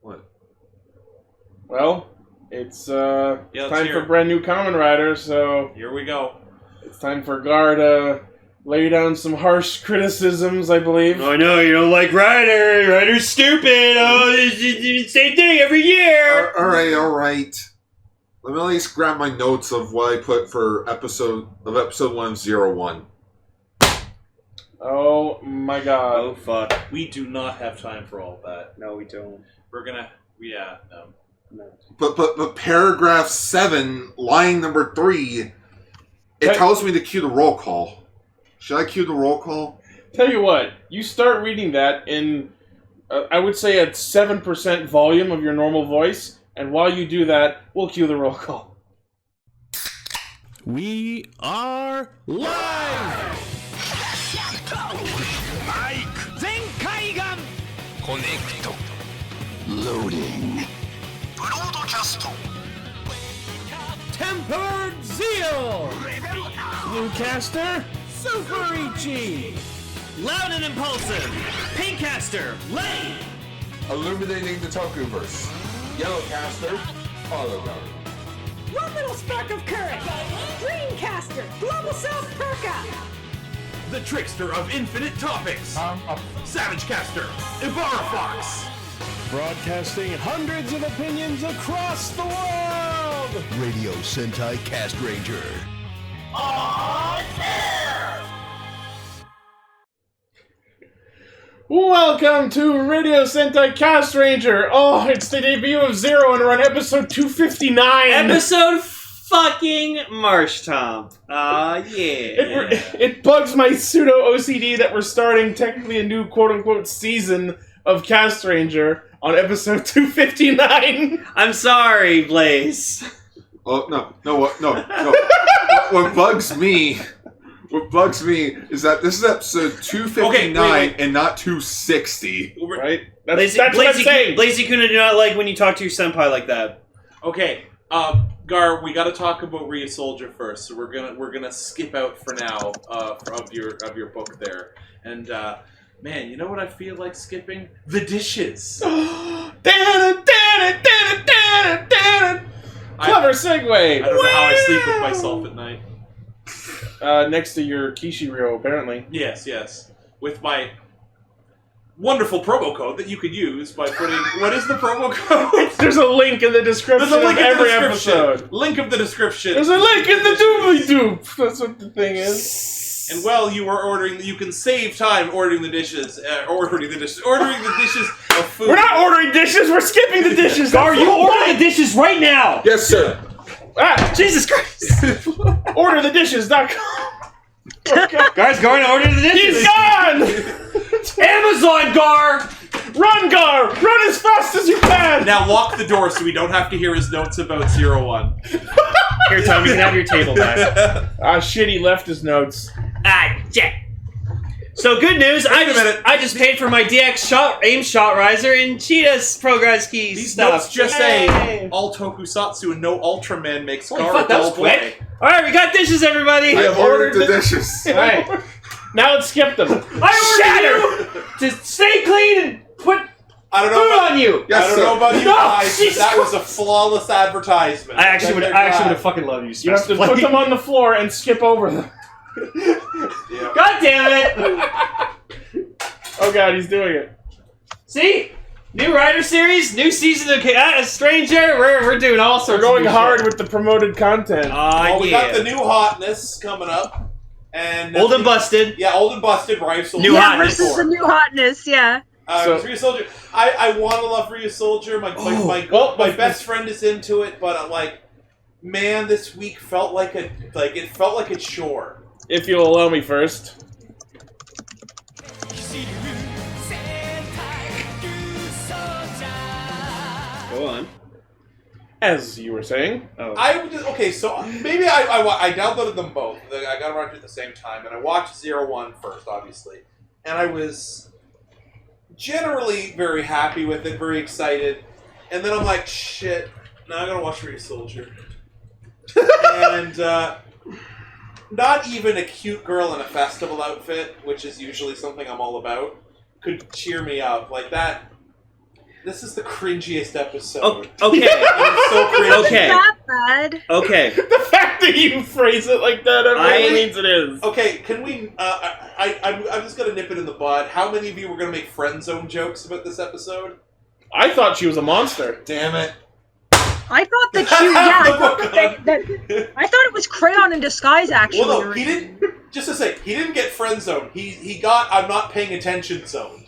What? Well, it's time for brand new Kamen Rider, so here we go. It's time for Gar to lay down some harsh criticisms, I believe. Oh no, you don't like Rider. Rider's stupid. Oh, it's the same thing every year. All right. Let me at least grab my notes of what I put for episode 1 of Zero-One. Oh my god. Oh fuck. We do not have time for all that. No, we don't. We're gonna... No. But paragraph 7, line number 3, it tells me to cue the roll call. Should I cue the roll call? Tell you what, you start reading that in, I would say, at 7% volume of your normal voice, and while you do that, we'll cue the roll call. We are live! Connect. Loading. Broadcast. Tempered Zeal! Bluecaster, Super Ichi! Loud and Impulsive, Pinkcaster, Lane! Illuminating the Tokuverse. Yellowcaster, Autogun. One little spark of courage. Greencaster, Global South Perka. The Trickster of Infinite Topics, Savagecaster, Ibarra Fox! Broadcasting hundreds of opinions across the world! Radio Sentai Castranger. Welcome to Radio Sentai Castranger! Oh, it's the debut of Zero, and we're on episode 259! Episode fucking Marshtomp. It bugs my pseudo-OCD that we're starting technically a new quote-unquote season of Castranger on episode 259! I'm sorry, Blaze. Oh, no. What bugs me is that this is episode 259 wait. and not 260. Right? That's what I'm saying! Blazy-kun do not like when you talk to your senpai like that. Okay, Gar, we gotta talk about Ryu Soldier first, so we're gonna skip out for now, of your book there. And, man, you know what I feel like skipping? The dishes! Clever segue! I don't know how I sleep with myself at night. Next to your Kishiryo, apparently. Yes. With my wonderful promo code that you could use by putting... What is the promo code? There's a link in the description of every episode. Link of the description. There's a link in the doobly-doop! That's what the thing is. And while you are ordering, you can save time ordering the dishes of food. We're not ordering dishes, we're skipping the dishes! Gar, you order the dishes right now! Yes, sir. Jesus Christ! Orderthedishes.com. Gar's going to order the dishes! He's gone! Amazon, Gar! Run, Gar! Run as fast as you can! Now lock the door so we don't have to hear his notes about Zero-One. Here, Tom, you can have your table back. Shit, he left his notes. Shit. So good news, I just paid for my DX aim shot riser and Cheetah's progress keys. These stuff. notes just say all tokusatsu and no Ultraman makes Holy Gar fuck, that was dull boy. quick. Alright, we got dishes, everybody. I have ordered the dishes. Alright. Now let's skip them. I ordered you to stay clean and put I don't know food about on you. Yes, I don't sir. know about you No, guys, but Jesus that was a flawless advertisement. I actually would have fucking loved you. You have to put them on the floor and skip over them. Yeah. God damn it! Oh god, he's doing it. See? New Rider series, new season of Castranger. We're doing all sorts We're going of hard shit. with the promoted content. Well, we got the new hotness coming up. And Old and busted. Yeah, old and busted, Ryu Soldier. New hotness. Versus the new hotness, yeah. Ryu Soldier. I want to love Ryu Soldier. My best friend is into it, but I'm like, man, this week felt like a chore. If you'll allow me first. Go on. As you were saying. So maybe I downloaded them both. I got around to it at the same time, and I watched Zero-One first, obviously, and I was generally very happy with it, very excited, and then I'm like, shit, now I gotta watch Ryu Soldier, and not even a cute girl in a festival outfit, which is usually something I'm all about, could cheer me up like that. This is the cringiest episode. Okay. It's so cringy. Okay. Not bad. Okay. The fact that you phrase it like that really means it is. Okay, can we? I'm just gonna nip it in the bud. How many of you were gonna make friend zone jokes about this episode? I thought she was a monster. Damn it. I thought that you. Yeah, I thought that I thought it was Crayon in disguise. Actually, Well, no, he didn't. Just to say, he didn't get friend zone. He got I'm not paying attention zone.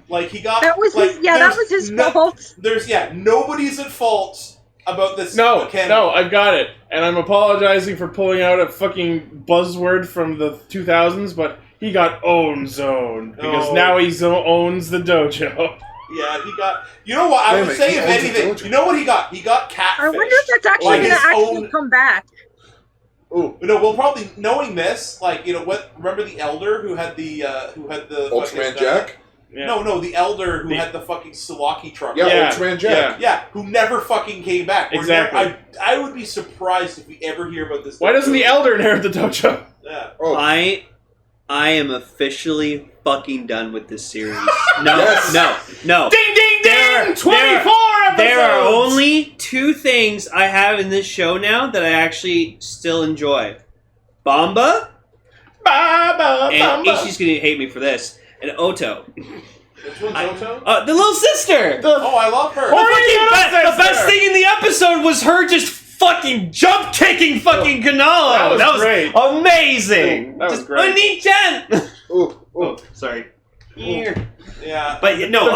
Like he got. That was like, his. Yeah, that was his fault. There's nobody's at fault about this. No, mechanic. no, I've got it. And I'm apologizing for pulling out a fucking buzzword from the 2000s, but he got own zone. Because now he owns the dojo. Yeah, he got. You know what? I would say, if anything, you know what he got? He got catfish. I wonder if that's actually going to actually come back. Ooh, no. Well, probably knowing this, like what? Remember the elder who had the Ultraman Jack? Yeah. No, the elder who had the fucking Sawaki truck. Yeah, Ultraman Jack. Yeah, who never fucking came back. Exactly. I would be surprised if we ever hear about this. Why doesn't the elder inherit the dojo? Yeah. Oh. I am officially fucking done with this series. No, Yes. Ding, no. ding, ding! 24 episodes! There are only 2 things I have in this show now that I actually still enjoy. Bamba, and Ichi's gonna hate me for this, and Oto. Which one's Oto? The little sister! I love her. The best thing in the episode was her just fucking jump kicking fucking Canalo. That was great. Amazing. That was great. Oni-chan! Oh, sorry. Yeah. But no,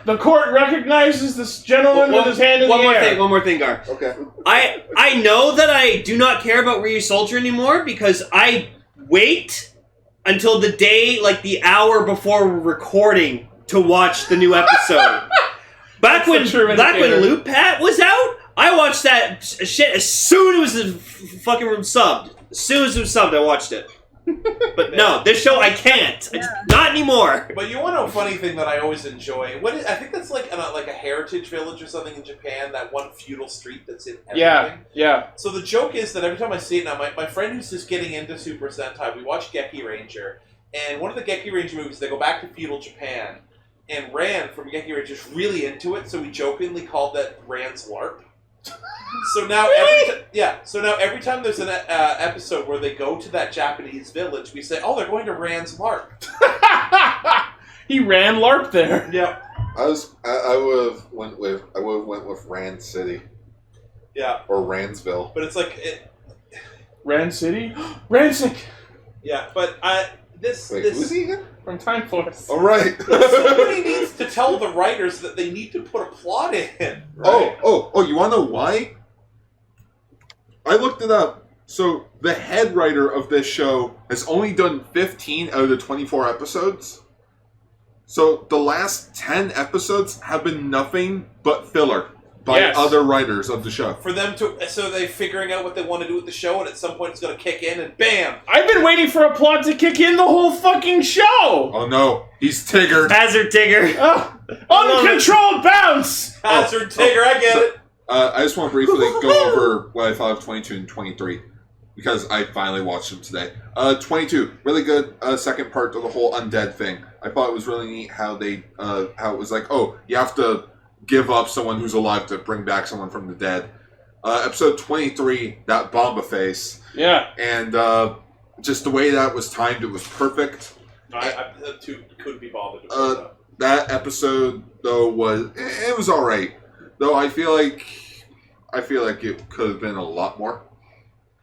the court recognizes this gentleman with his hand in the air. One more thing, Gar. okay. I know that I do not care about Ryu Soldier anymore because I wait until the day, like the hour before we're recording, to watch the new episode. Back when Loop Pat was out, I watched that shit as soon as it was fucking subbed. As soon as it was subbed, I watched it. But no, this show I can't. It's not anymore. But you want to know a funny thing that I always enjoy? I think that's like a heritage village or something in Japan, that one feudal street that's in everything. Yeah. So the joke is that every time I see it now, my friend who's just getting into Super Sentai, we watch Geki Ranger, and one of the Geki Ranger movies, they go back to feudal Japan, and Ran from Geki Ranger is really into it, so we jokingly called that Ran's LARP. So now, every time there's an episode where they go to that Japanese village, we say, "Oh, they're going to Ran's LARP." He ran LARP there. Yeah. I would have went with Rand City. Yeah. Or Ransville. But it's like Rand City, Rancic. Yeah, but this who's he again? From Time Force. All right. Somebody needs to tell the writers that they need to put a plot in. Right? Oh! You want to know why? I looked it up. So the head writer of this show has only done 15 out of the 24 episodes. So the last 10 episodes have been nothing but filler by other writers of the show. For them so they're figuring out what they want to do with the show, and at some point it's going to kick in, and bam! I've been waiting for a plot to kick in the whole fucking show! Oh no, he's Tigger. Hazard Tigger. Uncontrolled bounce! Hazard Tigger, I get it. I just want to briefly go over what I thought of 22 and 23, because I finally watched them today. 22, really good second part to the whole undead thing. I thought it was really neat how it was like, oh, you have to give up someone who's alive to bring back someone from the dead. Episode 23, that Bomba face. Yeah. And just the way that was timed, it was perfect. That two couldn't be bothered. That episode, though, was alright. Though I feel like it could have been a lot more.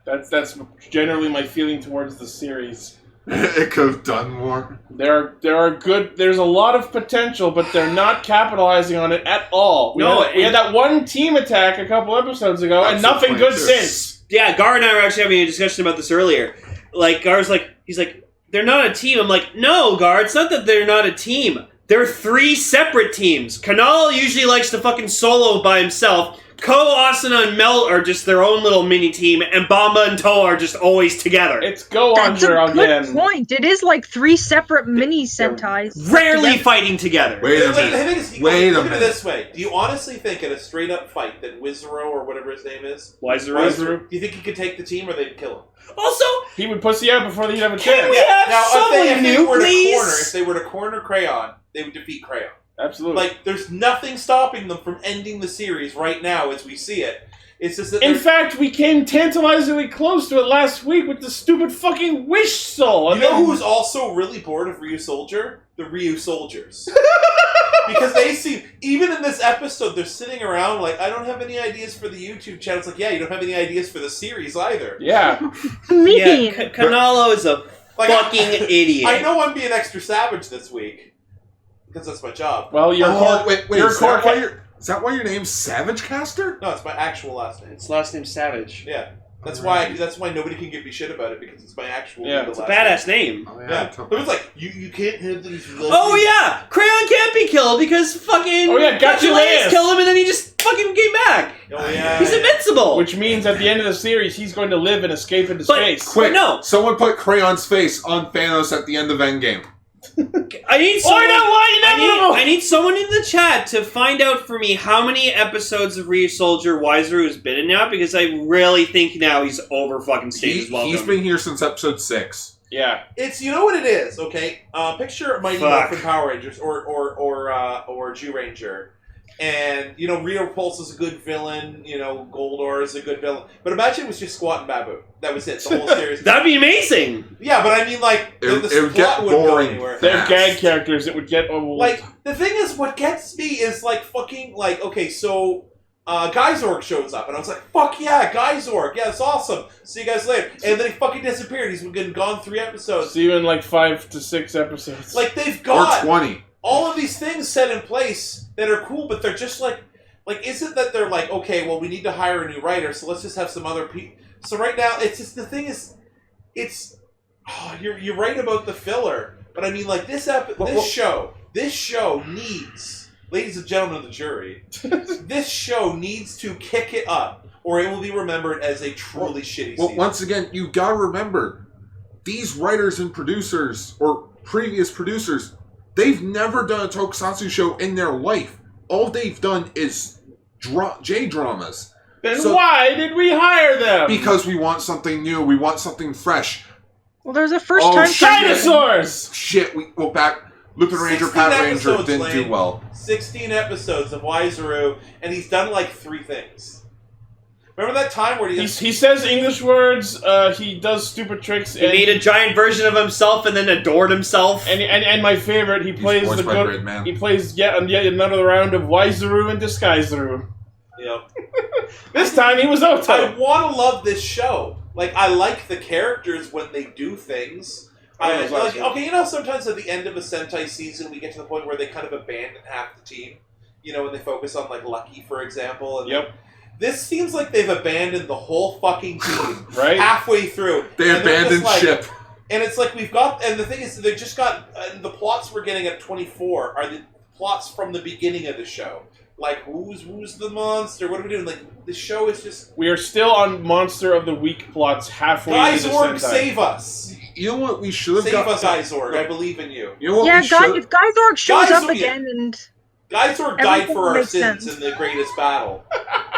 That's generally my feeling towards the series. It could have done more. There's a lot of potential, but they're not capitalizing on it at all. We had that one team attack a couple episodes ago, and nothing good since. Yeah, Gar and I were actually having a discussion about this earlier. Like, Gar's like, he's like, they're not a team. I'm like, no, Gar, it's not that they're not a team. They're 3 separate teams. Canalo usually likes to fucking solo by himself. Ko, Asuna, and Mel are just their own little mini team, and Bamba and Toa are just always together. It's Go-Onger again. That's a good point. It is like 3 separate mini Sentais. Rarely fighting together. Wait a minute. Look at it this way. Do you honestly think in a straight-up fight that Wizaro, or whatever his name is... Wizaro? Do you think he could take the team, or they'd kill him? Also... He would pussy out before he'd have a chance. Can we have someone new, please? If they were to corner Crayon, they would defeat Crayon. Absolutely. Like, there's nothing stopping them from ending the series right now as we see it. It's just that in fact, we came tantalizingly close to it last week with the stupid fucking wish soul. You know who's also really bored of Ryu Soldier? The Ryu Soldiers. Because they seem, even in this episode, they're sitting around like, I don't have any ideas for the YouTube channel. It's like, yeah, you don't have any ideas for the series either. Yeah. Mean. Canalo is a fucking idiot. I know I'm being extra savage this week. Because that's my job. Well, you're wait, you're is that why your name's Savage Caster? No, it's my actual last name. Its last name's Savage. Yeah. That's why nobody can give me shit about it, because it's my actual legal It's a last badass name. Oh, Yeah. It was like, you can't have these... Oh yeah! Crayon can't be killed because fucking... Oh yeah, Garuto killed him and then he just fucking came back. Oh yeah. He's invincible! Which means at the end of the series, he's going to live and escape into space. Quick, no. Someone put Crayon's face on Thanos at the end of Endgame. I need someone, inevitable! I need someone in the chat to find out for me how many episodes of Ryusoulger Wiseru has been in now, because I really think now he's over fucking stayed his welcome. He's been here since episode 6. Yeah. It's, you know what it is, okay? Picture Mighty Morphin Power Rangers or Jew Ranger. And, you know, Rio Pulse is a good villain, you know, Goldor is a good villain. But imagine it was just Squat and Babu. That was it, the whole series. That'd be amazing! Yeah, but I mean, like, the would get plot wouldn't go boring. anywhere. They're gag characters that would get old. Like, the thing is, what gets me is, like, fucking, like, okay, so, Geysorg shows up, and I was like, fuck yeah, Geysorg, yeah, it's awesome, see you guys later. And then he fucking disappeared, he's been gone 3 episodes. See you in like 5 to 6 episodes. Like, they've got... Or 20. all of these things set in place that are cool, but they're just like, is it that they're like, okay, well, we need to hire a new writer, so let's just have some other people. So right now, it's just, the thing is, it's, you're right about the filler, but I mean, like, this show needs, ladies and gentlemen of the jury, this show needs to kick it up, or it will be remembered as a truly shitty season. Once again, you gotta remember, these writers and producers, or previous producers, they've never done a tokusatsu show in their life. All they've done is J-dramas. Then why did we hire them? Because we want something new. We want something fresh. Well, there's a first time. Dinosaurs! Shit, Lupin Ranger, Pat Ranger didn't do well. 16 episodes of Wiseru, and he's done like 3 things. Remember that time where he says English words, he does stupid tricks. He made a giant version of himself and then adored himself. And my favorite, he plays he plays yet another round of Wiseru and Disguiseru. Yep. This time he was Oto. I want to love this show. Like, I like the characters when they do things. Okay, you know, sometimes at the end of a Sentai season, we get to the point where they kind of abandon half the team. You know, when they focus on, like, Lucky, for example. And yep. This seems like they've abandoned the whole fucking team. Right? Halfway through. They abandoned ship. And it's like and the thing is, they just got, the plots we're getting at 24 are the plots from the beginning of the show. Like, who's the monster? What are we doing? Like, the show is just... We are still on Monster of the Week plots halfway into the Sentai. Geysorg, save us! You know what we should have got? Save us, Geysorg. I believe in you. You know what if Geysorg shows up again and... Geysorg died for our sins in the greatest battle.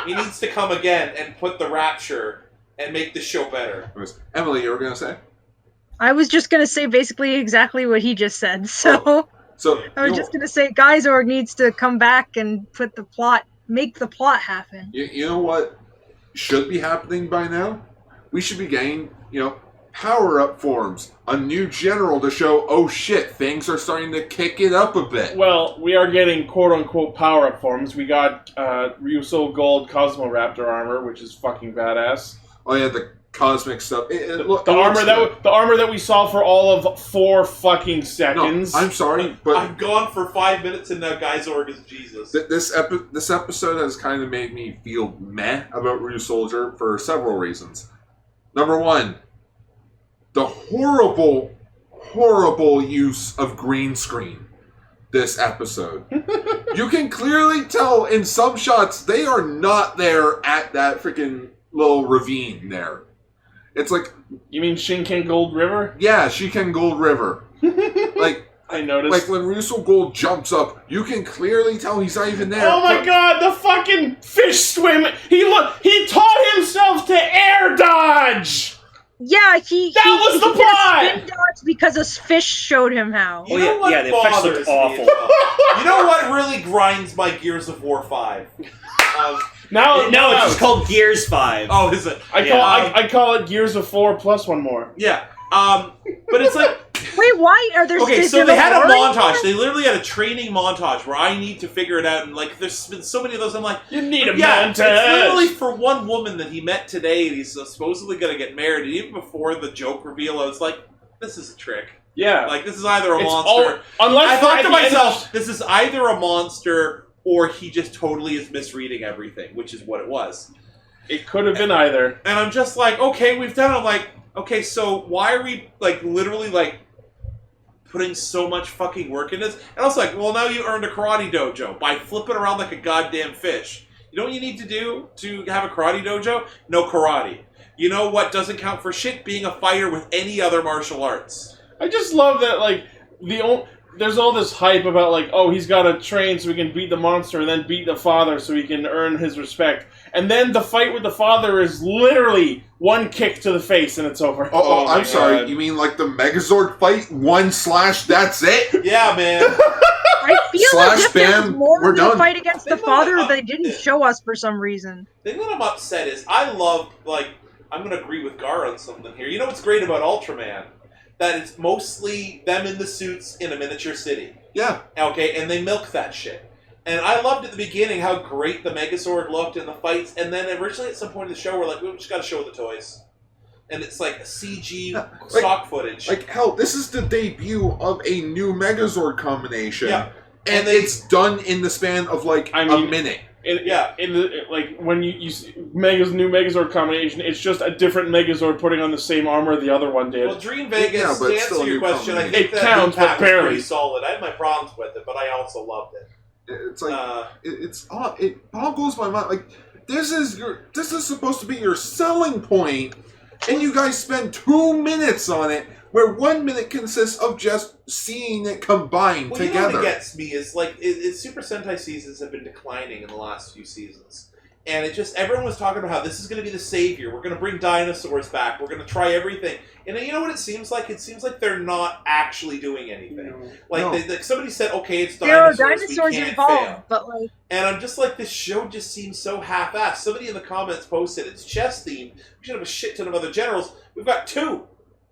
He needs to come again and put the rapture and make the show better. Emily, you were going to say? I was just going to say basically exactly what he just said, so... So I was just going to say Geysorg needs to come back and make the plot happen. You know what should be happening by now? We should be getting, power-up forms. A new general to show, oh shit, things are starting to kick it up a bit. Well, we are getting quote-unquote power-up forms. We got Ryusoulger Gold Cosmoraptor armor, which is fucking badass. Oh yeah, the cosmic stuff. The armor that we saw for all of 4 fucking seconds. No, I'm sorry, but I've gone for 5 minutes and now Geysorg is Jesus. This episode has kind of made me feel meh about Ryusoulger for several reasons. Number 1, the horrible use of green screen this episode. You can clearly tell in some shots they are not there at that freaking little ravine there. It's like... You mean Shinken Gold River? Yeah, Shinken Gold River. I noticed. Like when Ryusoulger Gold jumps up, you can clearly tell he's not even there. Oh my god, the fucking fish swim! He taught himself to air dodge! Yeah, he was the did a plot! spin dodge because a fish showed him how. You know what the effects bothers looked me awful. as well? You know what really grinds my Gears of War 5? No, it's just called Gears 5. Oh, is it? I call it Gears of 4 plus one more. Yeah. But it's like... Wait, why are there? Okay, is so there they no had a lore montage. anymore? They literally had a training montage where I need to figure it out, and like, there's been so many of those. I'm like, You need a yeah, it's montage. literally for one woman that he met today, and he's supposedly going to get married. And even before the joke reveal, I was like, this is a trick. Yeah. Like, this is either a It's monster. unless I thought at to the end myself, this is either a monster or he just totally is misreading everything, which is what it was. It could have been either. And I'm just like, okay, we've done it. I'm like, okay, so why are we, like, literally, like, putting so much fucking work in this? And I was like, well, now you earned a karate dojo by flipping around like a goddamn fish. You know what you need to do to have a karate dojo? No karate. You know what doesn't count for shit? Being a fighter with any other martial arts. I just love that, like, there's all this hype about, like, oh, he's got to train so he can beat the monster and then beat the father so he can earn his respect. And then the fight with the father is literally one kick to the face and it's over. Oh, my I'm sorry. God. You mean like the Megazord fight? 1 slash, that's it? Yeah, man. I feel Slash as if there was bam, more we're to the done. fight against the They might- father they didn't show us for some reason. The thing that I'm upset is I love, like, I'm going to agree with Gar on something here. You know what's great about Ultraman? That it's mostly them in the suits in a miniature city. Yeah. Okay, and they milk that shit. And I loved at the beginning how great the Megazord looked in the fights, and then originally at some point in the show we're like, we just gotta show the toys. And it's like a CG stock footage. Like, hell, this is the debut of a new Megazord combination. Yeah. And it's done in the span of, like, a minute. When you see new Megazord combination, it's just a different Megazord putting on the same armor the other one did. Well, Dream Vegas, Yeah, but to it's still answer a your new question, I combination. think It that counts, new pack but was barely. pretty solid. I had my problems with it, but I also loved it. It's like, it boggles my mind. Like, this is supposed to be your selling point, and you guys spend 2 minutes on it, where 1 minute consists of just seeing it combined Well, you know together. what gets me is, like, Super Sentai seasons have been declining in the last few seasons. And it just, everyone was talking about how this is going to be the savior. We're going to bring dinosaurs back. We're going to try everything. And you know what it seems like? It seems like they're not actually doing anything. Like, somebody said, okay, it's There are dinosaurs, dinosaurs we can't involved, fail. but like, And I'm just like, this show just seems so half-assed. Somebody in the comments posted, it's chess themed. We should have a shit ton of other generals. We've got 2.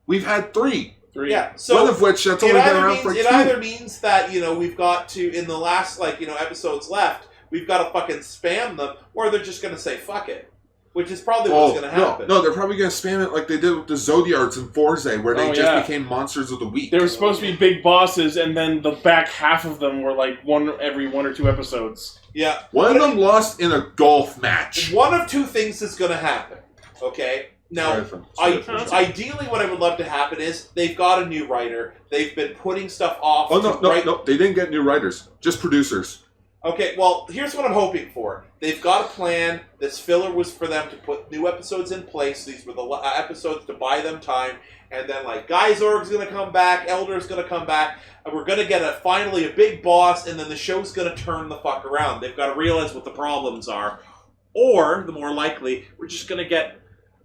We've had 3. Yeah, so one of which that's only been around for like 2. it either means that, you know, we've got to, in the last, like, you know, episodes left, we've got to fucking spam them, or they're just going to say, fuck it. Which is probably what's going to happen. No, they're probably going to spam it like they did with the Zodiarts in Forza, where they became monsters of the week. They were supposed to be big bosses, and then the back half of them were like every 1 or 2 episodes. Yeah. One of them lost in a golf match. One of 2 things is going to happen. Okay? Now, ideally what I would love to happen is they've got a new writer. They've been putting stuff off. Oh, no. They didn't get new writers. Just producers. Okay, well, here's what I'm hoping for. They've got a plan. This filler was for them to put new episodes in place. These were the episodes to buy them time. And then, like, Geysorg's going to come back. Elder's going to come back. And we're going to get finally a big boss. And then the show's going to turn the fuck around. They've got to realize what the problems are. Or, the more likely, we're just going to get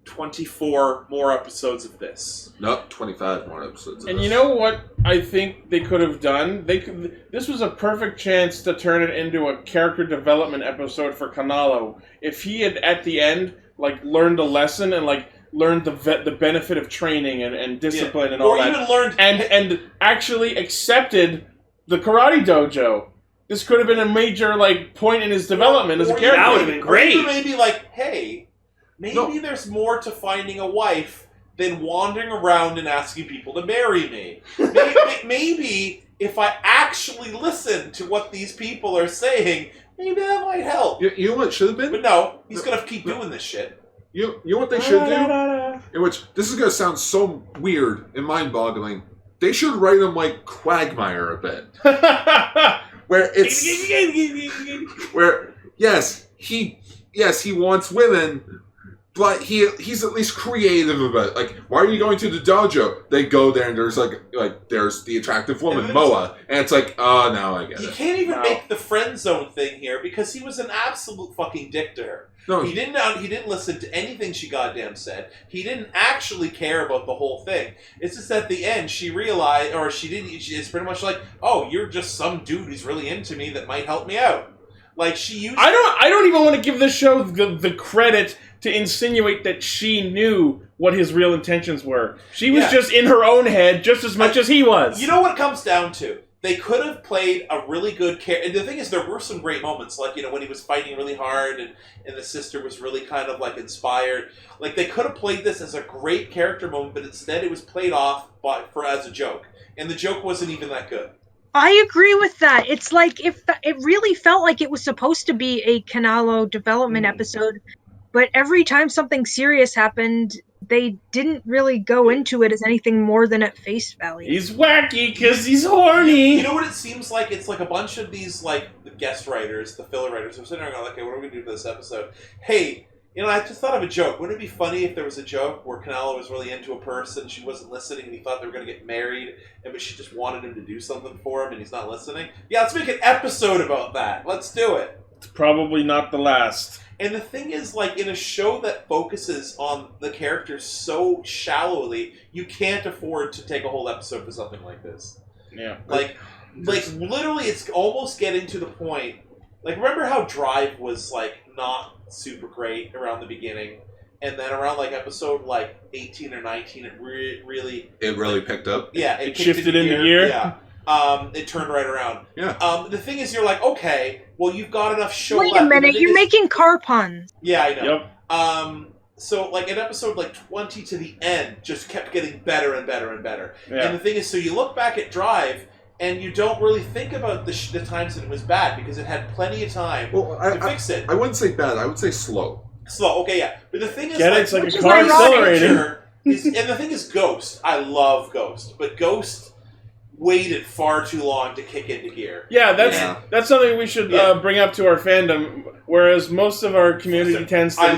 24 more episodes of this. Nope, 25 more episodes of And this. you know what I think they could have done? This was a perfect chance to turn it into a character development episode for Canalo. If he had, at the end, like, learned a lesson and, like, learned the benefit of training and discipline and all that. Or even learned... And actually accepted the karate dojo. This could have been a major, like, point in his development as a character. That would have been great. Or maybe like, hey, maybe there's more to finding a wife than wandering around and asking people to marry me. Maybe if I actually listen to what these people are saying, maybe that might help. You know what it should have been? But no, he's going to keep doing this shit. You know what they should do? In which, this is going to sound so weird and mind-boggling. They should write him like Quagmire a bit. Where it's... where, yes, he wants women, But he's at least creative about it. Like, why are you going to the dojo? They go there and there's there's the attractive woman, Moa, and it's like, oh, now I get it. You can't even make the friend zone thing here because he was an absolute fucking dick to her. No. He didn't listen to anything she goddamn said. He didn't actually care about the whole thing. It's just at the end she realized, or she didn't. It's pretty much like, oh, you're just some dude who's really into me that might help me out. Like she used. I don't even want to give the show the credit to insinuate that she knew what his real intentions were. She was just in her own head just as much as he was. You know what it comes down to? They could have played a really good character. And the thing is, there were some great moments, like, when he was fighting really hard and the sister was really kind of, inspired. Like, they could have played this as a great character moment, but instead it was played off as a joke. And the joke wasn't even that good. I agree with that. It's like, it really felt like it was supposed to be a Canalo development episode, but every time something serious happened, they didn't really go into it as anything more than at face value. He's wacky because he's horny. You know what it seems like? It's like a bunch of these, the guest writers, the filler writers, are sitting there going, okay, what are we going to do for this episode? Hey, I just thought of a joke. Wouldn't it be funny if there was a joke where Canalo was really into a person, she wasn't listening, and he thought they were going to get married, but she just wanted him to do something for him, and he's not listening? Yeah, let's make an episode about that. Let's do it. It's probably not the last. And the thing is, in a show that focuses on the characters so shallowly, you can't afford to take a whole episode for something like this. Yeah. Literally, it's almost getting to the point. Remember how Drive was, not super great around the beginning? And then around, episode, 18 or 19, it really... It really picked up? Yeah. It shifted into gear? Yeah. It turned right around. Yeah. The thing is, you're like, okay, well, you've got enough show Wait left. a minute, you're making car puns. Yeah, I know. Yep. So, in episode, 20 to the end, just kept getting better and better and better. Yeah. And the thing is, so you look back at Drive, and you don't really think about the times that it was bad, because it had plenty of time to fix it. I wouldn't say bad, I would say slow. Slow, okay, yeah. But the thing is, it's like which a is car ironic, accelerator. and the thing is, Ghost. I love Ghost, but Ghost waited far too long to kick into gear. Yeah, that's something we should bring up to our fandom. Whereas most of our community tends to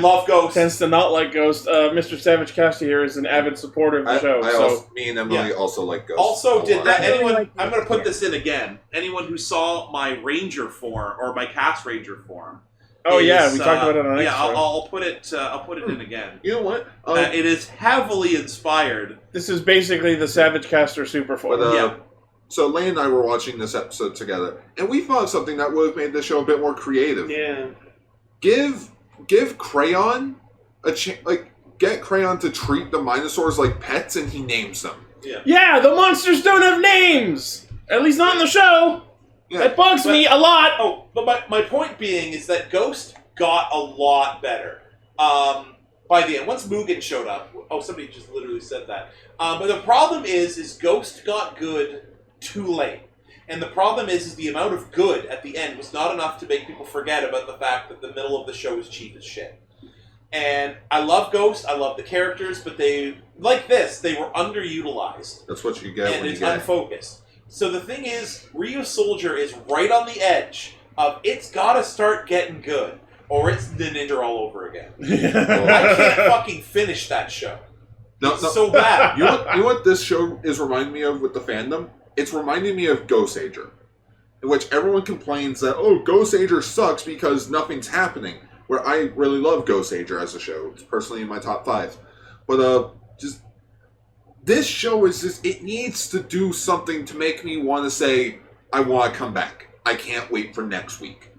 not like Ghost. Mr. Savage Caster here is an avid supporter of the show. Me and Emily also like Ghost. Also, did that anyone? I'm going to put this in again. Anyone who saw my Ranger form or my Cast Ranger form. Oh yeah, we talked about it on. I'll put it. I'll put it in again. You know what? It is heavily inspired. This is basically the Savage Caster super form. So Lane and I were watching this episode together, and we thought of something that would have made the show a bit more creative. Yeah. Give Crayon a chance. Get Crayon to treat the Minosaurs like pets, and he names them. Yeah, the monsters don't have names. At least not in the show. Yeah. It bugs me a lot. Oh, but my point being is that Ghost got a lot better by the end. Once Mugen showed up, somebody just literally said that. But the problem is Ghost got good too late. And the problem is the amount of good at the end was not enough to make people forget about the fact that the middle of the show is cheap as shit. And I love Ghost, I love the characters, but they were underutilized. That's what you get and when it's you get unfocused. So the thing is, Ryu Soldier is right on the edge of it's gotta start getting good, or it's the Ninja all over again. I can't fucking finish that show. It's so bad. You know what this show is reminding me of with the fandom? It's reminding me of Ghost Ager, in which everyone complains that, Ghost Ager sucks because nothing's happening. Where I really love Ghost Ager as a show. It's personally in my top 5. But, this show is just, it needs to do something to make me want to say, I want to come back. I can't wait for next week.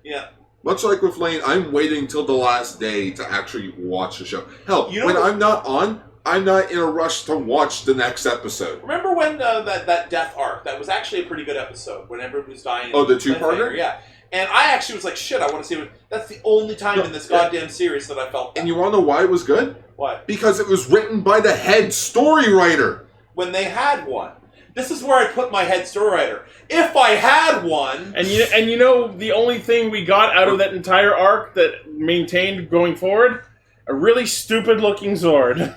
Yeah. Much like with Lane, I'm waiting till the last day to actually watch the show. Hell, when I'm not on, I'm not in a rush to watch the next episode. Remember when that death arc, that was actually a pretty good episode, when everyone was dying. Oh, the two-parter? Yeah. And I actually was like, shit, I want to see it. That's the only time in this goddamn series that I felt that. And you want to know why it was good? Why? Because it was written by the head story writer. When they had one. This is where I put my head story writer. If I had one... And the only thing we got out of that entire arc that maintained going forward? A really stupid-looking Zord.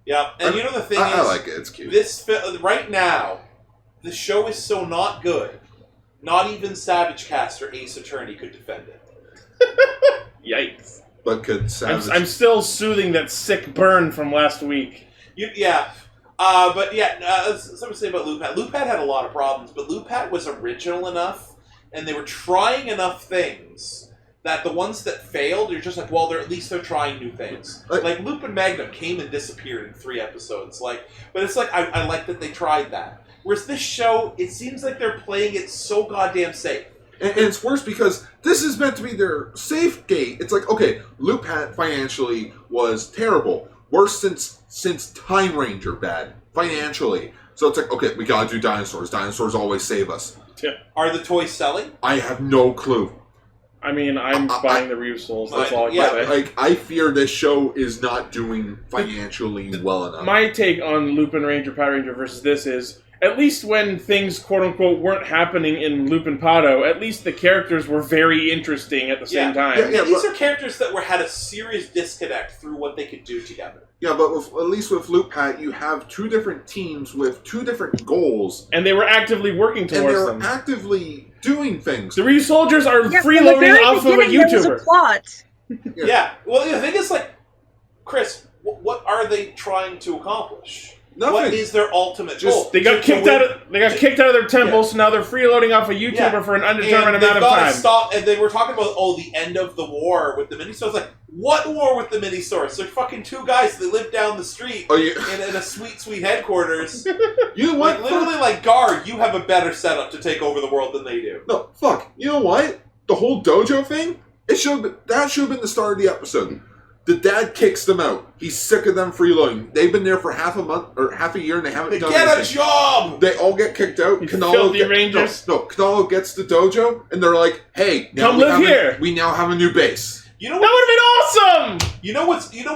Yeah, and the thing is... I like it, it's cute. Right now, the show is so not good, not even Savage Cast or Ace Attorney could defend it. Yikes. But could Savage... I'm still soothing that sick burn from last week. Something to say about Lupat. Lupat had a lot of problems, but Lupat was original enough, and they were trying enough things that the ones that failed, you're just like, well, at least they're trying new things. Like Lupin Magnum came and disappeared in 3 episodes. But it's like, I like that they tried that. Whereas this show, it seems like they're playing it so goddamn safe. And it's worse because this is meant to be their safe gate. It's like, okay, Lupat financially was terrible. Worse since Time Ranger bad. Financially. So it's like, okay, we gotta do dinosaurs. Dinosaurs always save us. Yeah. Are the toys selling? I have no clue. I mean, I'm buying the Ryusouls. That's all I can say. I fear this show is not doing financially well enough. My take on Lupin Ranger, Power Ranger versus this is, at least when things, quote-unquote, weren't happening in Lupin Pado, at least the characters were very interesting at the same time. These are characters that had a serious disconnect through what they could do together. Yeah, but at least with Lupat, you have 2 different teams with 2 different goals. And they were actively working towards them. And they were actively doing things. The Ryu Soldiers are freeloading off of a YouTuber. There was a plot. Well, the thing is, Chris, what are they trying to accomplish? Nothing. What is their ultimate goal? They got kicked out of their temple, so now they're freeloading off a YouTuber for an undetermined amount of time. Stop. And they were talking about the end of the war with the mini-stores. Like, what war with the mini-stores? They're fucking 2 guys that live down the street in a sweet headquarters. You know what? Literally, Gar, you have a better setup to take over the world than they do. No, fuck. You know what? The whole dojo thing. That should have been the start of the episode. The dad kicks them out. He's sick of them freeloading. They've been there for half a month or half a year, and they haven't done anything. Get a job! They all get kicked out. Rangers. Canalo gets the dojo, and they're like, "Hey, come live here. We now have a new base." You know that would have been awesome. You know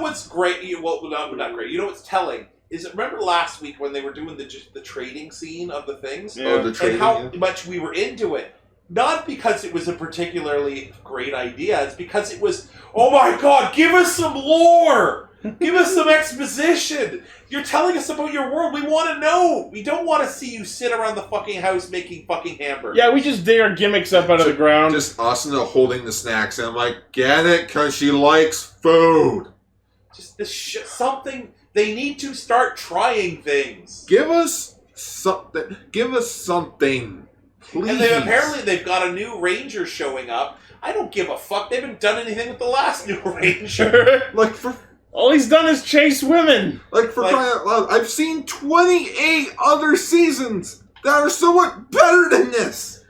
what's great? Well, not great. You know what's telling is remember last week when they were doing the trading scene of the things, and how much we were into it. Not because it was a particularly great idea, it's because it was, oh my god, give us some lore! Give us some exposition! You're telling us about your world, we want to know! We don't want to see you sit around the fucking house making fucking hamburgers. Yeah, we just dig our gimmicks up out of the ground. Just Asuna holding the snacks, and I'm like, get it, because she likes food. Just something, they need to start trying things. Give us something. Please. And they've got a new ranger showing up. I don't give a fuck. They haven't done anything with the last new ranger. All he's done is chase women. Crying out loud, I've seen 28 other seasons that are somewhat better than this.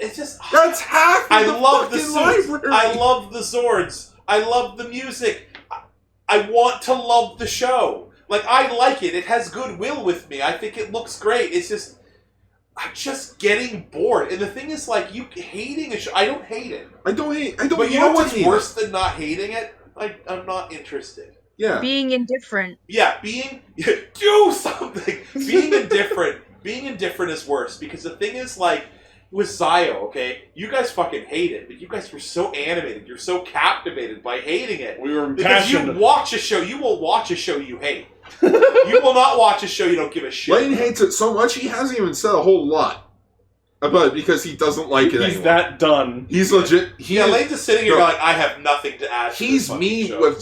That's half. I love the suits. library. I love the swords. I love the music. I want to love the show. I like it. It has goodwill with me. I think it looks great. It's just. I'm just getting bored. And the thing is, you hating a show. I don't hate it. I don't. But you know what's worse than not hating it? I'm not interested. Yeah. Being indifferent. Yeah, do something. Being indifferent is worse. Because the thing is, with Zio, okay, you guys fucking hate it, but you guys were so animated. You're so captivated by hating it. We were because passionate. You watch a show. You will watch a show you hate. You will not watch a show you don't give a shit. Lane hates it so much he hasn't even said a whole lot about it because he doesn't like it anymore. He's that done. He's legit. Lane's just sitting here going, I have nothing to add. He's me with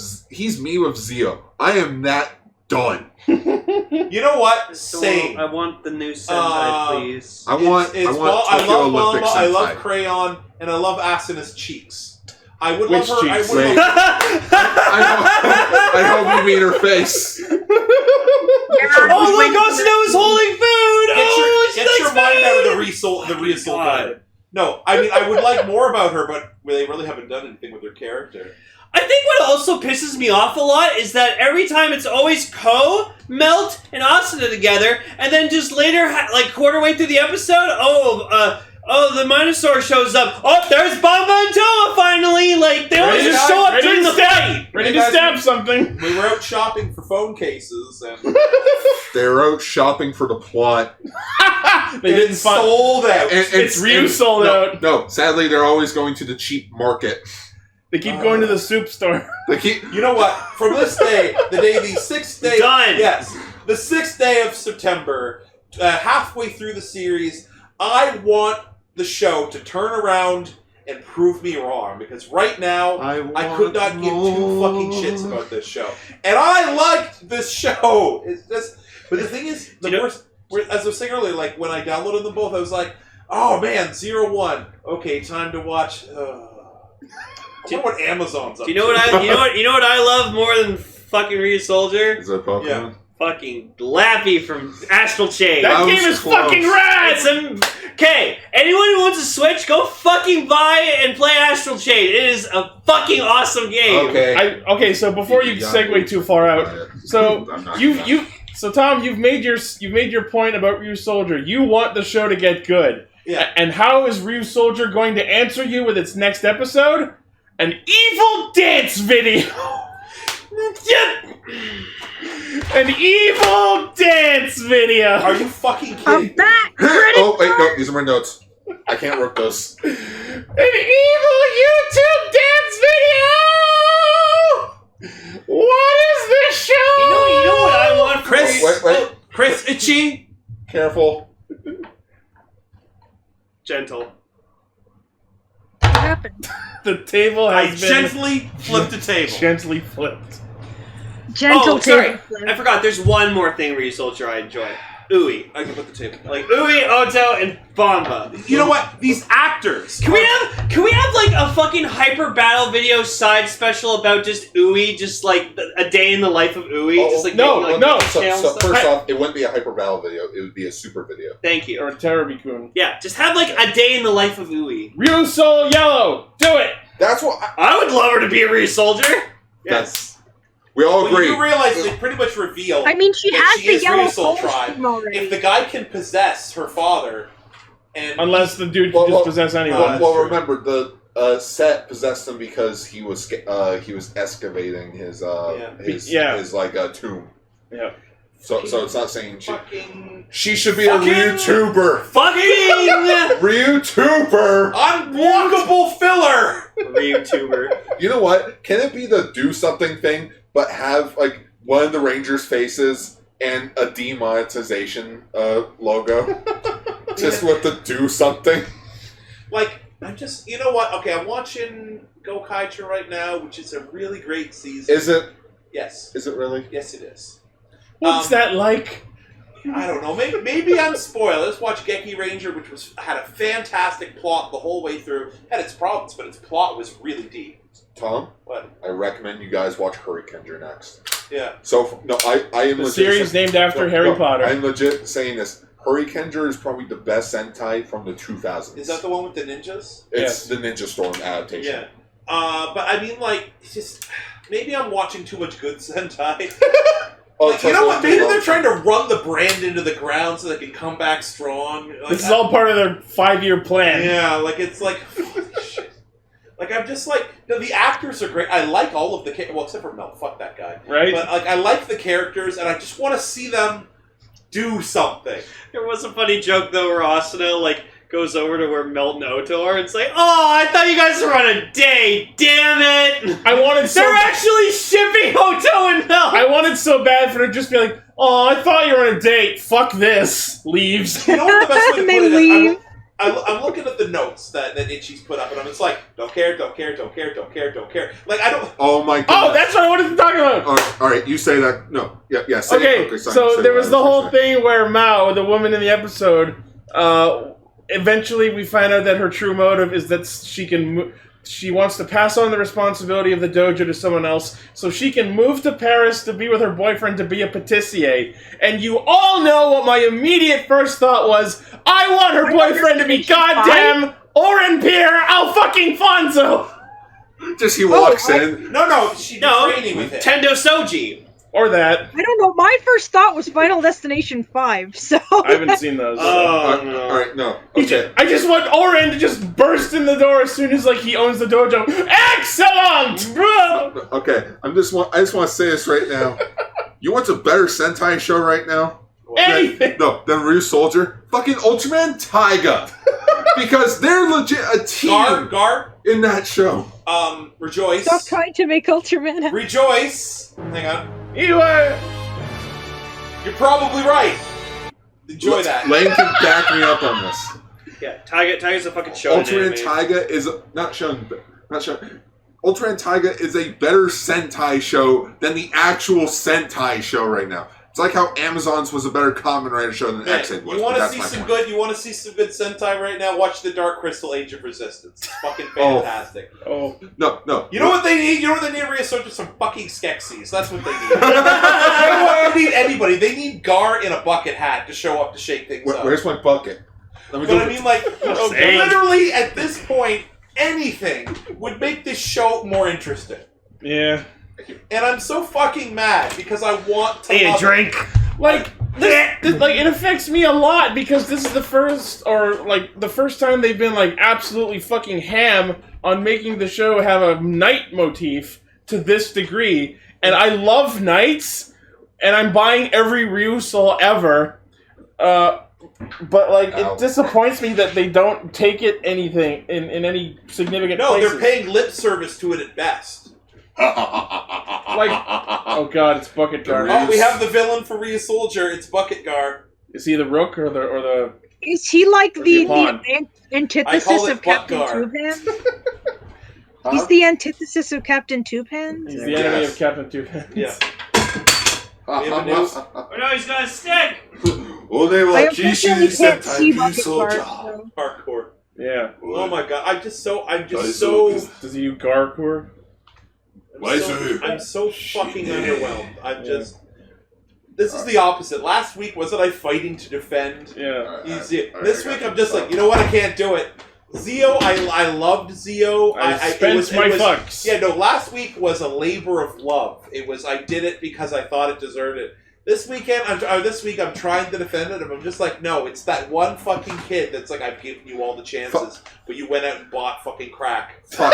Zio. I am that done. You know what? Same. I want the new Sentai, please. I want Tokyo Olympic Sentai. I love Crayon, and I love Asuna's cheeks. I would love her. Cheeks? I hope you mean her face. Oh, look, Asuna is holding food! Get your mind out of the Ryusoulger. No, I mean, I would like more about her, but they really haven't done anything with her character. I think what also pisses me off a lot is that every time it's always Ko, Melt, and Asuna together, and then just later, quarter way through the episode, the Minosaur shows up. Oh, there's Bamba and Toa finally! They always just show up during the fight! Ready to stab something! We were out shopping for phone cases, and they were out shopping for the plot. They didn't sold out. It's Ryu sold out. No, sadly, they're always going to the cheap market. They keep going to the soup store. You know what? From this day, the 6th day... Done! Yes. The 6th day of September, halfway through the series, I want the show to turn around and prove me wrong, because right now I could not give two fucking shits about this show, and I liked this show. It's just, but the thing is, as I was saying earlier, like when I downloaded them both, I was like, oh man, Zero-One. Okay, time to watch. I wonder what Amazon's up to. You know what I love more than fucking Ryusoulger? Is that Pokemon? Yeah. Fucking Lappy from Astral Chain. That game is close. fucking rad! Okay, anyone who wants a Switch, go fucking buy it and play Astral Chain. It is a fucking awesome game. Okay. Okay, so before you segue too far out, so so Tom, you've made your point about Ryu Soldier. You want the show to get good. Yeah. And how is Ryu Soldier going to answer you with its next episode? An evil dance video. An evil dance video. Are you fucking kidding? I'm back. Oh wait, no, these are my notes. I can't work those. An evil YouTube dance video. What is this show? You know what I want, Chris? Wait. Chris Ichi. Careful. Gentle. What happened? The table I has been gently flipped the table. gently flipped. Gentle Oh, sorry. table flip. I forgot. There's one more thing Ryusoulger I enjoy. Ooey. I can put the table. Like Ooey, Oto, and Bomba. You know what? These actors. Can we have like a fucking hyper battle video side special about just Ooey, just like a day in the life of Ooey? Just like no, making, like, no. channel So stuff? first off, it wouldn't be a hyper battle video. It would be a super video. Thank you. Or Terabikun. Yeah, just have like a day in the life of Ooey. Ryu Soul Yellow. Do it. That's what I would love her to be a Ryusoulger. Yes. we all Well, agree. you realize they pretty much reveal. I mean, she that has she the is yellow Ryusoul costume tribe. already. If the guy can possess her father, and Unless the dude can just possess anyone. that's Well, true. remember the set possessed him because he was excavating his tomb. Yeah. So it's not saying fucking she should be a RyuTuber. Fucking RyuTuber. unwalkable filler. RyuTuber. You know what? Can it be the do something thing, but have like one of the Rangers' faces and a demonetization logo, just with the do something? Like, I'm just, you know what? Okay, I'm watching Gokaiger right now, which is a really great season. Is it? Yes. Is it really? Yes, it is. What's that like? I don't know. Maybe I'm spoiled. Let's watch Geki Ranger, which had a fantastic plot the whole way through. Had its problems, but its plot was really deep. Tom, What? I recommend you guys watch Hurricaneger next. Yeah. So I am The legit series named after Harry Potter. I'm legit saying this. Hurricaneger is probably the best Sentai from the 2000s. Is that the one with the ninjas? It's Yes. the Ninja Storm adaptation. Yeah. But I mean, like, it's just maybe I'm watching too much good Sentai. Oh, Like, you know what? Maybe they're trying to run the brand into the ground so they can come back strong. Like, This is all part of their 5-year plan. Yeah, like it's like, shit. Like I'm just like, no, the actors are great. I like all of the well, except for Mel. Fuck that guy. Right? But like, I like the characters, and I just want to see them do something. There was a funny joke though where Asuna like goes over to where Melt and Oto are and it's like, oh, I thought you guys were on a date, damn it! I wanted so They're actually shipping Oto and Melt! I wanted so bad for it to just be like, oh, I thought you were on a date. Fuck this. Leaves. You know what the best way to They put it leave. is? I'm looking at the notes that Ichi's put up, and I'm just like, don't care, don't care, don't care, don't care, don't care. Like I don't. Oh my god. Oh, that's what I wanted to talk about. All right, you say that. No, yeah. Say Okay, it. so there was the whole thing where Mao, the woman in the episode, eventually we find out that her true motive is that she wants to pass on the responsibility of the dojo to someone else so she can move to Paris to be with her boyfriend to be a patissier. And you all know what my immediate first thought was. I want her boyfriend to be goddamn Oren Pierre Alfonso! Just he walks in. No, she's training with him. Tendo Soji. Or that. I don't know. My first thought was Final Destination 5, so... I haven't seen those. All right, no. Okay. I just want Oren to just burst in the door as soon as like he owns the dojo. Excellent, bro. Okay. I just want to say this right now. You want a better Sentai show right now? Anything. Than Ryu Soldier? Fucking Ultraman Taiga. Because they're legit a team Gar, in that show. Rejoice. Stop trying to make Ultraman happen. Rejoice. Hang on. You are. You're probably right. Enjoy that. Lane can back me up on this. Yeah, Taiga's a fucking shonen Ultraman anime. Taiga is not shown. Ultraman Taiga is a better Sentai show than the actual Sentai show right now. It's like how Amazon's was a better Kamen Rider show than X-Aid was. You want to that's see my some point. good? You want to see some good Sentai right now? Watch the Dark Crystal Age of Resistance. It's fucking fantastic. No. You know what they need? You know what they need? Ryu Soldier, some fucking Skeksis. That's what they need. You know what? They need anybody. They need Gar in a bucket hat to show up to shake things up. Where's my bucket? Let me But go. I mean, like, literally at this point, anything would make this show more interesting. Yeah. And I'm so fucking mad because I want to. Hey, a drink. Like, it affects me a lot because this is the first time they've been like absolutely fucking ham on making the show have a night motif to this degree, and I love nights, and I'm buying every Ryusoul ever, but like it disappoints me that they don't take it anything in any significant. No, places. they're paying lip service to it at best. Like, oh god, it's Bucket Gar. Oh, we have the villain for Ryu Soldier. It's Bucket Gar. Is he the Rook or the? Is he like the pawn? antithesis of Captain Two-Pan? He's the antithesis of Captain Two-Pan? He's the enemy of Captain Two-Pan. Yeah. Oh no, he's got a stick! I unfortunately can't see Bucket Gar. So. Hardcore. Yeah. Oh my god, I'm just so. Does he use Garcore? I'm so fucking underwhelmed. I'm just. This is the opposite. Last week, wasn't I fighting to defend? Yeah. This week, I'm just like, you know what? I can't do it. Zio, I loved Zio. I spent my fucks. Yeah, no. Last week was a labor of love. I did it because I thought it deserved it. This week I'm trying to defend it, and I'm just like, no, it's that one fucking kid that's like, I've given you all the chances, but you went out and bought fucking crack. Fuck.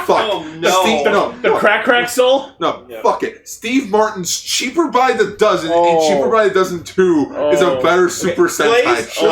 Oh no. The crack soul? No, Yeah. fuck it. Steve Martin's Cheaper by the Dozen and Oh. Cheaper by the Dozen 2 is a better Super Sentai Blaze, show.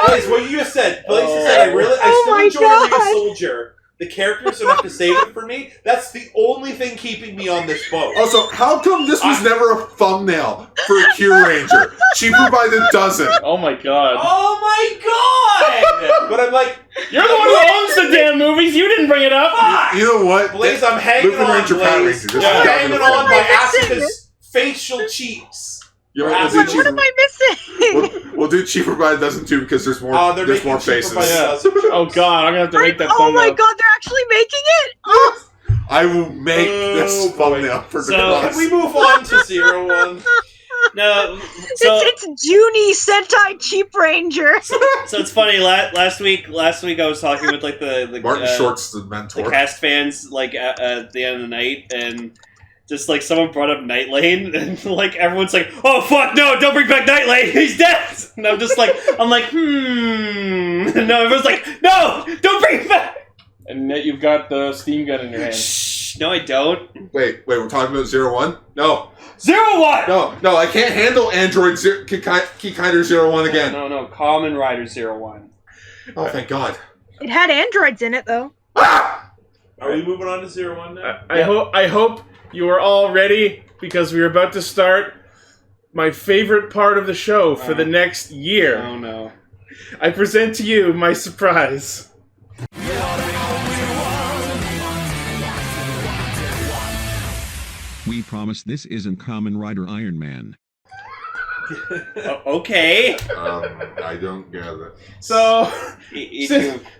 Blaze, what you just said. Blaze just said, I still enjoy Ryu Soldier. The characters enough to save it for me. That's the only thing keeping me on this boat. Also, how come this was never a thumbnail for a Q Ranger? Cheaper by the Dozen. Oh my god. Oh my god! But I'm like, You're the one who owns the damn movies. You didn't bring it up. You know what? Blaze, I'm hanging Moving on, Ranger, Pat Blaze. Ranger. This I'm is hanging down to the on by floor. Asuka's facial cheeks. You're What right, What am I missing? we'll do Cheaper by the Dozen 2 because there's more. They're There's making more Cheaper faces. by the Dozen. Oh god, I'm gonna have to make that Oh thumbnail. my god, they're actually making it? Oh, I will make this thumbnail for the class. Can we move on to Zero-One? No, so it's Junie Sentai Cheap Ranger. so it's funny. Last week I was talking with like the Martin Short's the mentor. the cast fans like at the end of the night, and just like someone brought up Night Lane, and like everyone's like, "Oh fuck, no! Don't bring back Night Lane. He's dead." And I'm like, And no, everyone's like, "No, don't bring him back." And yet you've got the steam gun in your hand. Shh, no, I don't. Wait, we're talking about Zero-One? No. Zero-One. No, I can't handle Android Keykinder Zero-One again. No, Kamen Rider Zero-One. Oh, thank God. It had androids in it, though. Ah! Are we moving on to Zero-One now? I hope you are all ready because we're about to start my favorite part of the show for the next year. Oh no. I present to you my surprise. We promise this isn't Kamen Rider Iron Man. Okay. I don't get it. So,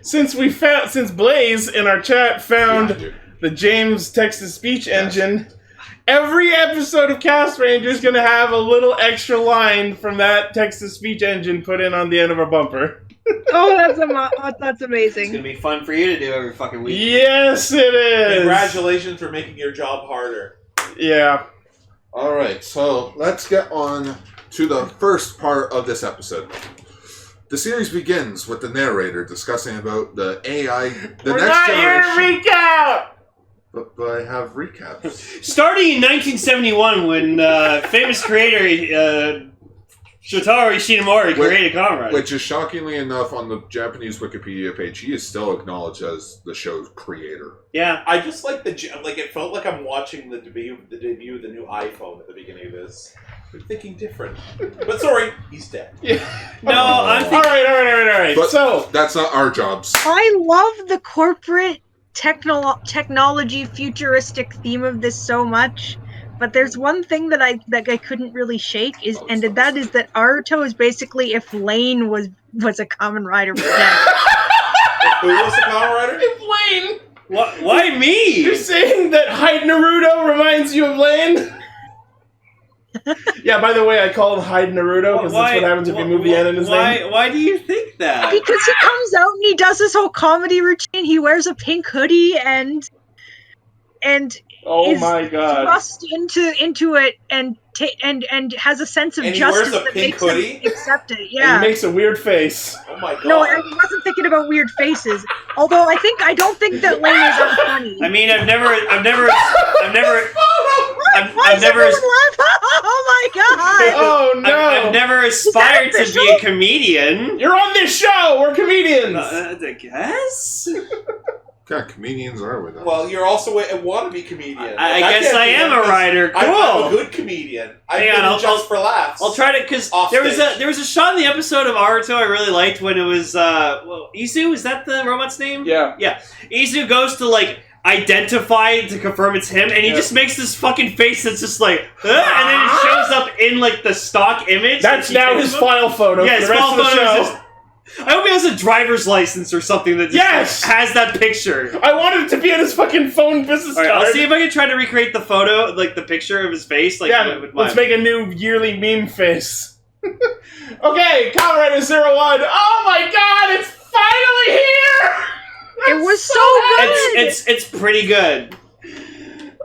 since Blaze in our chat found the James text-to-speech engine, every episode of Castranger is going to have a little extra line from that text-to-speech engine put in on the end of our bumper. Oh, that's amazing. It's gonna be fun for you to do every fucking week. Yes, it is. Congratulations for making your job harder. Yeah. All right, so let's get on to the first part of this episode. The series begins with the narrator discussing about the AI, the We're next not here generation. to recap! But I have recaps. Starting in 1971, when famous creator Shotaro Ishinomori created Kamen Rider. Which is shockingly enough, on the Japanese Wikipedia page, he is still acknowledged as the show's creator. Yeah. I just like it felt like I'm watching the debut of the new iPhone at the beginning of this. I'm thinking different. But sorry, he's dead. Yeah. No, I'm thinking... All right. But So that's not our jobs. I love the corporate technology futuristic theme of this so much, but there's one thing that I couldn't really shake is that Aruto is basically if Lane was a Kamen Rider. Who was the Kamen Rider? Lane. Why me? You're saying that Hyde Naruto reminds you of Lane? Yeah, by the way, I call him Hyde Naruto because that's what happens if you move the N in his name. Why do you think that? Because he comes out and he does this whole comedy routine. He wears a pink hoodie and oh is my god, thrust into it and has a sense of And he justice wears a that pink makes hoodie? him accept it. And Yeah. he makes a weird face. Oh my god. No, I wasn't thinking about weird faces. Although I don't think that Lane is unfunny. I mean, I've never. Why is everyone laughing? Oh my god! Oh no! I've never aspired to be a comedian. You're on this show. We're comedians. I guess. What kind of comedians are we, though? Well, you're also a wannabe comedian. I guess I am a writer. Cool. I'm a good comedian. I'll just for laughs. I'll try to, because there was a shot in the episode of Naruto I really liked when it was Izu. Is that the robot's name? Yeah. Izu goes to identify to confirm it's him, and he just makes this fucking face that's just like, and then it shows up in the stock image. That's now his file photo. Yeah, for his the rest file of the photo show. is just. I hope he has a driver's license or something that just has that picture. I wanted it to be on his fucking phone business card. I'll see if I can try to recreate the photo, the picture of his face. Let's make a new yearly meme face. Okay, Kamen Rider Zero-One. Oh my god, it's finally here! It was so good. It's pretty good.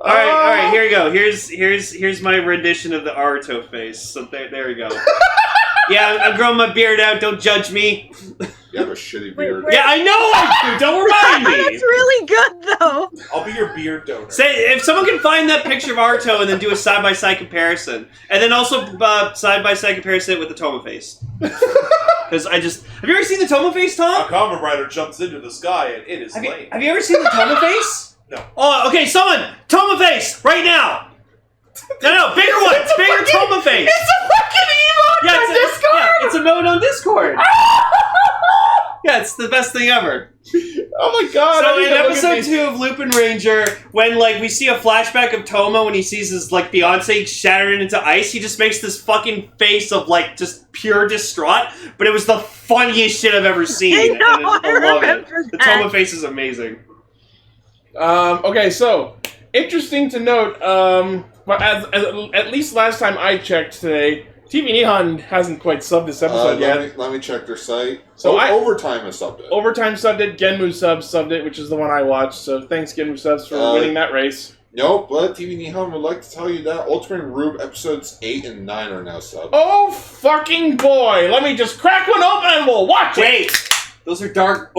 All right, here we go. Here's my rendition of the Aruto face. So there we go. Yeah, I'm growing my beard out. Don't judge me. You have a shitty beard. Yeah, I know I do. Don't remind me. That's really good, though. I'll be your beard donor. Say if someone can find that picture of Aruto and then do a side-by-side comparison, and then also side-by-side comparison it with the Toma face. Because have you ever seen the Toma face, Tom? A Kamen Rider jumps into the sky and it is lame. Have you ever seen the Toma face? No. Oh, okay, someone Toma face right now. No, bigger one. It's bigger Toma face. It's a fucking emote on Discord! Yeah, it's a mode on Discord. Yeah, it's the best thing ever. Oh my god! So in episode 2 of Lupin Ranger, when we see a flashback of Toma when he sees his fiance shattered into ice, he just makes this fucking face of just pure distraught. But it was the funniest shit I've ever seen. I know, and I love it. that. The Toma face is amazing. Okay, so interesting to note. But at least last time I checked today, TV Nihon hasn't quite subbed this episode yet. Let me check their site. So Overtime has subbed it. Overtime subbed it. Genmu Subs subbed it, which is the one I watched. So thanks, Genmu Subs, for winning that race. No, but TV Nihon would like to tell you that Ultimate Rube episodes 8 and 9 are now subbed. Oh fucking boy! Let me just crack one open and we'll watch it. Wait, those are dark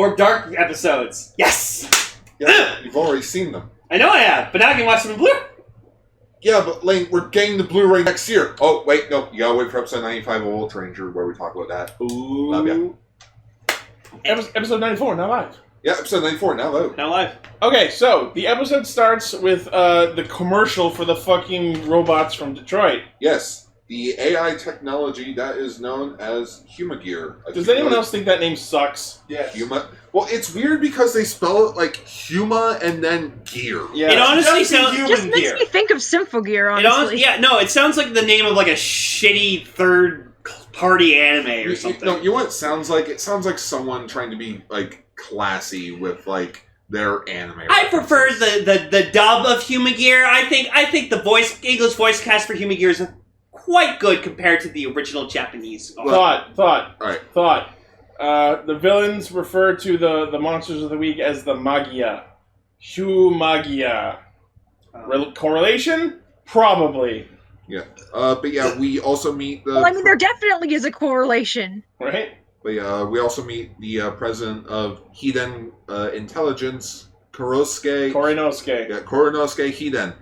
episodes. Yes. Yeah, you've already seen them. I know I have, but now I can watch them in blue. Yeah, but Lane, we're getting the Blu-ray next year. Oh, wait, no. You gotta wait for episode 95 of Ultra Ranger where we talk about that. Ooh. Love ya. Episode 94, now live. Yeah, episode 94, now live. Now live. Okay, so the episode starts with the commercial for the fucking robots from Detroit. Yes, the AI technology that is known as Humagear. Does anyone else think that name sucks? Yeah. Well, it's weird because they spell it like Huma and then gear. Yeah. It honestly sounds Just makes me think of Symphogear, honestly. It sounds like the name of a shitty third-party anime or something. No, you know what it sounds like? It sounds like someone trying to be classy with their anime. I prefer the dub of Humagear. I think the English voice cast for Humagear is quite good compared to the original Japanese. Thought. Right. Thought. The villains refer to the monsters of the week as the Magia. Humagia. Correlation? Probably. Yeah. But yeah, we also meet the... Well, I mean, there definitely is a correlation. Right? But yeah, we also meet the president of Hiden Intelligence, Korinosuke. Yeah, Korinosuke Hiden.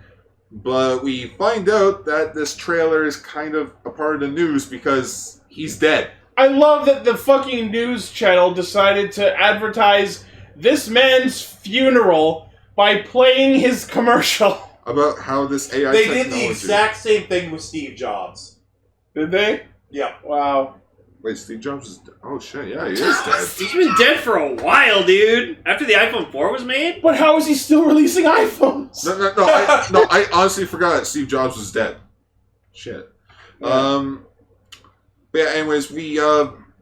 But we find out that this trailer is kind of a part of the news because he's dead. I love that the fucking news channel decided to advertise this man's funeral by playing his commercial. About how this AI They technology... did the exact same thing with Steve Jobs. Did they? Yeah. Wow. Wait, Steve Jobs is dead. Oh shit, yeah, he is dead. He's been dead for a while, dude. After the iPhone 4 was made? But how is he still releasing iPhones? No, I honestly forgot that Steve Jobs was dead. Shit. Yeah. But yeah, anyways, we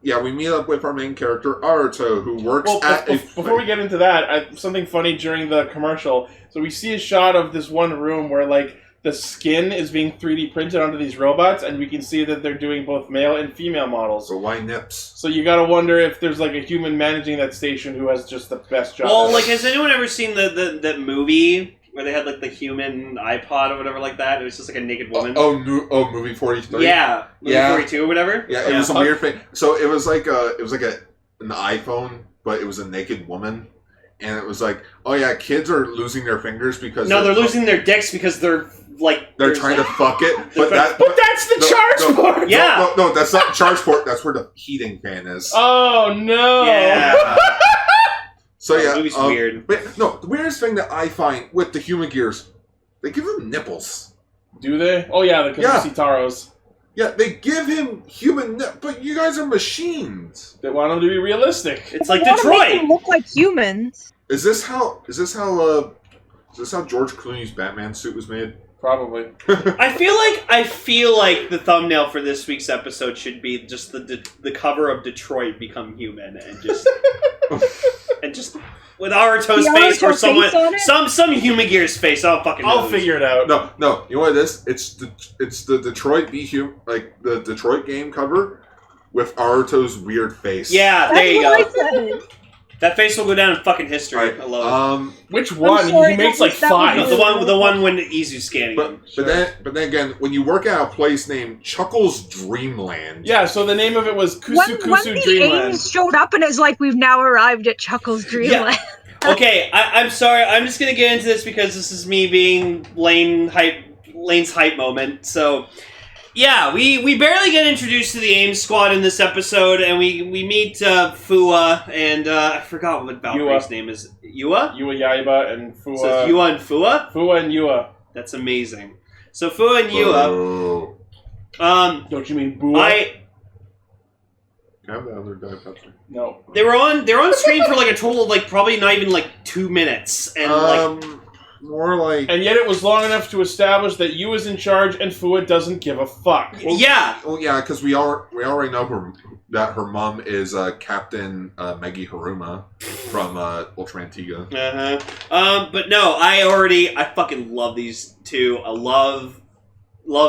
meet up with our main character, Aruto, who works at before we get into that, something funny during the commercial. So we see a shot of this one room where, like, the skin is being 3D printed onto these robots, and we can see that they're doing both male and female models. So why nips? So you gotta wonder if there's, like, a human managing that station who has just the best job. Well, like, has anyone ever seen that movie where they had, like, the human iPod or whatever like that? It was just, like, a naked woman. Movie 43? Yeah. Movie 42 or whatever? Yeah, it was a weird thing. So it was like an iPhone, but it was a naked woman. And it was like, oh yeah, kids are losing their fingers because... No, they're losing their dicks because they're trying to fuck it. But that's the charge port! Yeah! No, that's not the charge port. That's where the heating fan is. Oh, no! Yeah. So yeah, the movie's weird. But no, the weirdest thing that I find with the human gears, they give them nipples. Do they? Oh yeah, because you see Taro's. Yeah, they give him human but you guys are machines. They want them to be realistic. It's like They wanna make Detroit. them look like humans. Is this how George Clooney's Batman suit was made? Probably. I feel like the thumbnail for this week's episode should be just the cover of Detroit become human and just with Aruto's face or some human gear's face. I'll figure it out. No. You know what it is? It's the Detroit like the Detroit game cover with Aruto's weird face. Yeah, there you That's what go. I said. That face will go down in fucking history. Right. I love it. Which one? sorry, He makes that like was- that 5. was The one when Izu's scanning him. But then again, when you work at a place named Chuckles Dreamland. Yeah, so the name of it was When Kusu the Dreamland. AMES showed up and it's like we've now arrived at Chuckles Dreamland. Okay, I'm sorry. I'm just gonna get into this because this is me being Lane's hype moment. So, yeah, we barely get introduced to the AIM squad in this episode, and we meet Fua and I forgot what Valkyrie's name is. Yua? Yua Yaiba and Fua. So it's Yua and Fua? Fua and Yua. That's amazing. So Fua and Yua. Don't you mean Bua? Can I have the other guy, Pepsi? No. They're on screen for like a total of like probably not even like 2 minutes, and more like. And yet it was long enough to establish that Yu is in charge and Fua doesn't give a fuck. Well, yeah. Well, yeah, because we already know that her mom is Captain Meggy Haruma from Ultraman Tiga. But no, I fucking love these two. I love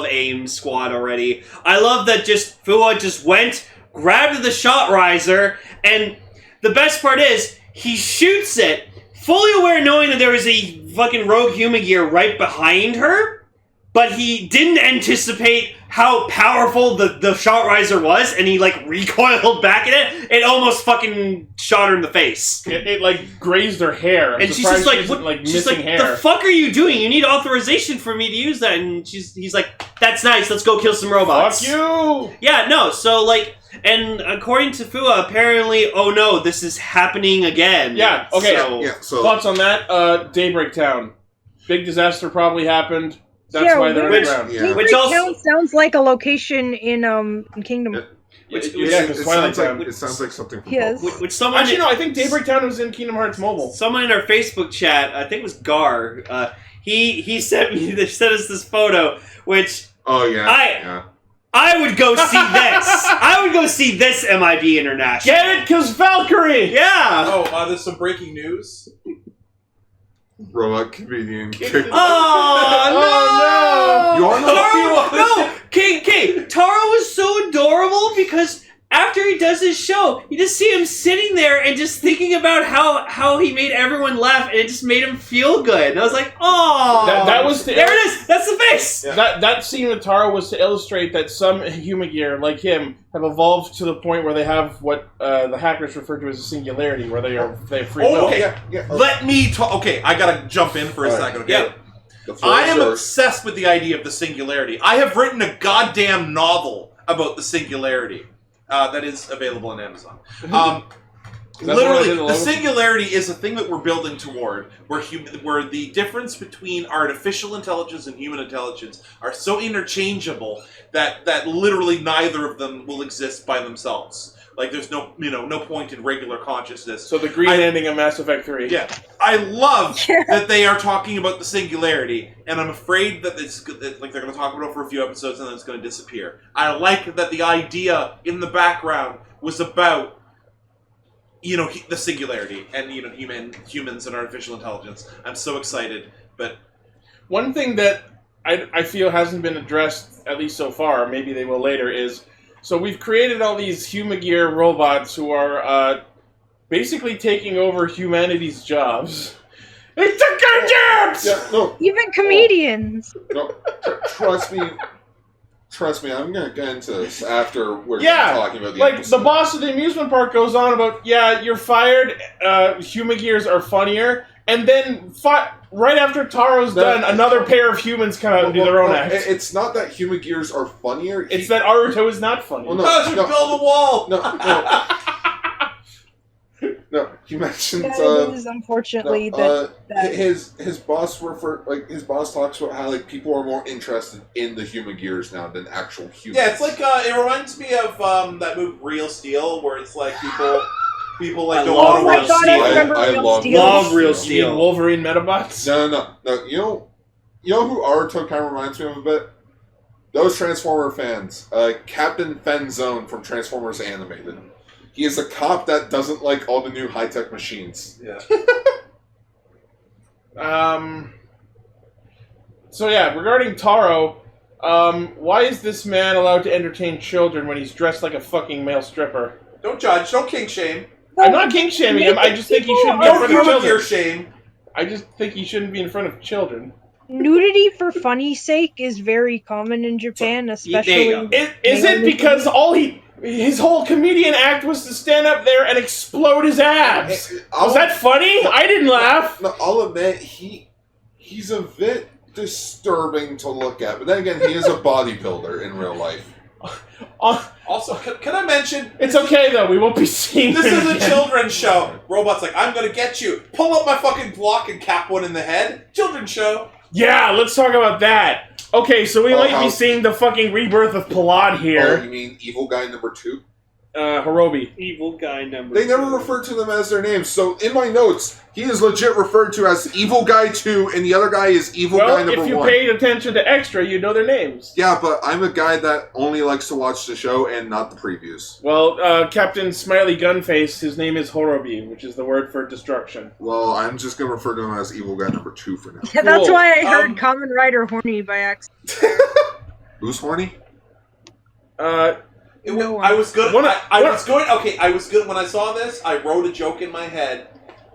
AIM squad already. I love that Fua just went, grabbed the shot riser, and the best part is he shoots it, fully aware knowing that there was a fucking rogue human gear right behind her, but he didn't anticipate how powerful the shot riser was, and he like recoiled back at it. It almost fucking shot her in the face. It like grazed her hair. And she's just like, what? She's missing like, hair. the fuck are you doing? You need authorization for me to use that. And he's like, that's nice. Let's go kill some robots. Fuck you! Yeah, no. So like, and according to Fua, apparently, oh no, this is happening again. Yeah. Okay. So thoughts on that? Daybreak Town. Big disaster probably happened. That's why they're underground. Yeah. Which also sounds like a location in Kingdom. It sounds like something from Yes. Which someone actually no, I think Daybreak Town was in Kingdom Hearts Mobile. Someone in our Facebook chat, I think it was Gar. He sent us this photo, which I would go see this. I would go see this MIB International. Get it, cause Valkyrie. Yeah. Oh, there's some breaking news. Robot comedian. Oh, no! You want to know? No! Taro was so adorable because after he does his show, you just see him sitting there and just thinking about how he made everyone laugh, and it just made him feel good. And I was like, oh, that was there it is. That's the face. Yeah. That scene with Taro was to illustrate that some human gear like him have evolved to the point where they have what the hackers refer to as a singularity, where they have free will. Okay, let me talk. Okay, I gotta jump in for a second. Okay. I am obsessed with the idea of the singularity. I have written a goddamn novel about the singularity. That is available on Amazon. Literally, the singularity is a thing that we're building toward, where the difference between artificial intelligence and human intelligence are so interchangeable that literally neither of them will exist by themselves. Like, there's no point in regular consciousness. So the green ending of Mass Effect 3. Yeah. I love that they are talking about the singularity, and I'm afraid that they're going to talk about it for a few episodes and then it's going to disappear. I like that the idea in the background was about, the singularity and, humans and artificial intelligence. I'm so excited, but... One thing that I feel hasn't been addressed, at least so far, maybe they will later, is... So we've created all these Humagear robots who are basically taking over humanity's jobs. They took our jobs! Yeah, no. Even comedians. No, trust me, I'm going to get into this after we're done talking about the episode. The boss of the amusement park goes on about, you're fired, Humagears are funnier, and then right after Taro's done, another pair of humans come out and do their own act. It's not that Humagears are funnier. It's that Naruto is not funny. Well, build a wall! No, he mentions That is unfortunately that his boss his boss talks about how people are more interested in the Humagears now than actual humans. Yeah, it's like it reminds me of that movie Real Steel, where it's like people don't want to watch Steel. I love Real Steel. You mean Wolverine Metabots? No. You know who Naruto kind of reminds me of a bit? Those Transformer fans. Captain Fenzone from Transformers Animated. He is a cop that doesn't like all the new high-tech machines. Yeah. So regarding Taro, why is this man allowed to entertain children when he's dressed like a fucking male stripper? Don't judge. Don't king shame. I'm not king shaming him. I just think he shouldn't be in front of children. Your shame. I just think he shouldn't be in front of children. Nudity for funny's sake is very common in Japan, especially. Is it because his whole comedian act was to stand up there and explode his abs? Was that funny? I didn't laugh. No, I'll admit he's a bit disturbing to look at, but then again, he is a bodybuilder in real life. Also, can I mention... It's okay, though. We won't be seeing This is a children's show. Robot's like, I'm gonna get you. Pull up my fucking block and cap one in the head. Children's show. Yeah, let's talk about that. Okay, so we might be seeing the fucking rebirth of Palad here. Oh, you mean Evil Guy number 2? Hirobi. Evil Guy number They 2. never refer to them as their names, so in my notes, he is legit referred to as Evil Guy 2, and the other guy is Evil Guy number 1. Well, if you paid attention to Extra, you'd know their names. Yeah, but I'm a guy that only likes to watch the show and not the previews. Well, Captain Smiley Gunface, his name is Hirobi, which is the word for destruction. Well, I'm just going to refer to him as Evil Guy number 2 for now. Yeah, that's why I heard Kamen Rider horny by accident. Who's horny? I was good. I was good when I saw this. I wrote a joke in my head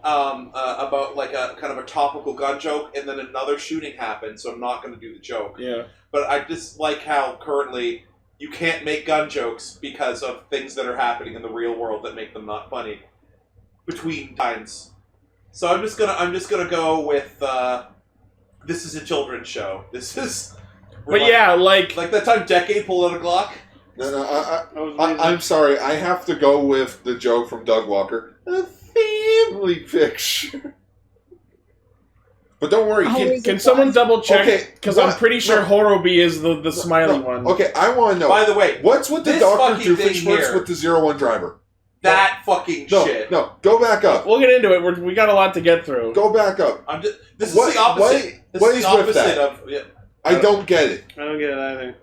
about like a kind of a topical gun joke, and then another shooting happened, so I'm not going to do the joke. Yeah. But I just like how currently you can't make gun jokes because of things that are happening in the real world that make them not funny between times. So I'm just gonna go with this is a children's show. This is. But yeah, like that time Decade pulled out a Glock. No, I'm sorry. I have to go with the joke from Doug Walker. A family picture. But don't worry. Can someone double check? Because I'm pretty sure Hirobi is the smiley one. Okay, I want to know. By the way, what's with the Dr. Doofenshmirtz with the Zero-One driver? That fucking shit. No, go back up. We'll get into it. We got a lot to get through. Go back up. This is the opposite. What is with that? I don't get it. I don't get it either.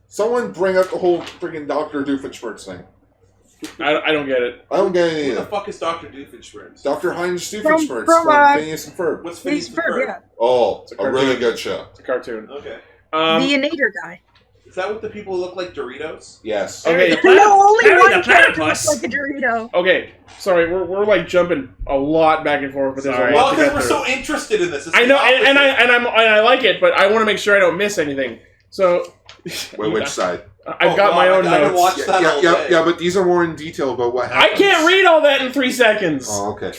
Someone bring up the whole freaking Dr. Doofenshmirtz thing. I don't get it. I don't get it either. Who the fuck is Dr. Doofenshmirtz? Dr. Heinz Doofenshmirtz from Phineas and Ferb. What's Phineas and Ferb? Yeah. Oh, a really good show. It's a cartoon. Okay. The Inator guy. Is that what the people who look like Doritos? Yes. Okay. No, only one character looks like a Dorito. Okay, sorry, we're like jumping a lot back and forth, but there's a lot to get because we're through. so interested in this. It's I know, and I like it, but I want to make sure I don't miss anything. So, wait, which side? I've got my own notes. Watch that all day. Yeah, but these are more in detail about what happens. I can't read all that in 3 seconds. Oh, okay.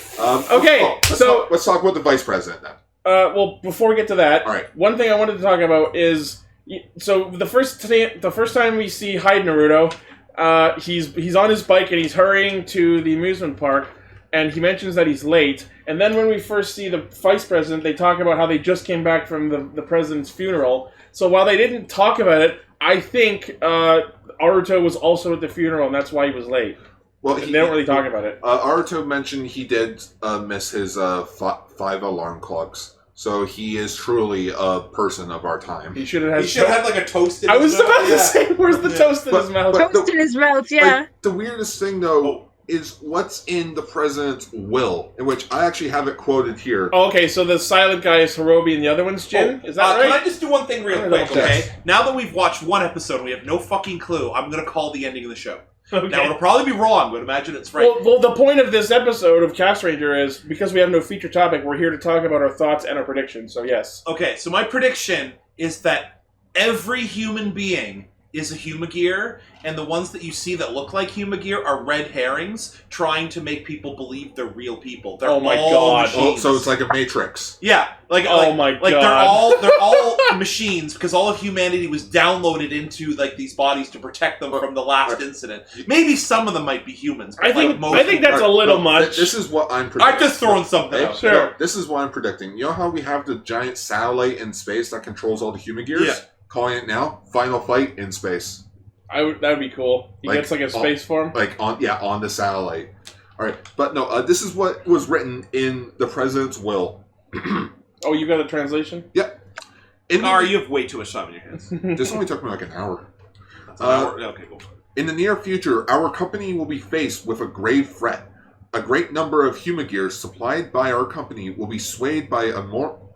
Let's talk about the vice president then. Well, before we get to that, all right. One thing I wanted to talk about is, so the first time we see Hyde Naruto, he's on his bike and he's hurrying to the amusement park, and he mentions that he's late. And then when we first see the vice president, they talk about how they just came back from the president's funeral. So while they didn't talk about it, I think Naruto was also at the funeral, and that's why he was late. Well, they don't really talk about it. Naruto mentioned he did miss his 5 alarm clocks. So he is truly a person of our time. He should have had like a toast in his mouth. I was about to say, where's the toast in his mouth? Toast in his mouth, yeah. Like, the weirdest thing, though, is what's in the president's will, in which I actually have it quoted here. Oh, okay, so the silent guy is Hirobi and the other one's Jin? Is that right? Can I just do one thing real quick, okay? Yes. Now that we've watched one episode and we have no fucking clue, I'm going to call the ending of the show. Okay. Now, it'll probably be wrong, but imagine it's right. Well, the point of this episode of Castranger is, because we have no feature topic, we're here to talk about our thoughts and our predictions, so yes. Okay, so my prediction is that every human being is a Humagear, and the ones that you see that look like Humagear are red herrings trying to make people believe they're real people. They're Oh my all God. machines. So it's like a Matrix. Yeah, like they're all machines because all of humanity was downloaded into like these bodies to protect them from the last incident. Maybe some of them might be humans. But I think most that's a little much. This is what I'm predicting. I'm just throwing something out. Sure. No, this is what I'm predicting. You know how we have the giant satellite in space that controls all the Humagears? Yeah. Calling it now, Final Fight in space. That would be cool. He gets like a space form? Like on the satellite. Alright, but no, this is what was written in the president's will. Oh, you got a translation? Yep. You have way too much time in your hands. This only took me like an hour. That's an hour? Okay, cool. In the near future, our company will be faced with a grave threat. A great number of Humagears supplied by our company will be swayed by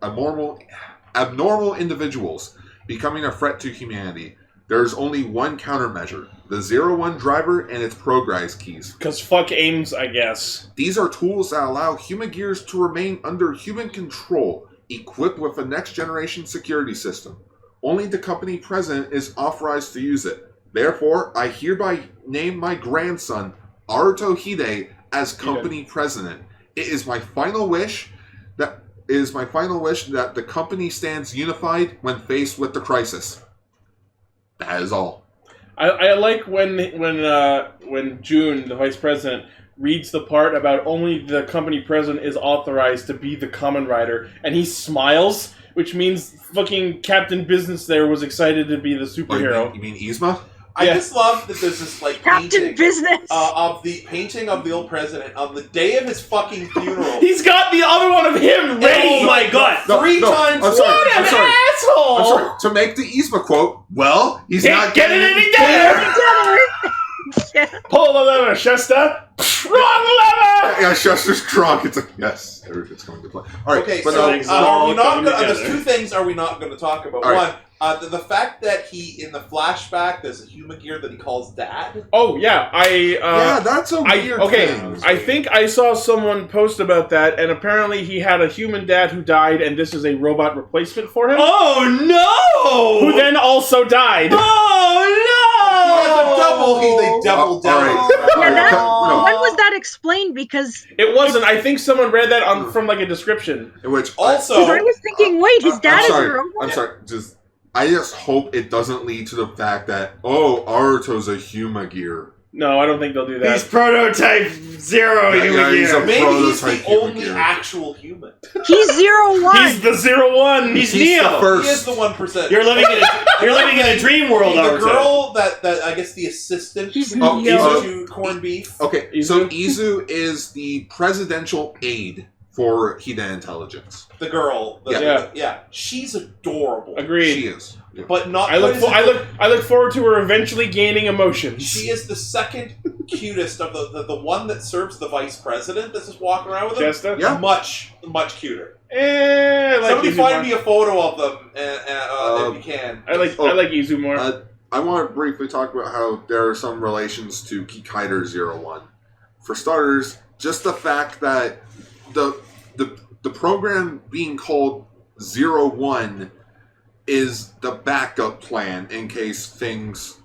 abnormal individuals, becoming a threat to humanity. There is only one countermeasure: the Zero-One driver and its progress keys. Because fuck AMES, I guess. These are tools that allow Humagears to remain under human control, equipped with a next-generation security system. Only the company president is authorized to use it. Therefore, I hereby name my grandson, Naruto Hide, as company president. It is my final wish that the company stands unified when faced with the crisis. That is all. I like when June, the vice president, reads the part about only the company president is authorized to be the Kamen Rider, and he smiles, which means fucking Captain Business there was excited to be the superhero. You mean Yzma? I just love that there's this like Captain painting Business of the painting of the old president on the day of his fucking funeral. He's got the other one of him ready. Oh my God! Three times. I'm sorry. What an asshole! asshole! I'm sorry. To make the Yzma quote, well, he's not getting it together. Pull the lever, Shesta. Wrong lever. Yeah, Chester's drunk. It's like, yes, it's going to play. All right. Okay, but so are we not coming gonna, there's together. two things are we not going to talk about. All One, the fact that he in the flashback there's a Humagear that he calls Dad. Oh yeah, yeah, that's a weird thing. I think I saw someone post about that, and apparently he had a human dad who died, and this is a robot replacement for him. Oh no! Who then also died. Oh They double down. When was that explained? Because it wasn't. I think someone read that from like a description. Which also, I was thinking, wait, his dad is a robot. I'm sorry. I just hope it doesn't lead to the fact that Naruto's a Humagear. No, I don't think they'll do that. He's prototype Zero Humagear. Maybe he's the only actual human. He's Zero-One. He's the Zero-One. He's Neo. The first. He is the 1%. You're living in a dream world. The girl that I guess the assistant to corned beef. Okay, Izu? so Izu is the presidential aide for Hida Intelligence. The girl. Yeah. She's adorable. Agreed. She is. Yeah. But not. I look forward to her eventually gaining emotions. She is the second cutest of the one that serves the vice president that's just walking around with him. Jesta? Yeah. Much cuter. I like Somebody Izu find more. me a photo of them if you can. I like Izu more. I want to briefly talk about how there are some relations to Kikaider Zero-One. For starters, just the fact that the program being called Zero-One is the backup plan in case things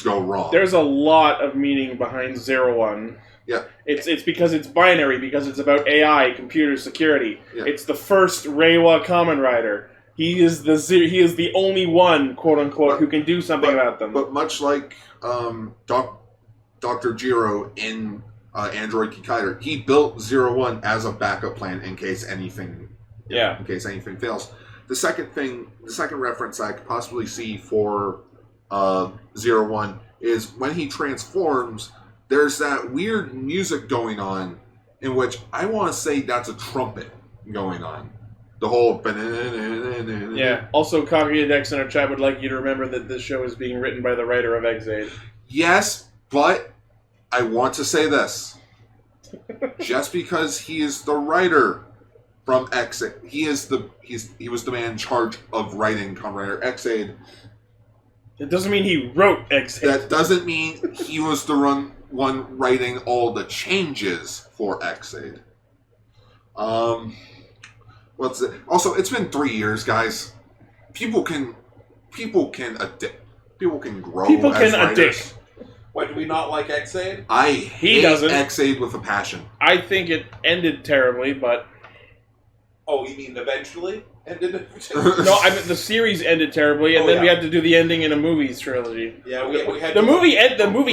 go wrong. There's a lot of meaning behind Zero-One. Yeah. It's because it's binary, because it's about AI, computer security. Yeah. It's the first Reiwa Kamen Rider. He is the only one, quote unquote, who can do something about them. But much like Dr. Jiro in Android Kikaider, he built Zero-One as a backup plan in case anything fails. The second reference I could possibly see for Zero-One is when he transforms, there's that weird music going on in which I want to say that's a trumpet going on. The whole... Yeah. Also, Kaguya Dex in our chat would like you to remember that this show is being written by the writer of X-Aid. Yes, but I want to say this. Just because he is the writer from X-Aid, he was the man in charge of writing Kamen Rider X-Aid. It doesn't mean he wrote X-Aid. That doesn't mean he was the one writing all the changes for X-Aid. What's it? Also, it's been 3 years, guys. People can addict. People can grow. People as can writers. addict. Why, do we not like X-Aid? I hate X-Aid with a passion. I think it ended terribly, but... Oh, you mean eventually ended? No, I mean the series ended terribly, and then we had to do the ending in a movies trilogy. Yeah, we had the movie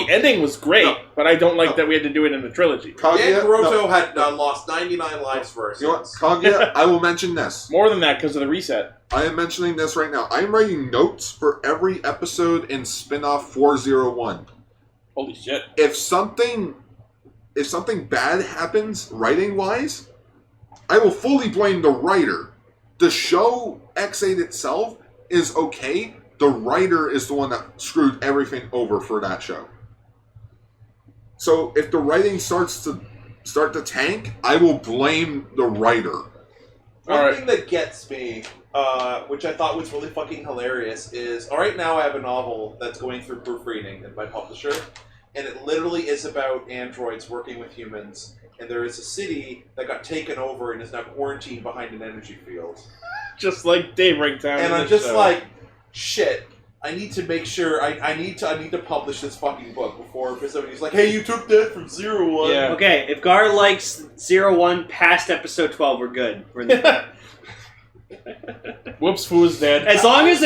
ending was great, but I don't like that we had to do it in the trilogy. Garuto had lost 99 lives for us. You know what, Kaguya, I will mention this. More than that because of the reset. I am mentioning this right now. I am writing notes for every episode in spin-off 401. Holy shit. If something bad happens writing-wise, I will fully blame the writer. The show X-Aid itself is okay. The writer is the one that screwed everything over for that show. So if the writing starts to tank, I will blame the writer. One thing that gets me, which I thought was really fucking hilarious, is alright, now I have a novel that's going through proofreading in my publisher, and it literally is about androids working with humans. And there is a city that got taken over and is now quarantined behind an energy field. Just like Daybreak Town. And I'm just like, shit. I need to make sure I need to publish this fucking book before somebody's like, hey, you took that from Zero-One. Yeah. Okay, if Gar likes Zero-One past episode 12, we're good. We're in the Whoops, Foo is dead. as long as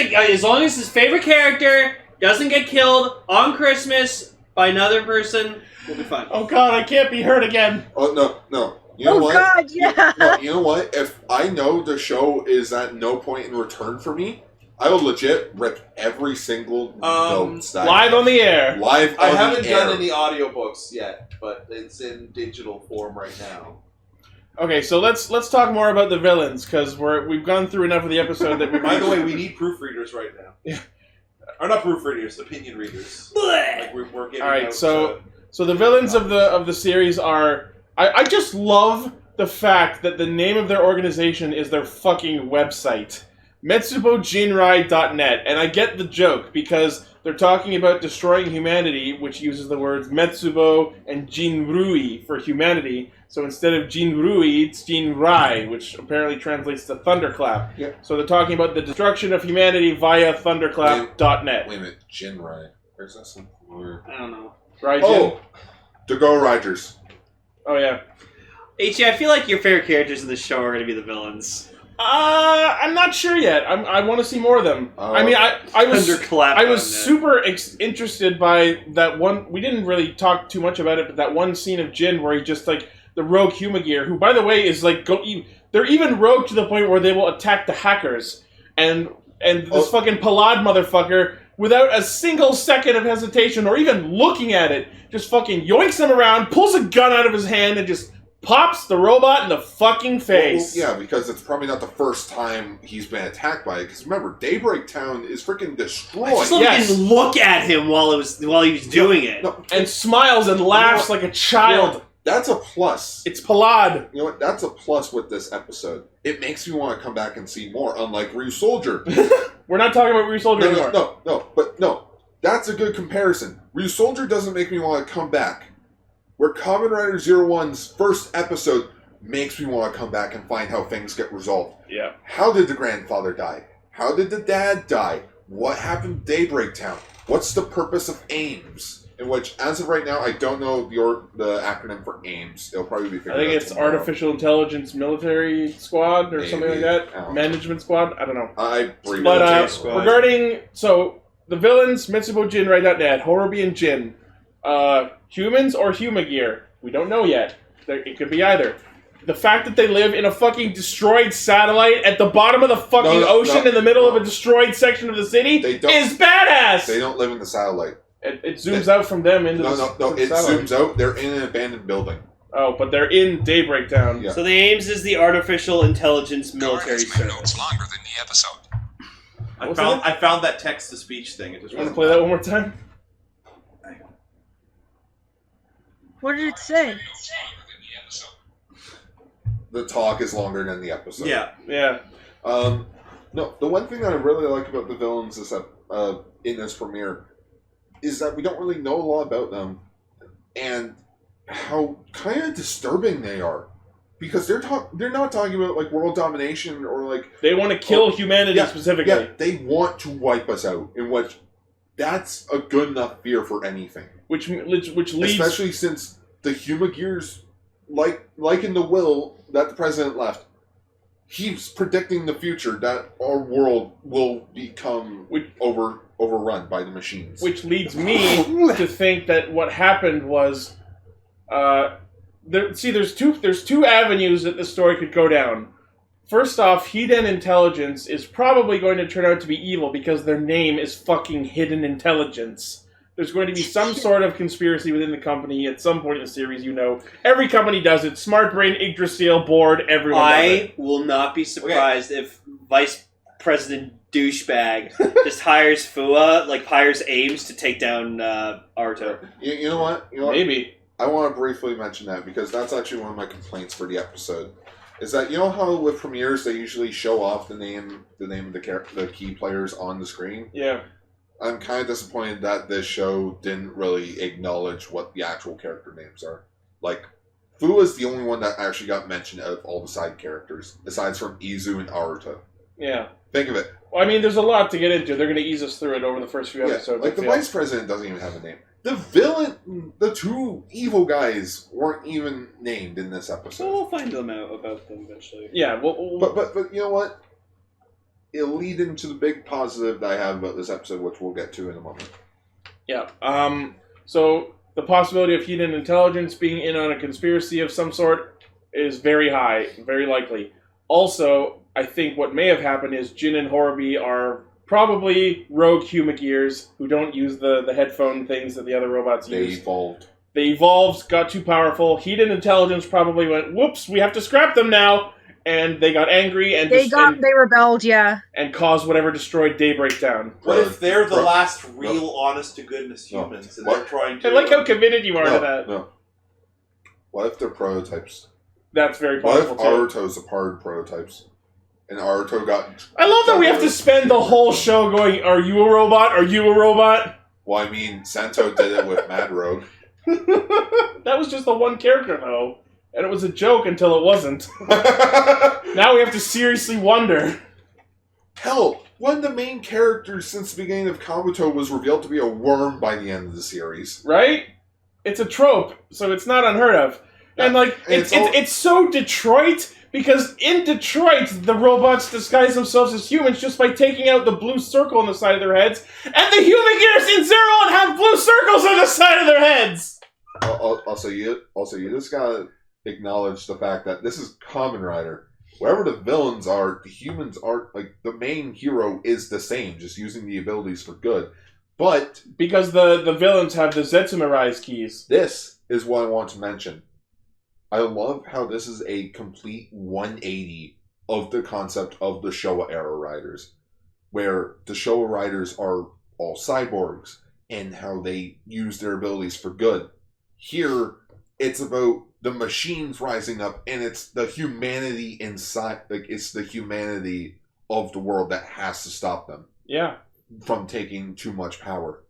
his favorite character doesn't get killed on Christmas by another person, we'll be fine. Oh god, I can't be hurt again. Oh, no. You know what? God, yeah. No, you know what? If I know the show is at no point in return for me, I will legit rip every single note. Live on the air. I haven't done any audiobooks yet, but it's in digital form right now. Okay, so let's talk more about the villains, because we've gone through enough of the episode that we. By the way, we need proofreaders right now. Yeah. Or not proofreaders, opinion readers. Like we're getting. All right, out, so the villains of the series are. I just love the fact that the name of their organization is their fucking website, metsubojinrai.net, and I get the joke because they're talking about destroying humanity, which uses the words Metsubo and Jinrui for humanity. So instead of Jinrui, it's Jinrai, which apparently translates to thunderclap. Yeah. So they're talking about the destruction of humanity via thunderclap.net. Wait a minute, Jinrai. Where's that some? I don't know. Right, Oh, the Go Riders. Oh, yeah. Ichi, I feel like your favorite characters in the show are going to be the villains. I'm not sure yet. I want to see more of them. I mean, I was super interested by that one. We didn't really talk too much about it, but that one scene of Jin where he just like the rogue Humagear, who by the way is like they're even rogue to the point where they will attack the hackers, and this fucking Palad motherfucker without a single second of hesitation or even looking at it, just fucking yoinks him around, pulls a gun out of his hand, and just pops the robot in the fucking face. Well, yeah, because it's probably not the first time he's been attacked by it. Because remember, Daybreak Town is freaking destroyed. I just love he didn't look at him while he was doing it. No, and smiles and laughs like a child. That's a plus. It's Palad. You know what? That's a plus with this episode. It makes me want to come back and see more, unlike Ryu Soldier. We're not talking about Ryu Soldier anymore. No. That's a good comparison. Ryu Soldier doesn't make me want to come back. Where Kamen Rider Zero-One's first episode makes me want to come back and find how things get resolved. Yeah. How did the grandfather die? How did the dad die? What happened to Daybreak Town? What's the purpose of AMES? In which, as of right now, I don't know the acronym for AMES. It'll probably be figured out. I think it's tomorrow. Artificial Intelligence Military Squad or something like that. Management Squad? I don't know. Regarding... So, the villains, Mitsubo Jin right out there, Horobi and Jin. Humans or Humagear? We don't know yet. It could be either. The fact that they live in a fucking destroyed satellite at the bottom of the fucking ocean in the middle of a destroyed section of the city is badass! They don't live in the satellite. It zooms out from them into the satellite. No, it zooms out. They're in an abandoned building. Oh, but they're in Daybreak Town. Yeah. So the AMES is the artificial intelligence military service. longer than the episode. I found that text-to-speech thing. It just You want to play that one more time? What did it say? The talk is longer than the episode. Yeah. No, the one thing that I really like about the villains is that in this premiere is that we don't really know a lot about them and how kind of disturbing they are. Because they're not talking about like world domination or like they want to kill humanity specifically. Yeah, they want to wipe us out. In which that's a good enough fear for anything. Which leads, especially since the Humagears, like in the will that the president left, he's predicting the future that our world will become overrun by the machines. Which leads me to think that what happened was, there's two avenues that the story could go down. First off, Hidden Intelligence is probably going to turn out to be evil because their name is fucking Hidden Intelligence. There's going to be some sort of conspiracy within the company at some point in the series, you know. Every company does it. Smart Brain, Yggdrasil, Board, everyone does it. I will not be surprised if Vice President Douchebag just hires AMES to take down Naruto. You know what? Maybe. I want to briefly mention that because that's actually one of my complaints for the episode. Is that, you know how with premieres they usually show off the name of the key players on the screen? Yeah. I'm kind of disappointed that this show didn't really acknowledge what the actual character names are. Like, Fu is the only one that actually got mentioned out of all the side characters, aside from Izu and Naruto. Yeah. Think of it. Well, I mean, there's a lot to get into. They're going to ease us through it over the first few episodes. Like, the Vice President doesn't even have a name. The villain, the two evil guys weren't even named in this episode. We'll find them out about them eventually. Yeah, but you know what? It'll lead into the big positive that I have about this episode, which we'll get to in a moment. Yeah. So the possibility of Hidden Intelligence being in on a conspiracy of some sort is very high, very likely. Also, I think what may have happened is Jin and Horobi are probably rogue Humagears who don't use the headphone things that the other robots use. They evolved, got too powerful. Hidden Intelligence probably went, whoops, we have to scrap them now. And they got angry and they rebelled, yeah. And caused whatever destroyed Daybreak Down. What if they're the last real, honest-to-goodness humans and they're trying to... I like how committed you are to that. No. What if they're prototypes? That's very possible, What if Naruto's a part of prototypes? And Naruto got... I love that we have to spend the whole show going, are you a robot? Are you a robot? Well, I mean, Sento did it with Mad Rogue. That was just the one character, though. And it was a joke until it wasn't. Now we have to seriously wonder. Hell, one of the main characters since the beginning of Kabuto was revealed to be a worm by the end of the series. Right? It's a trope, so it's not unheard of. And, like, it's so Detroit, because in Detroit, the robots disguise themselves as humans just by taking out the blue circle on the side of their heads, and the Humagears in Zero-One have blue circles on the side of their heads! Also, you just gotta acknowledge the fact that this is Kamen Rider. Wherever the villains are, the humans aren't, like, the main hero is the same, just using the abilities for good. But... because the villains have the Zetsume Rise keys. This is what I want to mention. I love how this is a complete 180 of the concept of the Showa era riders. Where the Showa riders are all cyborgs, and how they use their abilities for good. Here, it's about the machines rising up, and it's the humanity inside, like, it's the humanity of the world that has to stop them. Yeah. From taking too much power.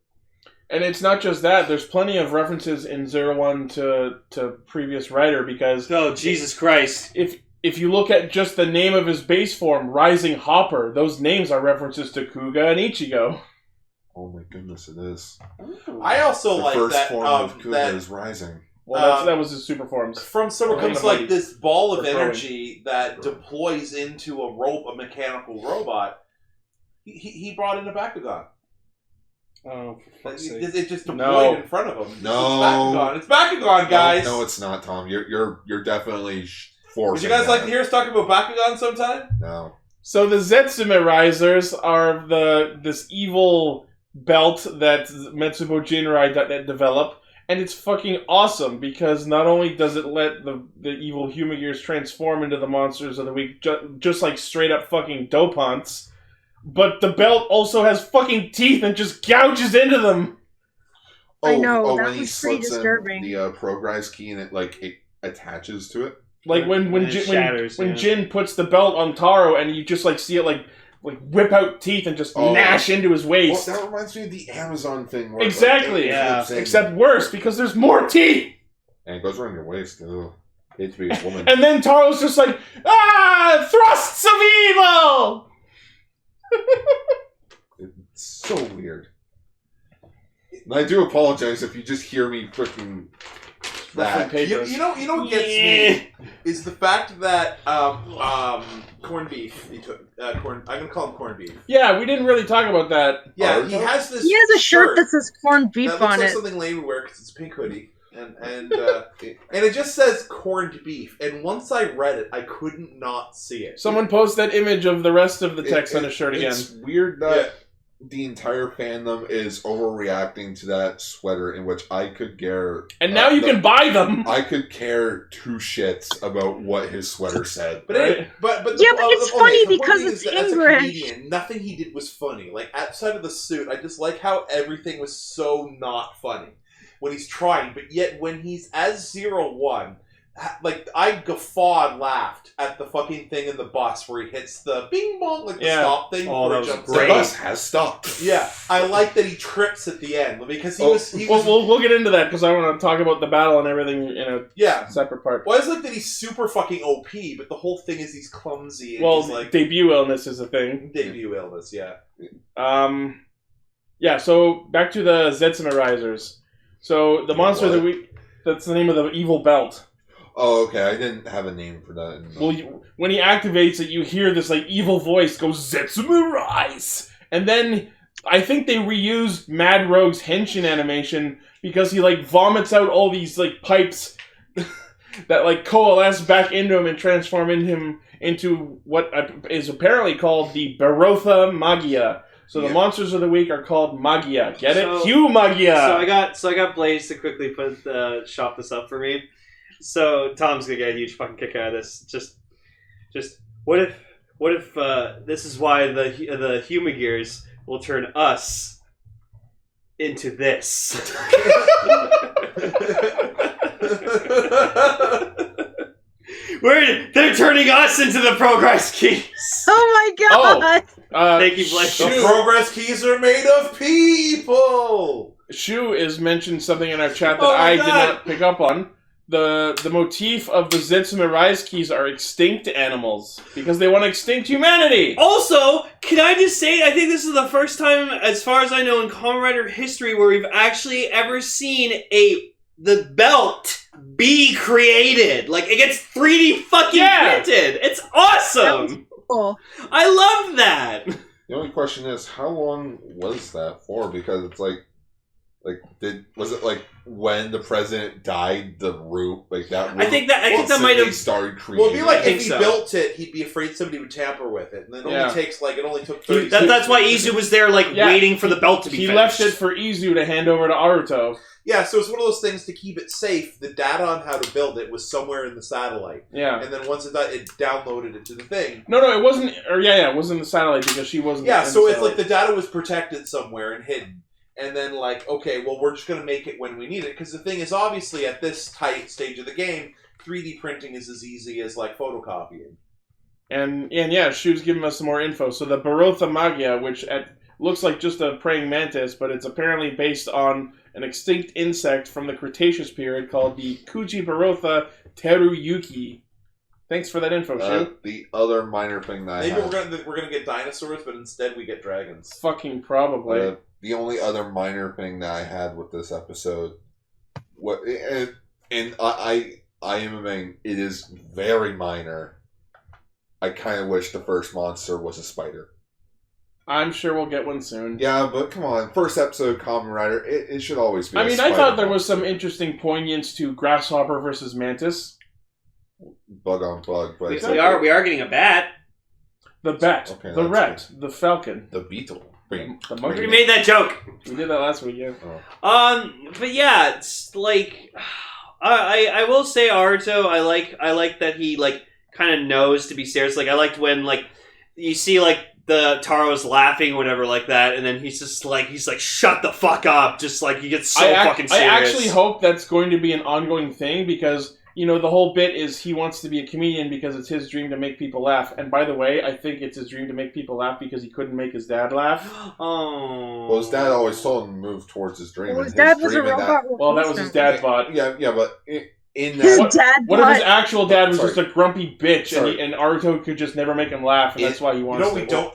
And it's not just that, there's plenty of references in Zero-One to previous Rider, because... oh, Jesus Christ. If you look at just the name of his base form, Rising Hopper, those names are references to Kuga and Ichigo. Oh my goodness, it is. I also like that... the first form of Kuga is Rising. Well, that was his super forms. From someone comes like this ball of energy that deploys into a mechanical robot. He brought in a Bakugan. Oh, for fuck's sake. It's just deployed No. in front of him. No. It's Bakugan, guys. No, it's not, Tom. You're definitely forcing. Would you guys like that. to hear us talk about Bakugan sometime? No. So the Zetsume Risers are this evil belt that Metsubo Jinrai that develop, and it's fucking awesome because not only does it let the evil Humagears transform into the monsters of the week, just like straight up fucking Dopants, but the belt also has fucking teeth and just gouges into them. I know, that when he was pretty slips in disturbing. the progress key and it attaches to it. Like when it shatters, when yeah. Jin puts the belt on Taro and you just like see it like whip out teeth and just gnash into his waist. Well, that reminds me of the Amazon thing. Where Exactly, it flips in except worse because there's more teeth. and it goes around your waist. Ugh. Hate to be a woman. And then Taro's just like, thrusts of evil! It's so weird. And I do apologize if you just hear me freaking that. You know what gets me is the fact that corned beef. I'm gonna call him corned beef. Yeah, we didn't really talk about that. Yeah, he has this. He has a shirt that says corned beef that looks on like it. something Lane would wear because it's a pink hoodie, and it just says corned beef. And once I read it, I couldn't not see it. Someone post that image of the rest of the text on his shirt again. It's weird that the entire fandom is overreacting to that sweater, in which I could care. And now you can buy them. I could care two shits about what his sweater said. But anyway, but it's funny because it's as a English. comedian, nothing he did was funny. Like outside of the suit, I just like how everything was so not funny when he's trying, but yet when he's as Zero-One, like I guffawed, laughed at the fucking thing in the bus where he hits the bing bong like the stop thing before he jumps. The bus has stopped. Yeah, I like that he trips at the end because he was. We'll get into that because I want to talk about the battle and everything in a separate part. Well, I just like that he's super fucking OP, but the whole thing is he's clumsy. And Well, he's like debut illness is a thing. Debut illness, yeah. Yeah. So back to the Zetsume Risers. So the monster of the week. That's the name of the evil belt. Oh, okay. I didn't have a name for that. Well, when he activates it, you hear this like evil voice go Zetsume Rise, and then I think they reused Mad Rogue's henshin animation because he like vomits out all these like pipes that like coalesce back into him and transform him into what is apparently called the Barotha Magia. So the monsters of the week are called Magia. Get it? Hugh Magia. So I got Blaze to quickly shop this up for me. So Tom's gonna get a huge fucking kick out of this. Just what if this is why the Humagears will turn us into this? They're turning us into the progress keys. Oh my god! Thank you, Blaze. The progress keys are made of people. Shu is mentioned something in our chat that I did not pick up on. The motif of the Zetsume Rise keys are extinct animals because they want to extinct humanity. Also, can I just say, I think this is the first time, as far as I know, in Kamen Rider history where we've actually ever seen the belt be created. Like, it gets 3D fucking printed. It's awesome. Cool. I love that. The only question is, how long was that for? Because it's was it like when the president died, the root, like that root? I think that might have started creating. Well, it'd be like I if he think so. built it, he'd be afraid somebody would tamper with it, and then it only took 30 That's why Izu was there, waiting for the belt to be He finished. left it for Izu to hand over to Aruto. Yeah, so it's one of those things to keep it safe. The data on how to build it was somewhere in the satellite. Yeah. And then once it downloaded it to the thing. No, it wasn't. Or it wasn't the satellite because she wasn't. Yeah, so it's satellite. like the data was protected somewhere and hidden. And then, okay, well, we're just going to make it when we need it. Because the thing is, obviously, at this tight stage of the game, 3D printing is as easy as, photocopying. And Shu's giving us some more info. So the Barotha Magia, which looks like just a praying mantis, but it's apparently based on an extinct insect from the Cretaceous period called the Kuji Barotha Teruyuki. Thanks for that info, Shu. The other minor thing that Maybe we're gonna get dinosaurs, but instead we get dragons. Fucking probably. The only other minor thing that I had with this episode, and I am admitting it is very minor. I kind of wish the first monster was a spider. I'm sure we'll get one soon. Yeah, but come on. First episode of Kamen Rider, it should always be I mean, I thought there was some interesting poignance to Grasshopper versus Mantis. bug on bug. But We are getting a bat. The bat, Okay, the that's rat, the falcon, the beetle. the We monkey. made that joke. We did that last week, yeah. But yeah, it's like I will say Aruto. I like that he like kind of knows to be serious. Like I liked when like you see like the Taro's laughing or whatever like that, and then he's like shut the fuck up. Just like he gets so fucking serious. I actually hope that's going to be an ongoing thing because you know the whole bit is he wants to be a comedian because it's his dream to make people laugh. And by the way, I think it's his dream to make people laugh because he couldn't make his dad laugh. Oh. Well, his dad always told him to move towards his dream. Well, and his dad was a dream in robot. Well, that was his dad bod. Yeah, but in His that, dad What if his bod. actual dad was Sorry. just a grumpy bitch Sorry. and Naruto could just never make him laugh, and that's why he You wants know, we don't.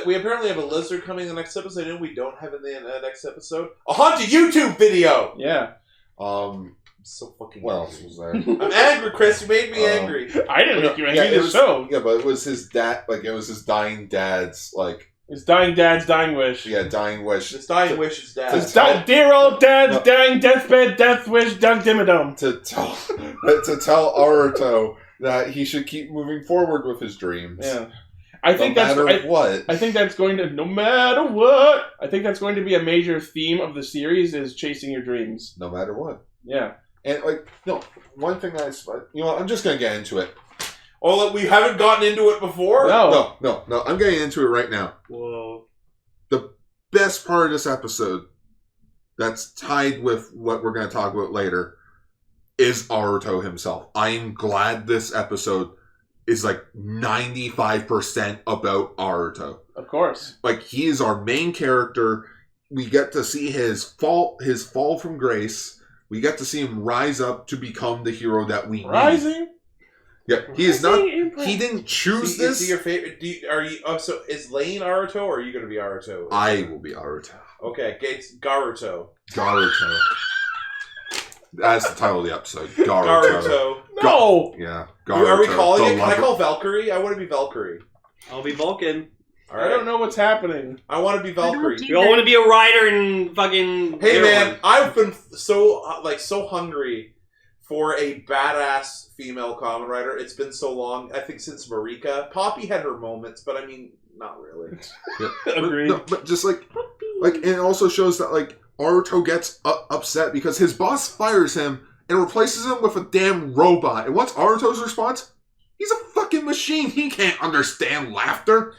We apparently have a lizard coming in the next episode. You know, we don't have in the next episode a haunted YouTube video. Yeah. I'm so fucking. what else was there? I'm angry, Chris. You made me angry. I didn't make you angry. it This was, show. Yeah, but it was his dad. Like it was his dying dad's. Like His dying dad's dying wish. dying wish. It's dying wish is dad. His dear old dad's dying deathbed death wish dunk dimmadome. to tell Aruto that he should keep moving forward with his dreams. Yeah. I think no that's matter what. I think that's going to no matter what. I think that's going to be a major theme of the series is chasing your dreams. No matter what. Yeah. And one thing I'm just gonna get into it. Oh, we haven't gotten into it before. No. No. I'm getting into it right now. Whoa. The best part of this episode, that's tied with what we're going to talk about later, is Aruto himself. I'm glad this episode is like 95% about Aruto. Of course. Like he is our main character. We get to see his fall from grace. We get to see him rise up to become the hero that we need. Rising. Yeah, he is not. He didn't choose this. Is he your favorite? So is Lane Aruto, or are you going to be Aruto? I will be Aruto. Okay, Gates Garuto. Garuto. That's the title of the episode. Garuto. Garuto. No. Yeah. Are we calling The it? Can I lover. call Valkyrie? I want to be Valkyrie. I'll be Vulcan. All I right. don't know what's happening. I want to be Valkyrie. We all want to be a rider in fucking. Hey man, Zero-One. I've been so hungry for a badass female Kamen Rider. It's been so long. I think since Marika. Poppy had her moments, but I mean, not really. Yeah. Agreed. But just and it also shows that like Aruto gets upset because his boss fires him and replaces him with a damn robot. And what's Aruto's response? He's a fucking machine. He can't understand laughter.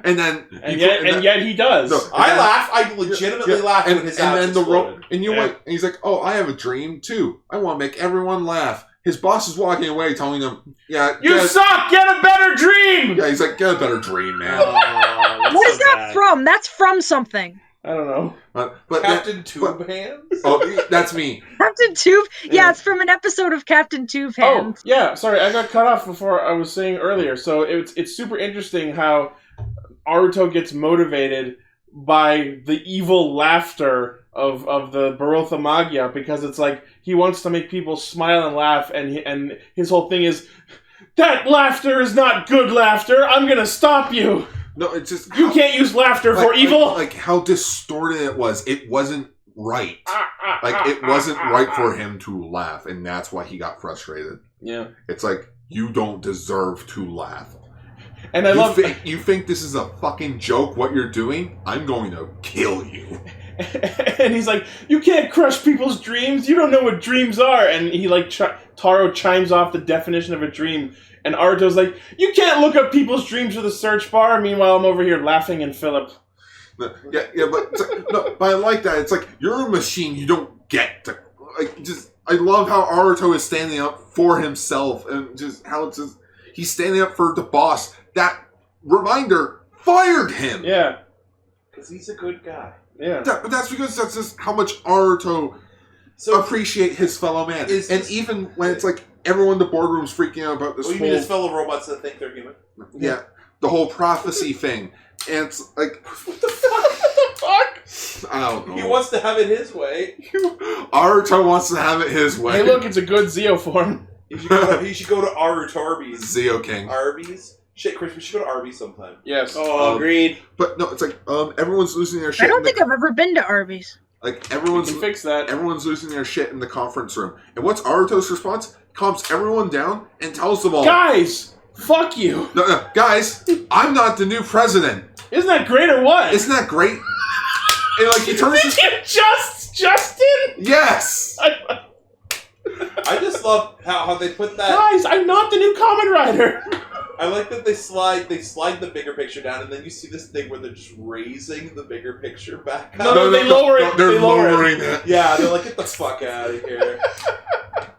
And then yet he does. No, I laugh. I legitimately laugh when his ass exploded. And he's like, oh, I have a dream too. I want to make everyone laugh. His boss is walking away, telling him, you suck. Get a better dream. Yeah, he's like, get a better dream, man. What is that from? That's from something. I don't know. But Captain Tube Hands? Oh, that's me. Captain Tube? Yeah, it's from an episode of Captain Tube Hands. Oh, yeah. Sorry, I got cut off before I was saying earlier. So it's super interesting how Aruto gets motivated by the evil laughter of the Barotha Magia because it's like he wants to make people smile and laugh, and his whole thing is that laughter is not good laughter. I'm gonna stop you. No, it's just you can't use laughter for evil. Like how distorted it was. It wasn't right. Like it wasn't right for him to laugh, and that's why he got frustrated. Yeah, it's like you don't deserve to laugh. And I you think this is a fucking joke? What you're doing? I'm going to kill you. And he's like, you can't crush people's dreams. You don't know what dreams are. And he Taro chimes off the definition of a dream. And Aruto's like, you can't look up people's dreams with a search bar. Meanwhile, I'm over here laughing and Philip. But I like that. It's like you're a machine. You don't get to I love how Aruto is standing up for himself and just how it's just he's standing up for the boss. That reminder fired him. Yeah, because he's a good guy. Yeah, but that's because that's just how much Aruto appreciate his fellow man. Even when it's like everyone in the boardroom's freaking out about this. You mean his fellow robots that think they're human? Yeah, the whole prophecy thing, and it's like what the fuck? I don't know. He wants to have it his way. Aruto wants to have it his way. Hey, look, it's a good Zeo form. He should go to Arutarby's. Zeo King. Arby's. Shit, Chris, we should go to Arby's sometime. Yes. Oh, agreed. But no, it's like everyone's losing their shit. I don't think I've ever been to Arby's. Like We everyone's can fix that. everyone's losing their shit in the conference room. And what's Aruto's response? Calms everyone down and tells them all, Guys, fuck you. no, guys, I'm not the new president. Isn't that great or what? Isn't that great? And like he turns his Justin? yes. I just love how they put that. Guys, I'm not the new Kamen Rider. I like that they slide the bigger picture down, and then you see this thing where they're just raising the bigger picture back up. No, they lower it. They're They lower it. lowering it. Yeah, they're like, get the fuck out of here.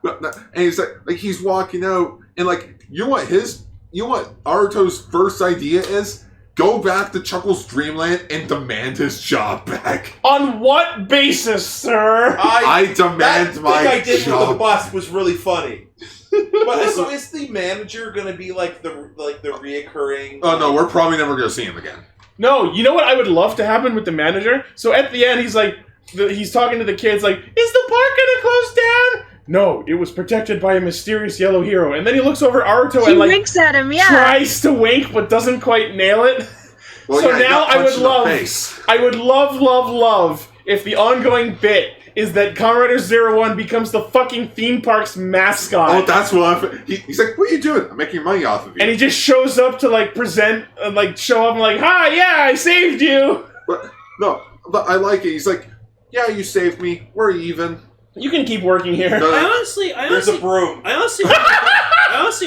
No, and he's like he's walking out, and like you know what Aruto's first idea is? Go back to Chuckle's Dreamland and demand his job back. On what basis, sir? I demand that my thing I did with the job. bus was really funny. But so is the manager gonna be like the reoccurring? Oh no, we're probably never gonna see him again. No, you know what I would love to happen with the manager? So at the end, he's like, he's talking to the kids like, is the park gonna close down? No, it was protected by a mysterious yellow hero. And then he looks over Aruto He and like winks at him, yeah. tries to wink but doesn't quite nail it. Well, So yeah, he now got I punched would in the love, face. I would love if the ongoing bit is that Kamen Rider Zero-One becomes the fucking theme park's mascot. Oh, that's what he's like. What are you doing? I'm making money off of you. And he just shows up to like present and like show up and like, hi, yeah, I saved you. But I like it. He's like, yeah, you saved me. We're even. You can keep working here. I honestly, There's a broom. I honestly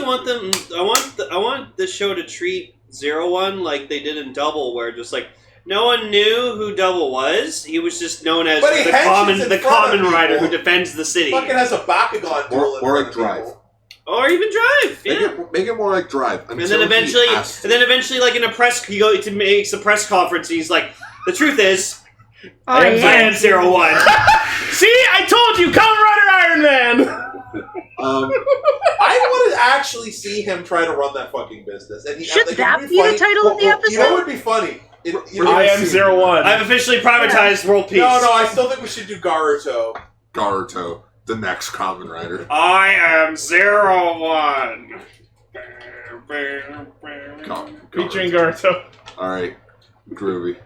want them. I want the show to treat Zero-One like they did in Double, where just like no one knew who Double was. He was just known as But he the henches in front common of rider people. who defends the city, Fucking has a Bakugan duel in Or front a of drive. people. or even Drive. Yeah. Make it more like Drive. And then eventually, like in a makes a press conference, and he's like, "The truth is, Oh, I yeah. am Zero-One." See, I told you, Kamen Rider Iron Man. I want to actually see him try to run that fucking business. And Should like, that it'd be the funny. title of the You know episode? what would be funny? I am Zero-One. I've officially privatized world peace. No, I still think we should do Garuto. Garuto, the next Kamen Rider. I am Zero-One. Featuring Garuto. All right, groovy.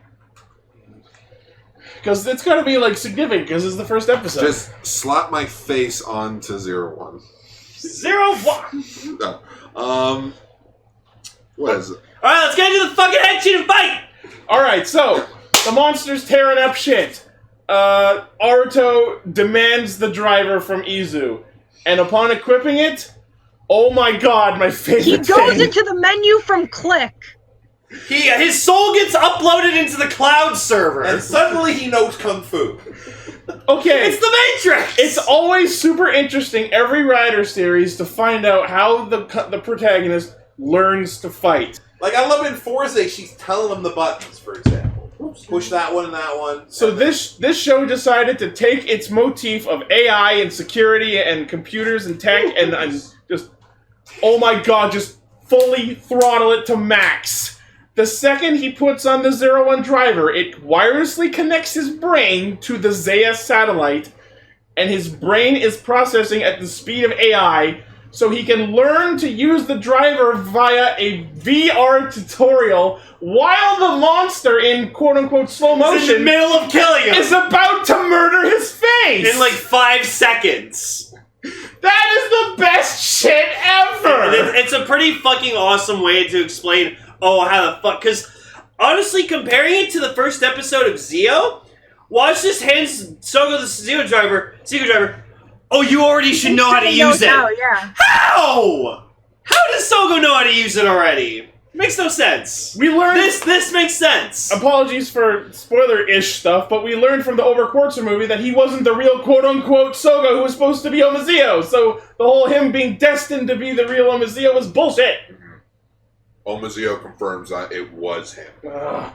Because it's got to be like significant because it's the first episode. Just slap my face onto Zero-One. Zero-One. No. What is it? All right, let's get into the fucking head cheat and fight. All right, so the monster's tearing up shit. Aruto demands the driver from Izu, and upon equipping it, oh my god, my favorite He goes thing. into the menu from Click. His soul gets uploaded into the cloud server, And suddenly he knows Kung Fu. Okay, it's the Matrix. it's always super interesting every Rider series to find out how the protagonist learns to fight. Like, I love in Forza, she's telling him the buttons, for example. Push that one and that one. So this show decided to take its motif of AI and security and computers and tech and just, oh my god, just fully throttle it to max. The second he puts on the Zero-One driver, it wirelessly connects his brain to the Zaya satellite, and his brain is processing at the speed of AI, so he can learn to use the driver via a VR tutorial while the monster in quote-unquote slow He's in motion the middle of killing him is about to murder his face! in like 5 seconds. That is the best shit ever! It's a pretty fucking awesome way to explain, how the fuck, because honestly, comparing it to the first episode of Zeo, watch this hands Sogo the Zeo driver, oh, you already should know how to use it. Yeah. How? How does Sogo know how to use it already? Makes no sense. We learned... This makes sense. Apologies for spoiler-ish stuff, but we learned from the Overquartzer movie that he wasn't the real quote-unquote Sogo who was supposed to be Omazeo, so the whole him being destined to be the real Omazeo was bullshit! Omazeo confirms that it was him. Ugh.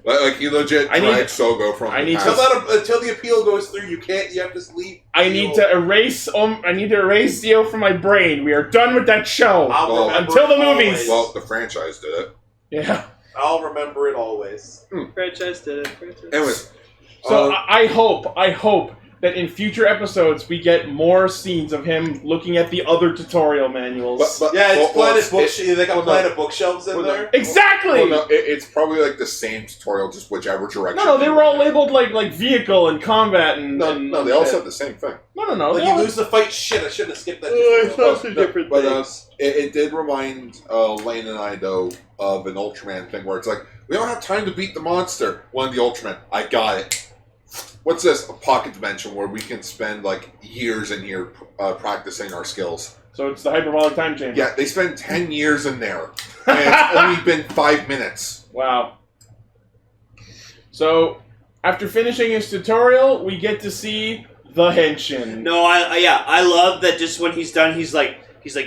Like he legit I dragged need- Sogo from I the need past. Until the appeal goes through, you have to leave. I need to erase Zeo from my brain. We are done with that show. I'll remember Until the it movies. always. Well, the franchise did it. Yeah. I'll remember it always. Franchise did it. Anyways, So I hope that in future episodes we get more scenes of him looking at the other tutorial manuals. They got Planet bookshelves in there. Exactly! Well, no, it's probably like the same tutorial, just whichever direction. No, they were all labeled like vehicle and combat and... No, they all said the same thing. No. Like you lose the fight, shit, I should have skipped that tutorial. Different things. It did remind Lane and I, though, of an Ultraman thing where it's like, we don't have time to beat the monster. One of the Ultraman, I got it. What's this? A pocket dimension where we can spend like years and years practicing our skills. So it's the hyperbolic time chamber. Yeah, they spend 10 years in there. And it's only been 5 minutes. Wow. So, after finishing his tutorial, we get to see the Henshin. No, I love that just when he's done, he's like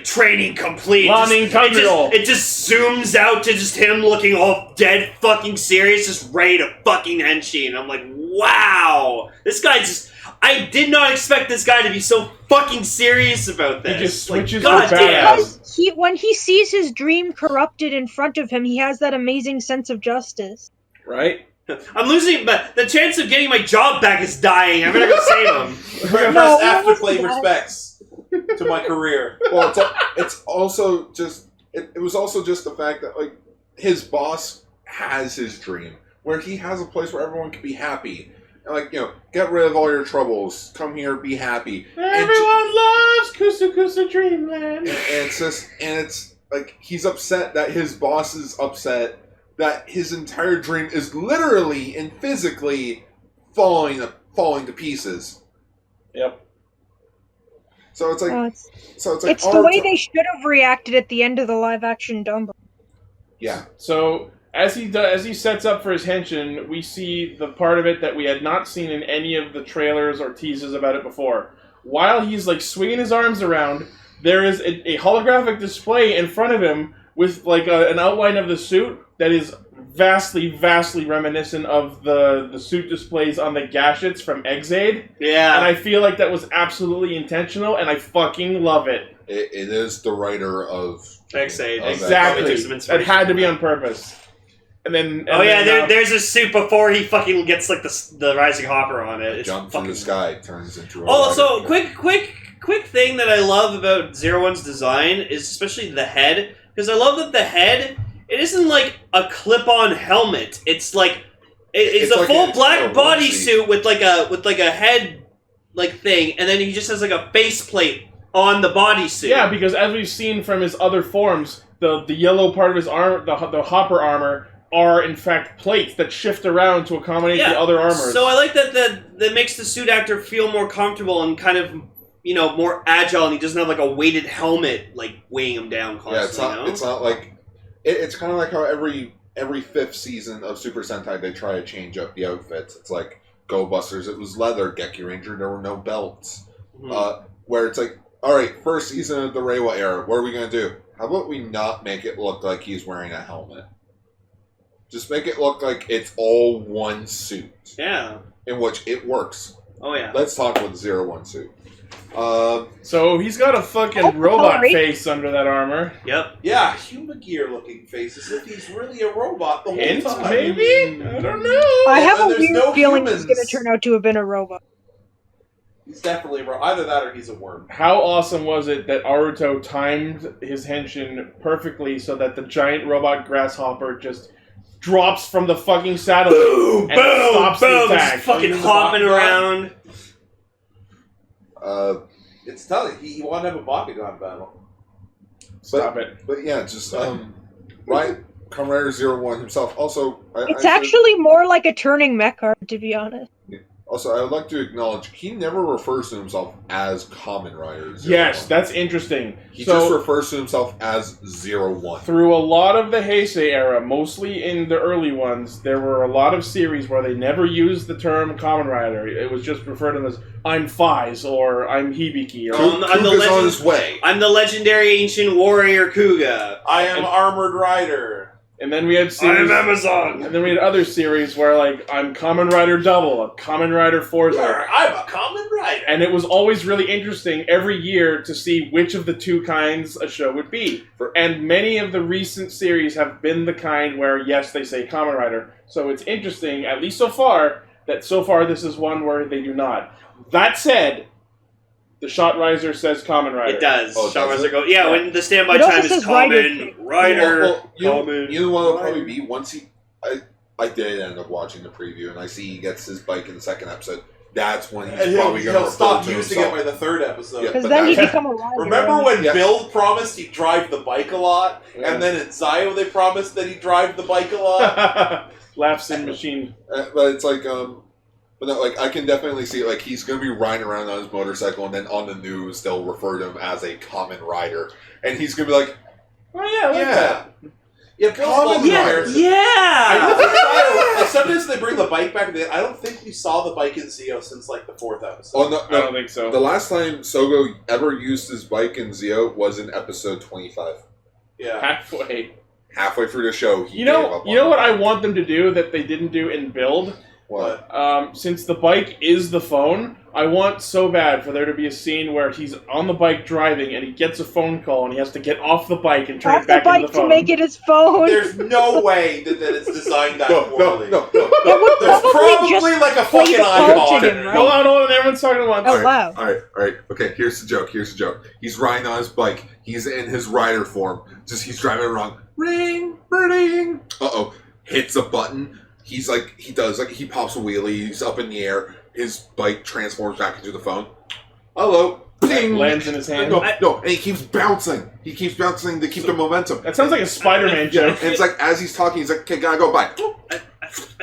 training complete. It just zooms out to just him looking all dead fucking serious, just ready to fucking Henshin. I'm like, wow. This guy just... I did not expect this guy to be so fucking serious about this. He just switches God damn. When he sees his dream corrupted in front of him, he has that amazing sense of justice. Right? I'm losing, but the chance of getting my job back is dying. I'm gonna go save him. Afterplay respects to my career. Well, it's also just... It was also just the fact that, like, his boss has his dream, where he has a place where everyone can be happy. Like, you know, get rid of all your troubles. Come here, be happy. Everyone loves Kusa Kusa Dreamland. And it's like he's upset that his boss is upset that his entire dream is literally and physically falling to pieces. Yep. So it's like, it's the way they should have reacted at the end of the live action Dumbo. Yeah. So as he sets up for his henshin, we see the part of it that we had not seen in any of the trailers or teases about it before. While he's like swinging his arms around, there is a holographic display in front of him with like an outline of the suit that is vastly reminiscent of the suit displays on the gadgets from Exaid. Yeah. And I feel like that was absolutely intentional, and I fucking love it. It is the writer of Exaid. Exactly. It had to be on purpose. And then there's a suit before he fucking gets like the rising hopper on it. It's jumps from the sky, turns into a also quick thing that I love about Zero-One's design is especially the head, because I love that the head, it isn't like a clip-on helmet. It's like it's a like full black bodysuit with like a head like thing, and then he just has like a faceplate on the bodysuit. Yeah, because as we've seen from his other forms, the yellow part of his armor, the hopper armor, are in fact plates that shift around to accommodate the other armors. So I like that makes the suit actor feel more comfortable and kind of, you know, more agile, and he doesn't have like a weighted helmet like weighing him down constantly. Yeah, it's not like it's kind of like how every fifth season of Super Sentai they try to change up the outfits. It's like Go Busters, it was leather. Geki Ranger, there were no belts. Mm-hmm. Where it's like, all right, first season of the Reiwa era, what are we gonna do? How about we not make it look like he's wearing a helmet? Just make it look like it's all one suit. Yeah. In which it works. Oh, yeah. Let's talk about the Zero-One suit. So he's got a fucking robot face under that armor. Yep. Yeah, human gear looking face, as if he's really a robot the Hint, whole time. maybe? I don't know. I have a weird no feeling humans. he's going to turn out to have been a robot. He's definitely a robot. Either that or he's a worm. How awesome was it that Aruto timed his henshin perfectly so that the giant robot grasshopper just drops from the fucking saddle and stops the attack. Just fucking hopping around. It's telling he wanted to have a Bakugan battle. Stop it. But yeah, just right, Kamen Rider Zero-One himself. Also, It's actually more like a turning mech card, to be honest. Also, I would like to acknowledge he never refers to himself as Kamen Rider Zero-One. Yes, that's interesting. He just refers to himself as Zero-One. Through a lot of the Heisei era, mostly in the early ones, there were a lot of series where they never used the term Kamen Rider. It was just referred to as I'm Fies or I'm Hibiki. Or Kuga's on his way. I'm the legendary ancient warrior Kuga. I am Armored Rider. And then we had series, I'm Amazon. And then we had other series where, like, I'm Kamen Rider Double, a Kamen Rider Forza. I'm a Kamen Rider. And it was always really interesting every year to see which of the two kinds a show would be. And many of the recent series have been the kind where, yes, they say Kamen Rider. So it's interesting, at least so far, that so far this is one where they do not. That said, the shot riser says Kamen Rider. It does. Oh, Shot does riser it? go. Yeah, when the standby It also time is says Rider. Kamen Rider. Well, Kamen you know what it'll Rider. probably be once I did end up watching the preview and I see he gets his bike in the second episode. That's when he's And probably going to he'll stop refer to using it himself. by the third episode. Yeah. Because but then he'd that's- become a rider. Remember when Yeah. Bill promised he'd drive the bike a lot, Yeah. and then in Zio they promised that he'd drive the bike a lot? Laughs in machine. But it's like, but no, like I can definitely see like he's going to be riding around on his motorcycle, and then on the news they'll refer to him as a Kamen Rider, and he's going to be like, Oh yeah, I like that. Yeah, Kamen Riders. Yeah. And sometimes they bring the bike back. I don't think we saw the bike in Zio since like the 4th episode. oh no, I don't think so. the last time Sogo ever used his bike in Zio was in episode 25. Yeah. Halfway. Halfway through the show, he You gave know, up you on know it. what I want them to do that they didn't do in Build? What? Since the bike is the phone, I want so bad for there to be a scene where he's on the bike driving and he gets a phone call and he has to get off the bike and turn Off it the back bike into the to phone. make it his phone. There's no way that it's designed that No, poorly. no. It would There's probably just probably like a play fucking the phone eyeball. to him, right? Hold on, everyone's talking at once. Oh, wow. All right. Okay, here's the joke. He's riding on his bike. He's in his rider form. He's driving along. Ring, ring. Uh-oh. Hits a button. He pops a wheelie. He's up in the air. His bike transforms back into the phone. Hello. Ping. Lands in his hand. No, and he keeps bouncing. He keeps bouncing to keep the momentum. That sounds like a Spider-Man joke. And it's like, as he's talking, he's like, okay, gotta go, bye.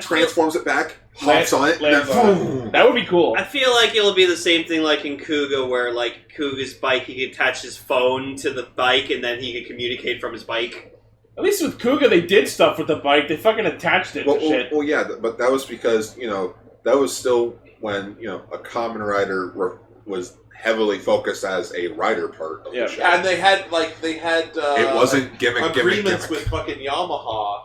Transforms it back, hops on it, and Lands then on boom. it. That would be cool. I feel like it'll be the same thing like in Kuga, where like Kuga's bike, he could attach his phone to the bike and then he could communicate from his bike. At least with Kuga, they did stuff with the bike. They fucking attached it Well, to shit. well, yeah, but that was because, that was still when, a Kamen Rider was heavily focused as a rider part of Yeah. the show. And they had It wasn't gimmick. agreements with fucking Yamaha,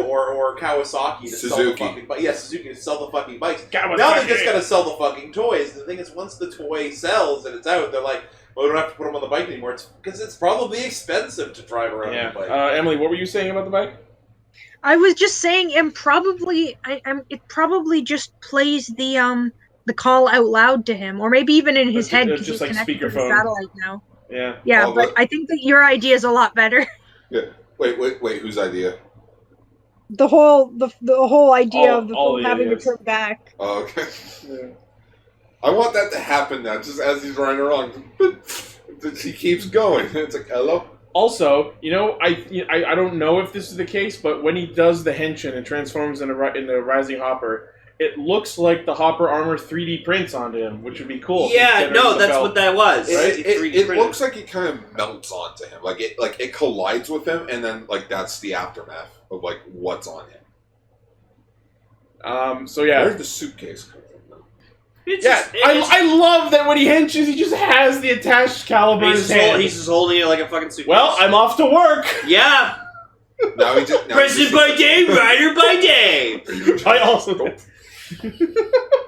or Kawasaki to sell the Suzuki. fucking bike. Yeah, Suzuki to sell the fucking bikes. Kawasaki. Now they just gotta sell the fucking toys. The thing is, once the toy sells and it's out, they're like, well, we don't have to put them on the bike anymore. It's because it's probably expensive to drive around Yeah. on the bike. Emily, what were you saying about the bike? I was just saying, and probably, it probably just plays the call out loud to him, or maybe even in his It's head just because he's like connected to the speakerphone. satellite now. Yeah. Yeah, Oh, but but- I think that your idea is a lot better. Yeah. Wait, whose idea? The whole idea All- of the all phone the having to ideas. turn back. Oh, okay. Yeah. I want that to happen now, just as he's riding along. But he keeps going. It's like, hello? Also, I don't know if this is the case, but when he does the henshin and transforms in the Rising Hopper, it looks like the Hopper armor 3D prints onto him, which would be cool. Yeah, considering no, the that's belt. what that was. It, It's 3D it printed. looks like it kind of melts onto him. Like it collides with him, and then that's the aftermath of what's on him. So yeah. Where'd the suitcase come from? It's Yeah, just- it's- I love that when he henches, he just has the attached caliber in his hand. he's just holding it like a fucking suitcase. Well, I'm off to work. Yeah! Now he just President by day, rider by day! I also.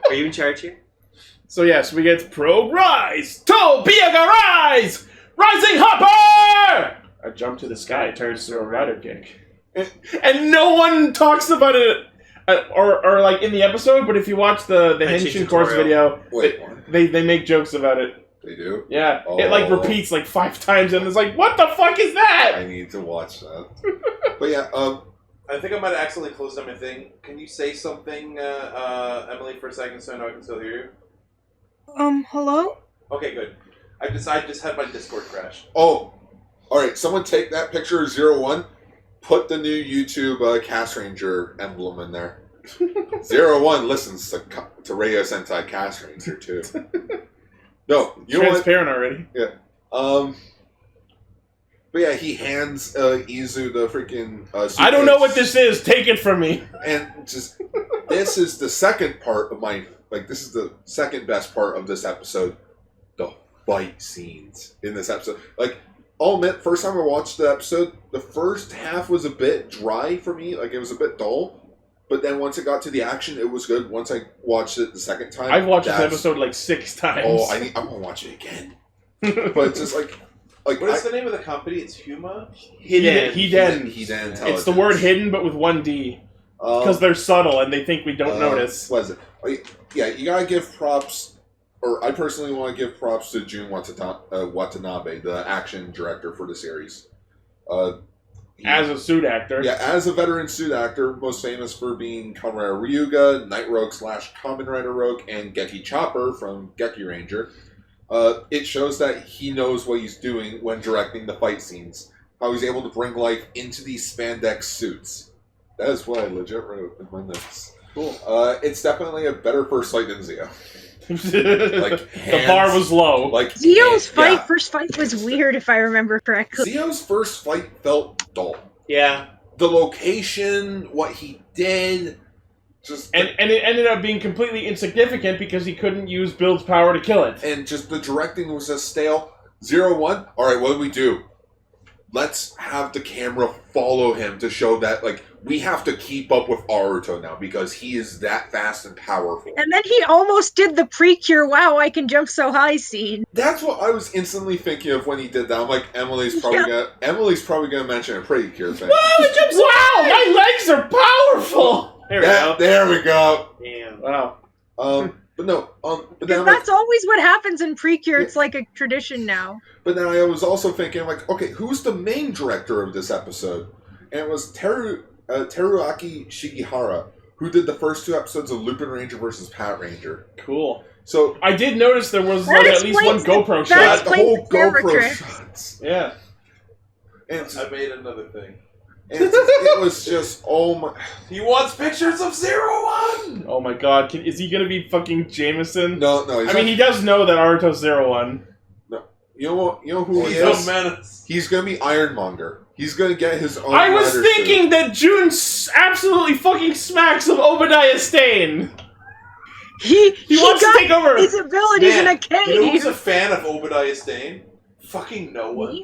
Are you in charge here? So yes, we get Probe Rise, Tobiaga Rise, Rising Hopper. A jump to the sky turns to a rider kick, and no one talks about it, or like in the episode. But if you watch the Henshin course video, Wait, what? they make jokes about it. They do? Yeah, it like Oh. repeats like 5 times, and it's like, what the fuck is that? I need to watch that. But yeah, I think I might have accidentally closed down my thing. Can you say something, Emily, for a second so I know I can still hear you? Hello? Okay, good. I just had my Discord crash. oh, alright, someone take that picture of Zero-One, put the new YouTube Castranger emblem in there. Zero-One listens to Radio Sentai Castranger too. No, you know what? Transparent already. But yeah, he hands Izu the freaking I don't know what suitcase. this is. Take it from me. And just, this is the second part of this is the second best part of this episode. The fight scenes in this episode. I'll admit, first time I watched the episode, the first half was a bit dry for me. It was a bit dull. But then once it got to the action, it was good. Once I watched it the second time. I've watched this episode 6 times. Oh, I'm going to watch it again. But it's just What is the name of the company? It's Huma? Hiden. Hiden It's the word hidden, but with 1 D. Because they're subtle and they think we don't notice. What is it? Yeah, you gotta give props, or I personally want to give props to Jun Watanabe, the action director for the series. As a suit actor. Yeah, as a veteran suit actor, most famous for being Kamen Rider Ryuga, Night Rogue / Kamen Rider Rogue, and Geki Chopper from Geki Ranger. It shows that he knows what he's doing when directing the fight scenes. How he's able to bring life into these spandex suits. That is what I legit wrote in my notes. Cool. It's definitely a better first fight than Zio. The bar was low. Like Zio's first fight was weird, if I remember correctly. Zio's first fight felt dull. Yeah. The location, what he did, and it ended up being completely insignificant because he couldn't use Build's power to kill it. And just the directing was just stale. Zero-One, alright, what do we do? Let's have the camera follow him to show that, like, we have to keep up with Aruto now because he is that fast and powerful. And then he almost did the Precure "Wow, I can jump so high" scene. That's what I was instantly thinking of when he did that. I'm like, Emily's probably gonna mention a Precure thing. Wow, my legs are powerful! There we go. Yeah. Wow. But no, but then that's always what happens in Precure. It's like a tradition now. But then I was also thinking, like, okay, who's the main director of this episode? And it was Teruaki Shigihara, who did the first 2 episodes of Lupin Ranger versus Pat Ranger. Cool. So I did notice there was at least one GoPro shot. The whole GoPro shots. Yeah. And I made another thing. And it was just, oh my... He wants pictures of Zero-One! Oh my god, is he gonna be fucking Jameson? No. I mean, he does know that Aruto's Zero-One. No. You know who he is? Menace. He's gonna be Ironmonger. He's gonna get his own I was rider thinking suit. that June absolutely fucking smacks of Obadiah Stane. He wants to take over his abilities in a cave. You know who's a fan of Obadiah Stane? Fucking no one.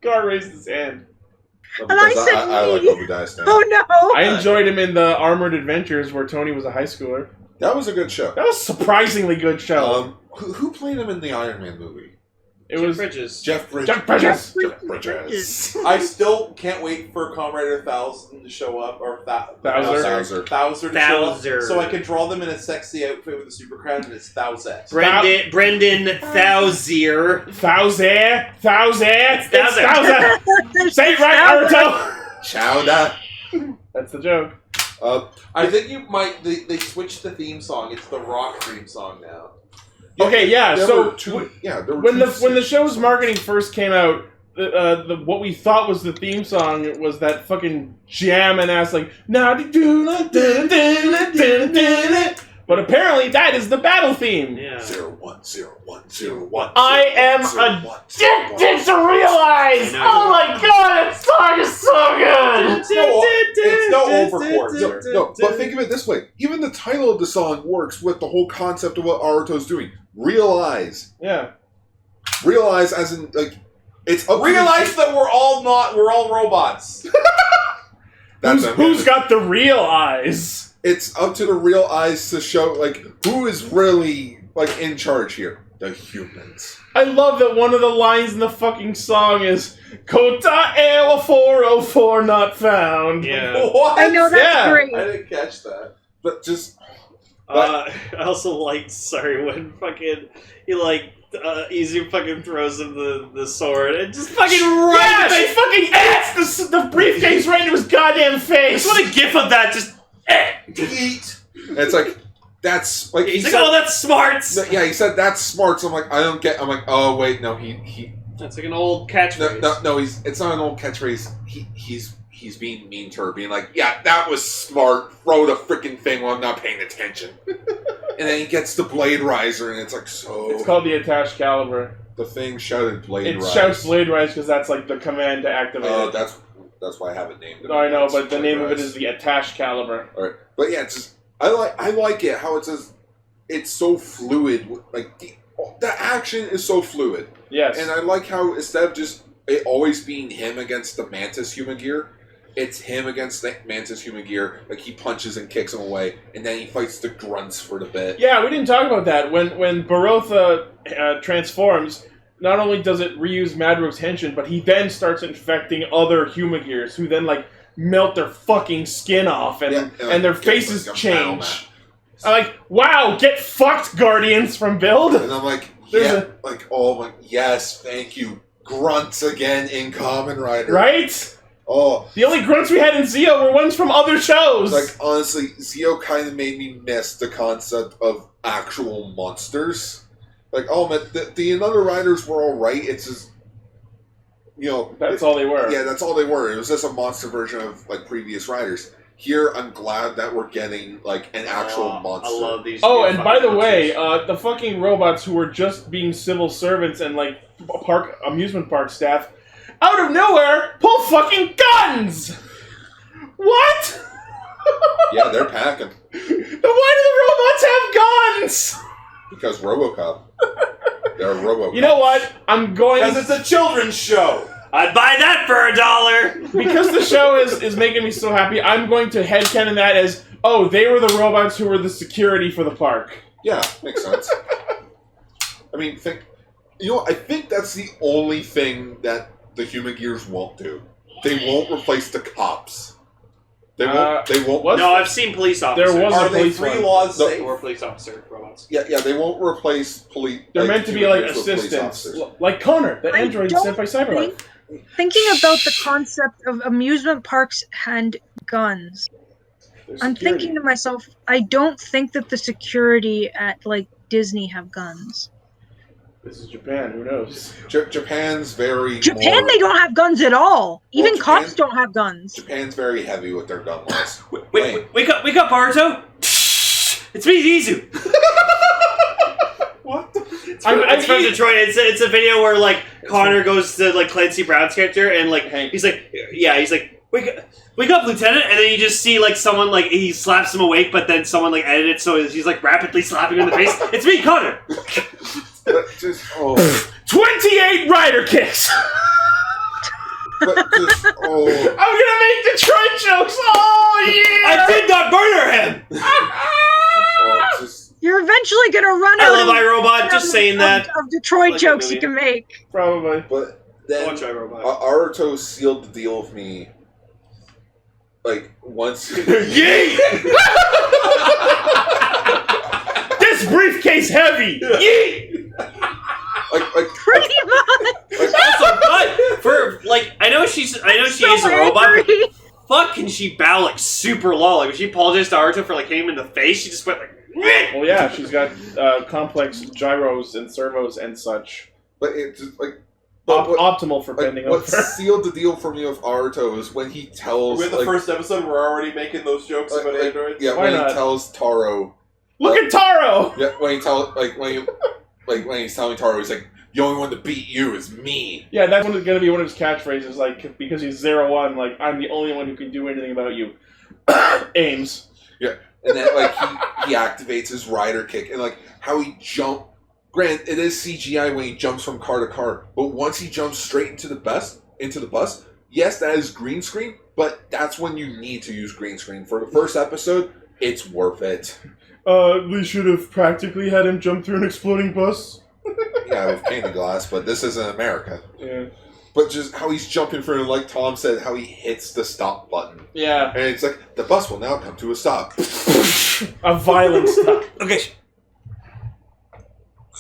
God raised his hand. And I said I like Obadiah Stane. Oh no! I enjoyed him in the Armored Adventures where Tony was a high schooler. That was a good show. That was a surprisingly good show. Who played him in the Iron Man movie? It was Jeff Bridges. Jeff Bridges. I still can't wait for Kamen Rider 1000 to show up, or Thouser to show up, so I can draw them in a sexy outfit with a super crown, and it's Thousette. Brendan Thousier. Thouser. Thouser. Say it right, Naruto. Chowda. That's the joke. I think you might. They switched the theme song. It's the Rock theme song now. Okay, yeah. So when the show's marketing first came out, what we thought was the theme song was that fucking jamming ass like but apparently that is the battle theme. Yeah. 01, 01, 01. I am addicted to realize. Oh my god, that song is so good. It's no overcore. No, but think of it this way: even the title of the song works with the whole concept of what Aruto's doing. Realize. Yeah. Realize as in, like, it's up Realize that we're all robots. Who's got the real eyes? It's up to the real eyes to show, like, who is really, like, in charge here. The humans. I love that one of the lines in the fucking song is Kota Ewa 404 not found. Yeah. What? I know, that's great. I didn't catch that. But just... I also liked, when fucking, Izu fucking throws him the sword and just fucking right. They fucking adds the briefcase right into his goddamn face. What a gif of that, just eat. It's like, that's... like he's like, oh, that's smart! Yeah, he said, that's smart, so I'm like, I don't get... I'm like, oh, wait, no, he... That's like an old catchphrase. No, it's not an old catchphrase. He's being mean to her, being like, yeah, that was smart. Throw the freaking thing while I'm not paying attention. And then he gets the Blade Riser, and it's like, so... It's called the Attached Caliber. The thing shouted Blade Rise. It shouts Blade Rise because that's like the command to activate it. That's why I have it named. No, I know, but the name of it is the Attached Caliber. Alright. But yeah, it's just... I like it, how it says... It's so fluid. Like, the action is so fluid. Yes. And I like how, instead of just it always being him against the Mantis human gear, it's him against the Mantis human gear. Like, he punches and kicks him away, and then he fights the grunts for the bit. Yeah, we didn't talk about that. When Barotha transforms, not only does it reuse Madro's henshin, but he then starts infecting other human gears, who then, like, melt their fucking skin off and their faces like a change. I'm like, wow, get fucked, Guardians from Build. And I'm like, yes, thank you. Grunts again in Kamen Rider. Right? Oh. The only grunts we had in Zio were ones from other shows. Like, honestly, Zio kind of made me miss the concept of actual monsters. Like, oh man, the other riders were alright, it's just, that's all they were. Yeah, that's all they were. It was just a monster version of, like, previous riders. Here, I'm glad that we're getting, like, an actual monster. I love these. Oh, and by the way, the fucking robots who were just being civil servants and, like, amusement park staff, out of nowhere, pull fucking guns! What? Yeah, they're packing. Then why do the robots have guns? Because RoboCop. They're RoboCop. You know what? I'm going... Because it's a children's show! I'd buy that for $1! Because the show is making me so happy, I'm going to headcanon that as, oh, they were the robots who were the security for the park. Yeah, makes sense. I mean, I think that's the only thing that the Human Gears won't do. They won't replace the cops. They won't. No, I've seen police officers. There was Are a they police free one. laws safe? Or police officer robots. Yeah, they won't replace police. They're meant to be Human like Gears with police assistants, officers. like Connor, the android don't sent by Cyberlife. Thinking about the concept of amusement parks and guns, I'm thinking to myself, I don't think that the security at, like, Disney have guns. This is Japan, who knows? Japan's very... Japan, they don't have guns at all. Even Japan- cops don't have guns. Japan's very heavy with their gun laws. Wake up, Baruto! It's me, Izu! What the... It's from Detroit. It's a video where, like, Connor goes to, like, Clancy Brown's character, and, like, he's like, wake up, Lieutenant, and then you just see, like, someone, like, he slaps him awake, but then someone, like, edited it so he's, like, rapidly slapping him in the face. It's me, Connor! 28 rider kicks! I'm gonna make Detroit jokes! Oh, yeah! I did not murder him! You're eventually gonna run I out love iRobot, just saying that. of Detroit Like jokes movie. you can make. Probably. But then Watch iRobot. Aruto sealed the deal with me. Like, once... Yeet! This briefcase heavy! Yeet! Like Pretty much. Also, but for like, I know she is a robot. But fuck, can she bow like super low? Like when she apologized to Aruto for like hitting him in the face, she just went like. Well, yeah, she's got complex gyros and servos and such. But it's just like optimal for bending over. What sealed the deal for me with Aruto is when he tells. We're the first episode. We're already making those jokes about androids. Yeah, Why when not? he tells Taro. Look at Taro. Yeah, when he tells when he's telling Taro, he's like, "The only one to beat you is me." Yeah, that's going to be one of his catchphrases. Like because he's Zero-One, like I'm the only one who can do anything about you. AMES. Yeah, and then like he activates his rider kick and like how he jump. Grant, it is CGI when he jumps from car to car, but once he jumps straight into the bus, yes, that is green screen, but that's when you need to use green screen. For the first episode, it's worth it. We should have practically had him jump through an exploding bus. Yeah, with painted glass, but this isn't America. Yeah. But just how he's jumping through, like Tom said, how he hits the stop button. Yeah. And it's like, the bus will now come to a stop. A violent stop. Okay.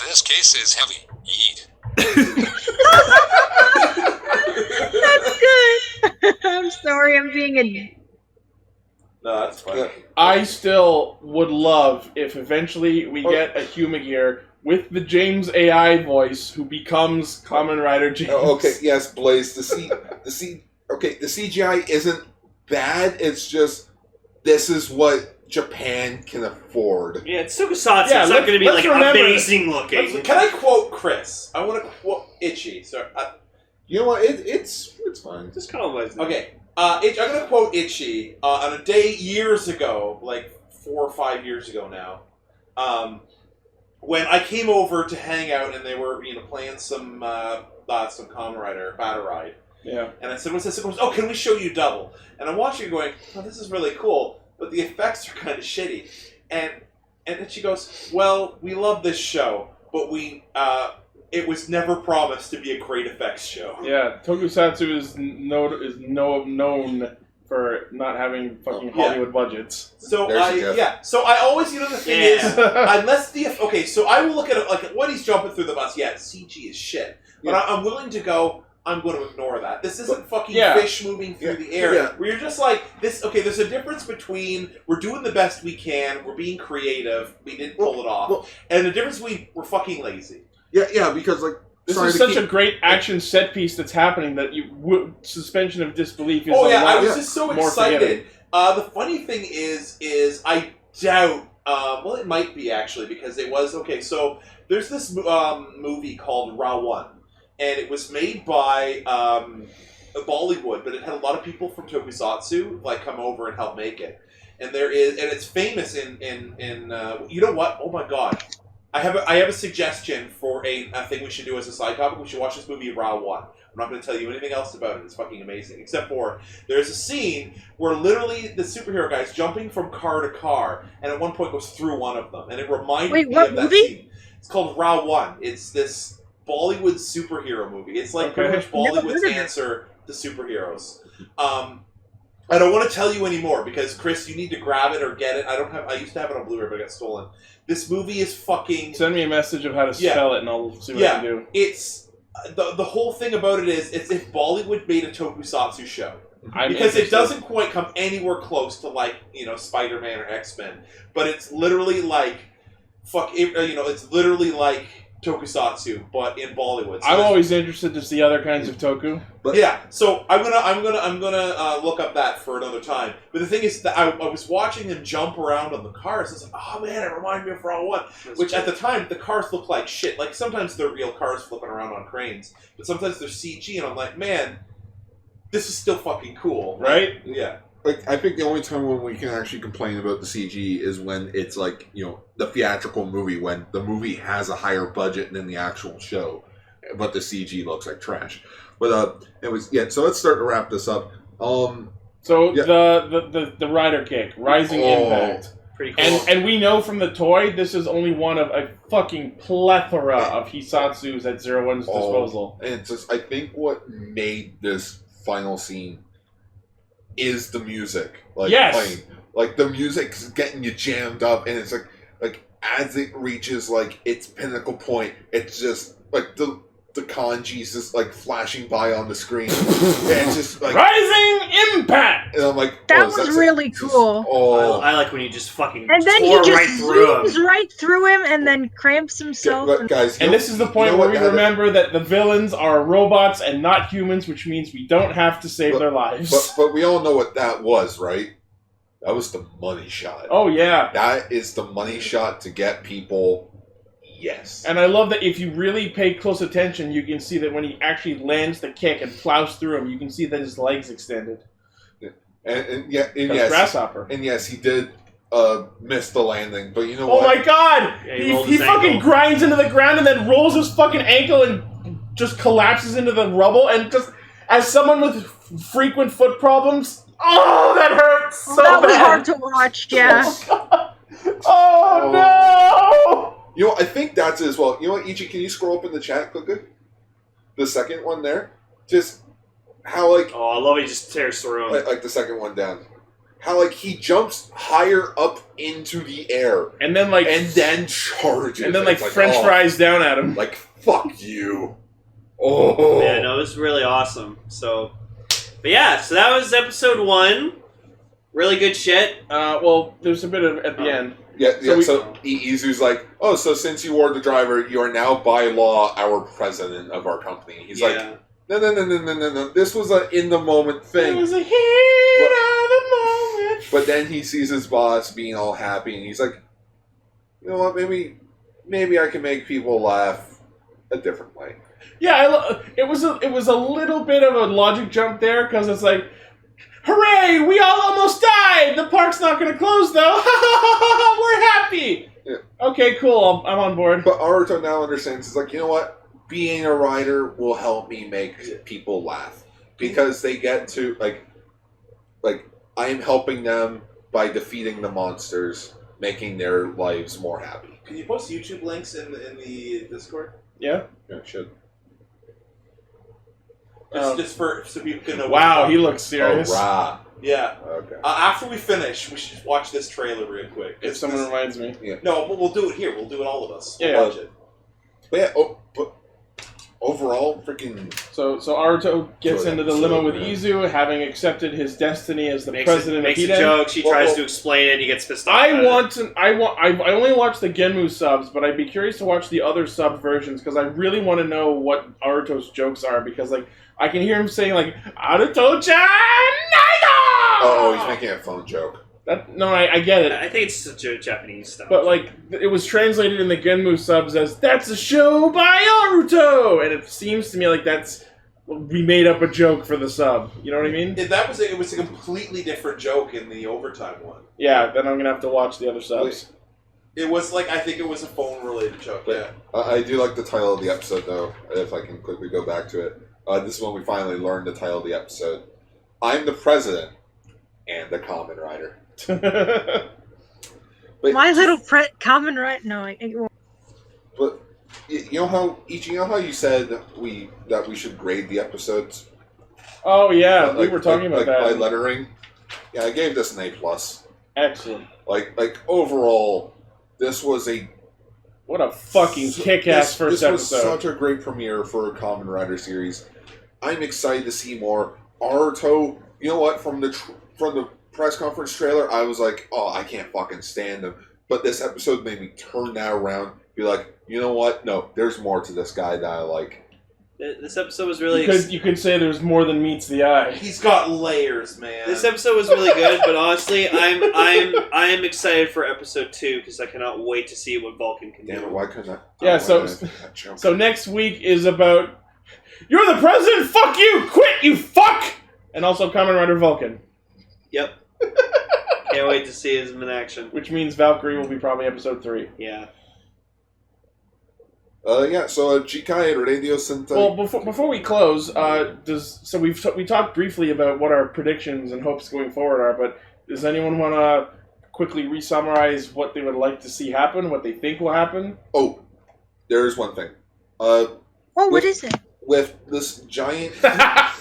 This case is heavy. Eat. That's good. I'm sorry, I'm being a... No, that's fine. Yeah. I still would love if eventually we get a human gear with the James AI voice who becomes Kamen Rider James. Oh, okay, yes, Blaze. The CGI isn't bad. It's just this is what Japan can afford. Yeah, it's tokusatsu. Yeah, it's not going to be let's like remember- amazing looking. Can I quote Chris? I want to quote Ichi. So, You know what? It's fine. Just kind of like okay. I'm going to quote Ichi on a day years ago, like 4 or 5 years ago now, when I came over to hang out and they were playing some Kamen Rider Battle Ride. Yeah. And I said, "What's this?" He goes, "Oh, can we show you double?" And I'm watching it going, "Oh, this is really cool, but the effects are kind of shitty." And then she goes, "Well, we love this show, but it was never promised to be a great effects show." Yeah, Tokusatsu is known for not having fucking Yeah. Hollywood budgets. So There's a gift. So I always, the thing is, unless so I will look at it like when he's jumping through the bus. Yeah, CG is shit, but I'm willing to go. I'm going to ignore that. This isn't fucking fish moving through the air. Yeah. Where you're just like this. Okay, there's a difference between we're doing the best we can, we're being creative, we didn't pull it off, and the difference between we're fucking lazy. Yeah, because like This is such a great action set piece that's happening that suspension of disbelief is. I was just so excited. The funny thing is I doubt. Well, it might be actually because it was okay. So there's this movie called Zero-One. And it was made by Bollywood, but it had a lot of people from Tokusatsu come over and help make it. And it's famous in you know what? Oh my god, I have a suggestion for a thing we should do as a side topic. We should watch this movie Zero-One. I'm not going to tell you anything else about it. It's fucking amazing. Except for there's a scene where literally the superhero guy's jumping from car to car, and at one point goes through one of them, and it reminded me of that scene. It's called Zero-One. It's this Bollywood superhero movie. It's like pretty much Bollywood's answer to superheroes. I don't want to tell you anymore because Chris, you need to grab it or get it. I used to have it on Blu-ray, but it got stolen. This movie is fucking. Send me a message of how to spell it, and I'll see what I can do. It's the whole thing about it is it's if Bollywood made a Tokusatsu show. I'm because interested. it doesn't quite come anywhere close to Spider-Man or X-Men, but it's literally like it's literally like Tokusatsu, but in Bollywood. So I'm always interested to see other kinds of toku. But so I'm gonna look up that for another time. But the thing is that I was watching them jump around on the cars. It's like, oh man, it reminded me of Zero-One. Which at the time the cars look like shit. Like sometimes they're real cars flipping around on cranes, but sometimes they're CG, and I'm like, man, this is still fucking cool, right? Yeah. Like, I think the only time when we can actually complain about the CG is when it's like, the theatrical movie, when the movie has a higher budget than the actual show, but the CG looks like trash. But so let's start to wrap this up. The rider kick, rising impact. Pretty cool. And we know from the toy, this is only one of a fucking plethora of Hisatsus at Zero-One's disposal. And it's just, I think what made this final scene is the music. Playing. Like, the music's getting you jammed up, and it's like as it reaches, its pinnacle point, it's just, the kanji's just, flashing by on the screen. And it's just, Rising Impact! And I'm like, that was really cool. I like when you just fucking and then he just right through zooms right through him and then cramps himself. But guys, and this is the point where we remember that the villains are robots and not humans, which means we don't have to save their lives. But we all know what that was, right? That was the money shot. Oh, yeah. That is the money shot to get people... Yes. And I love that if you really pay close attention, you can see that when he actually lands the kick and plows through him, you can see that his legs extended. And yes, Grasshopper. And yes, he did miss the landing, but you know what? Oh my god! Yeah, he fucking grinds into the ground and then rolls his fucking ankle and just collapses into the rubble. And just, as someone with frequent foot problems, oh, that hurts so that was bad. hard to watch, yeah. Oh, no! You know, I think that's it as well. You know what, Ichi, can you scroll up in the chat quickly? The second one there? Just how, Oh, I love it. He just tears through him. Like the second one down. How, he jumps higher up into the air. And then, charges. And then, French fries down at him. Fuck you. Oh. Yeah, no, it was really awesome. So, but yeah, so that was episode 1. Really good shit. Well, there's a bit of at the end. Yeah, so Izu's like, oh, so since you were the driver, you are now by law our president of our company. He's like, no. This was a in-the-moment thing. It was a hit of the moment. But then he sees his boss being all happy, and he's like, you know what, maybe I can make people laugh a different way. Yeah, it was a little bit of a logic jump there, because it's like, hooray! We all almost died! The park's not going to close, though! We're happy! Yeah. Okay, cool. I'm on board. But Naruto now understands. It's like, you know what? Being a rider will help me make people laugh. Because they get to, I am helping them by defeating the monsters, making their lives more happy. Can you post YouTube links in the Discord? Yeah? Yeah, I should. Just for so people can know. Wow, he looks serious. Oh, rah. Yeah. Okay. After we finish, we should watch this trailer real quick. If someone reminds me. No, but we'll do it here. We'll do it, all of us. Yeah. We'll watch it. But yeah, but overall, freaking... So Aruto gets Good into the episode, limo with man. Izu, having accepted his destiny as the Makes president makes of a Hiden. joke. She tries to explain it. And he gets pissed off. I only watched the Genmu subs, but I'd be curious to watch the other sub versions because I really want to know what Aruto's jokes are because like I can hear him saying like Aruto-chan Naito! Oh, he's making a phone joke. I get it. I think it's such a Japanese stuff. But like it was translated in the Genmu subs as "That's a show by Aruto," and it seems to me like we made up a joke for the sub. You know what I mean? It was a completely different joke in the overtime one. Yeah, then I'm gonna have to watch the other subs. It was like I think it was a phone related joke. Yeah. I do like the title of the episode though. If I can quickly go back to it, this is when we finally learned the title of the episode. I'm the president and the Kamen Rider. But My little Kamen Rider. No, I won't. But you know how Ichi, you know how you said that we should grade the episodes? Oh yeah, we were talking about that by lettering. Yeah, I gave this an A+. Excellent. Like overall, this was what a fucking kick-ass first episode. This was episode. such a great premiere for a Kamen Rider series. I'm excited to see more. Aruto, you know what? From the press conference trailer, I was like, oh, I can't fucking stand him. But this episode made me turn that around, be like, you know what? No, there's more to this guy that I like. This episode was really... You could say there's more than meets the eye. He's got layers, man. This episode was really good, but honestly, I'm excited for episode 2 because I cannot wait to see what Vulcan can Damn do. it, why couldn't I? Yeah, so next week is about you're the president, fuck you, quit, you fuck, and also Kamen Rider Vulcan. Yep. Can't wait to see him in action. Which means Valkyrie will be probably episode 3. Yeah. So Chikai and Radio Sentai. Well, before we close, we talked briefly about what our predictions and hopes going forward are, but does anyone want to quickly re-summarize what they would like to see happen, what they think will happen? Oh, there is one thing. What is it? With this giant...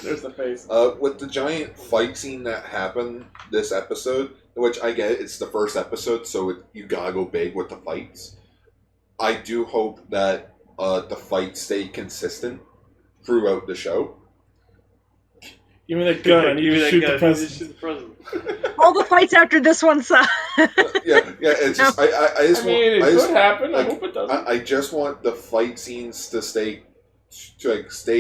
There's the face. With the giant fight scene that happened this episode, which I get, it's the first episode, so you gotta go big with the fights. I do hope that the fights stay consistent throughout the show. Give me that gun. I need to shoot the president. All the fights after this one suck. Yeah. It's just I just want. It could happen. I hope it doesn't. I just want the fight scenes to stay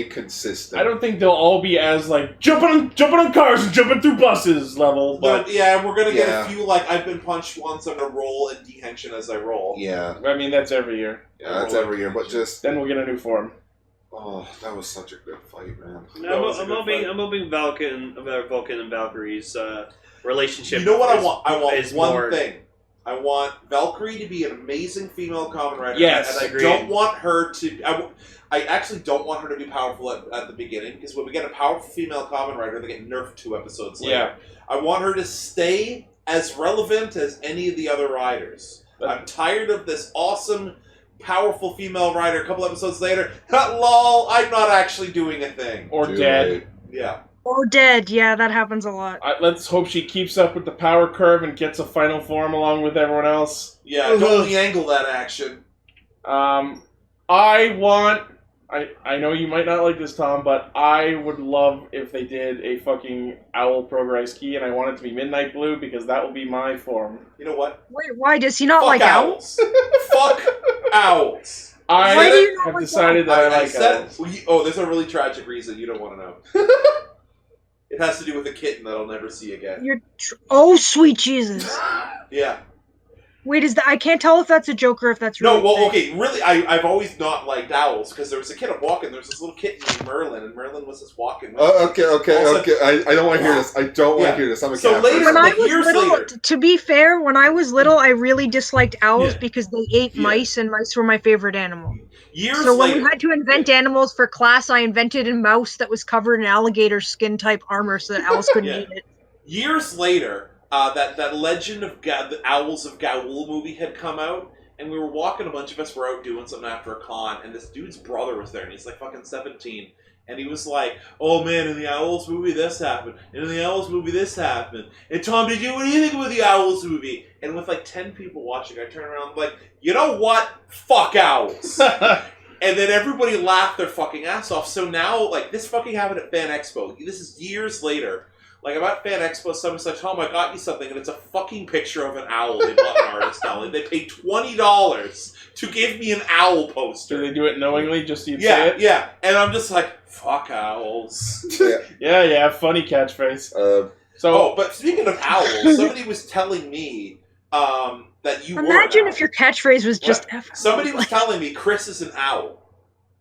consistent. I don't think they'll all be as like jumping on cars and jumping through buses level. But yeah, we're gonna get a few like I've been punched once, I'm gonna roll and dehension as I roll. Yeah, I mean that's every year. Yeah, that's every year, but just then we'll get a new form. Oh, that was such a good fight, man. I'm hoping Vulcan and Valkyrie's relationship. You know what I want? I want one more... thing. I want Valkyrie to be an amazing female Kamen Rider. Yes, and I don't want her to. I actually don't want her to be powerful at the beginning, because when we get a powerful female Kamen Rider, they get nerfed 2 episodes later. Yeah. I want her to stay as relevant as any of the other riders. I'm tired of this awesome, powerful female rider a couple episodes later. Lol, I'm not actually doing a thing. Or dead. Yeah. Or dead, yeah, that happens a lot. Let's hope she keeps up with the power curve and gets a final form along with everyone else. Yeah, don't angle that action. I know you might not like this, Tom, but I would love if they did a fucking Owl Progress Key, and I want it to be Midnight Blue, because that will be my form. You know what? Wait, why? Does he not like owls? Fuck owls. Why do you not have like decided that I like owls. Oh, there's a really tragic reason you don't want to know. It has to do with a kitten that I'll never see again. Oh, sweet Jesus. Yeah. Wait, I can't tell if that's a joke or if that's really... No, well, okay, really, I've always not liked owls, because there was a kid I'm walking, there was this little kitten named Merlin, and Merlin was just walking. Okay. I don't want to hear this. I don't want to hear this. I'm a cat person. To be fair, when I was little, I really disliked owls because they ate mice, and mice were my favorite animal. So when we had to invent animals for class, I invented a mouse that was covered in alligator skin-type armor so that owls couldn't eat it. Years later... that Legend of the Owls of Gaul movie had come out, and we were walking, a bunch of us were out doing something after a con, and this dude's brother was there, and he's like fucking 17, And he was like, "Oh man, in the Owls movie this happened, and in the Owls movie this happened." And Tom, what do you think about the Owls movie? And with like 10 people watching, I turned around and like, you know what? Fuck Owls. And then everybody laughed their fucking ass off. So now, like, this fucking happened at Fan Expo. This is years later. Like, I'm at Fan Expo, someone's like, Tom, I got you something, and it's a fucking picture of an owl. They bought an artist owl, and they paid $20 to give me an owl poster. Do they do it knowingly, just so you'd say it? Yeah, and I'm just like, fuck owls. Yeah, funny catchphrase. But speaking of owls, somebody was telling me that you Imagine if your catchphrase was just F. Somebody was telling me Chris is an owl.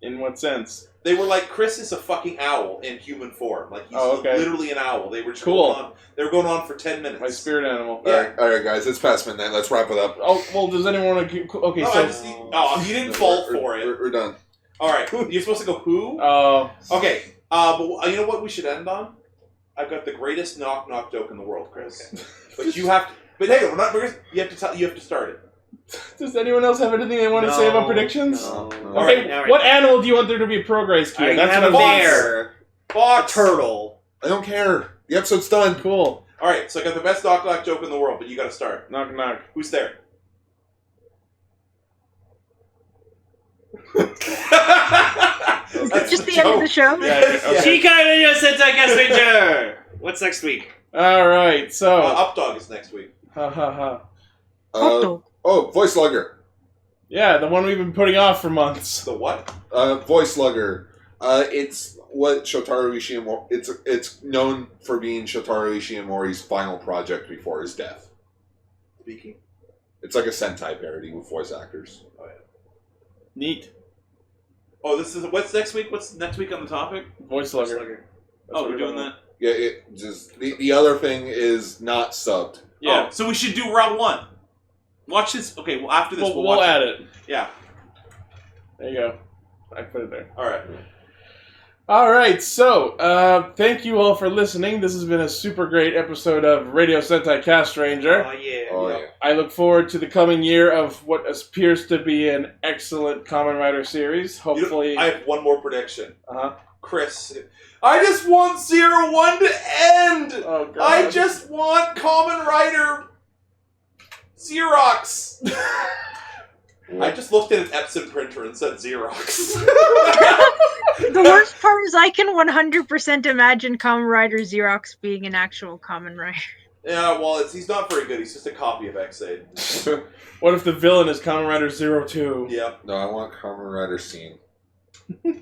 In what sense? They were like, Chris is a fucking owl in human form. Like, he's literally an owl. They were just going on. They were going on for 10 minutes. My spirit animal. Yeah. All right, guys, it's past midnight. Let's wrap it up. Oh, well, does anyone want to... Okay, you didn't fall for it. We're done. All right, you're supposed to go who? Oh. Okay, but you know what we should end on? I've got the greatest knock-knock joke in the world, Chris. Okay. But you have to... But hey, you have to start it. Does anyone else have anything they want to say about predictions? No. Okay, what animal do you want there to be a progress key? I have a bear. Fox. A turtle. I don't care. The episode's done. Cool. All right, so I got the best knock-knock joke in the world, but you got to start. Knock, knock. Who's there? That's just the end of the show? Chica Video Sentai Castranger! What's next week? Alright, so... Updog is next week. Ha ha ha. Voice Lugger. Yeah, the one we've been putting off for months. The what? Voice Lugger. It's what Shotaro Ishimori... It's known for being Shotaro Ishimori's final project before his death. Speaking. It's like a Sentai parody with voice actors. Oh, yeah. Neat. Oh, this is... What's next week? What's next week on the topic? Voice Lugger. Oh, we're doing that? Yeah, it just... The other thing is not subbed. Yeah. Oh, so we should do round 1. Watch this. Okay, well, after this, we'll add it. Yeah. There you go. I put it there. All right. All right, so thank you all for listening. This has been a super great episode of Radio Sentai Castranger. Oh, yeah. Oh, yeah. I look forward to the coming year of what appears to be an excellent Kamen Rider series. Hopefully... I have one more prediction. Uh-huh. Chris, I just want Zero-One to end! Oh, God. I just want Kamen Rider Xerox! I just looked at an Epson printer and said Xerox. The worst part is I can 100% imagine Kamen Rider Xerox being an actual Kamen Rider. Yeah, well, he's not very good. He's just a copy of X-Aid. What if the villain is Kamen Rider Zero-Two? Yep. No, I want Kamen Rider Scene.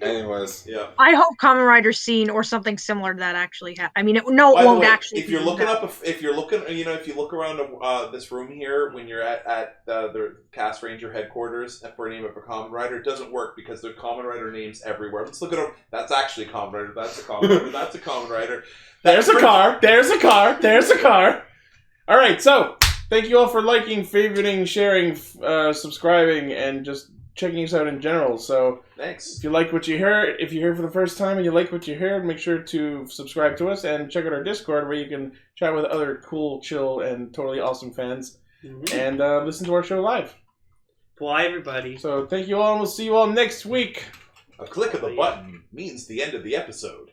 Anyways. Yeah. I hope Kamen Rider Scene or something similar to that actually happens. I mean, it won't actually. If you're looking if you look around this room here when you're at the Castranger headquarters for a name of a Kamen Rider, it doesn't work because there are Kamen Rider names everywhere. Let's look at them. That's actually a Kamen Rider. That's a Kamen Rider. That's a Kamen Rider. There's a car. There's a car. There's a car. All right, so thank you all for liking, favoriting, sharing, subscribing, and just checking us out in general. So thanks. If you like what you heard, if you're here for the first time and you like what you heard, make sure to subscribe to us and check out our Discord where you can chat with other cool, chill, and totally awesome fans and listen to our show live. Bye, everybody. So thank you all, and we'll see you all next week. A click of the button means the end of the episode.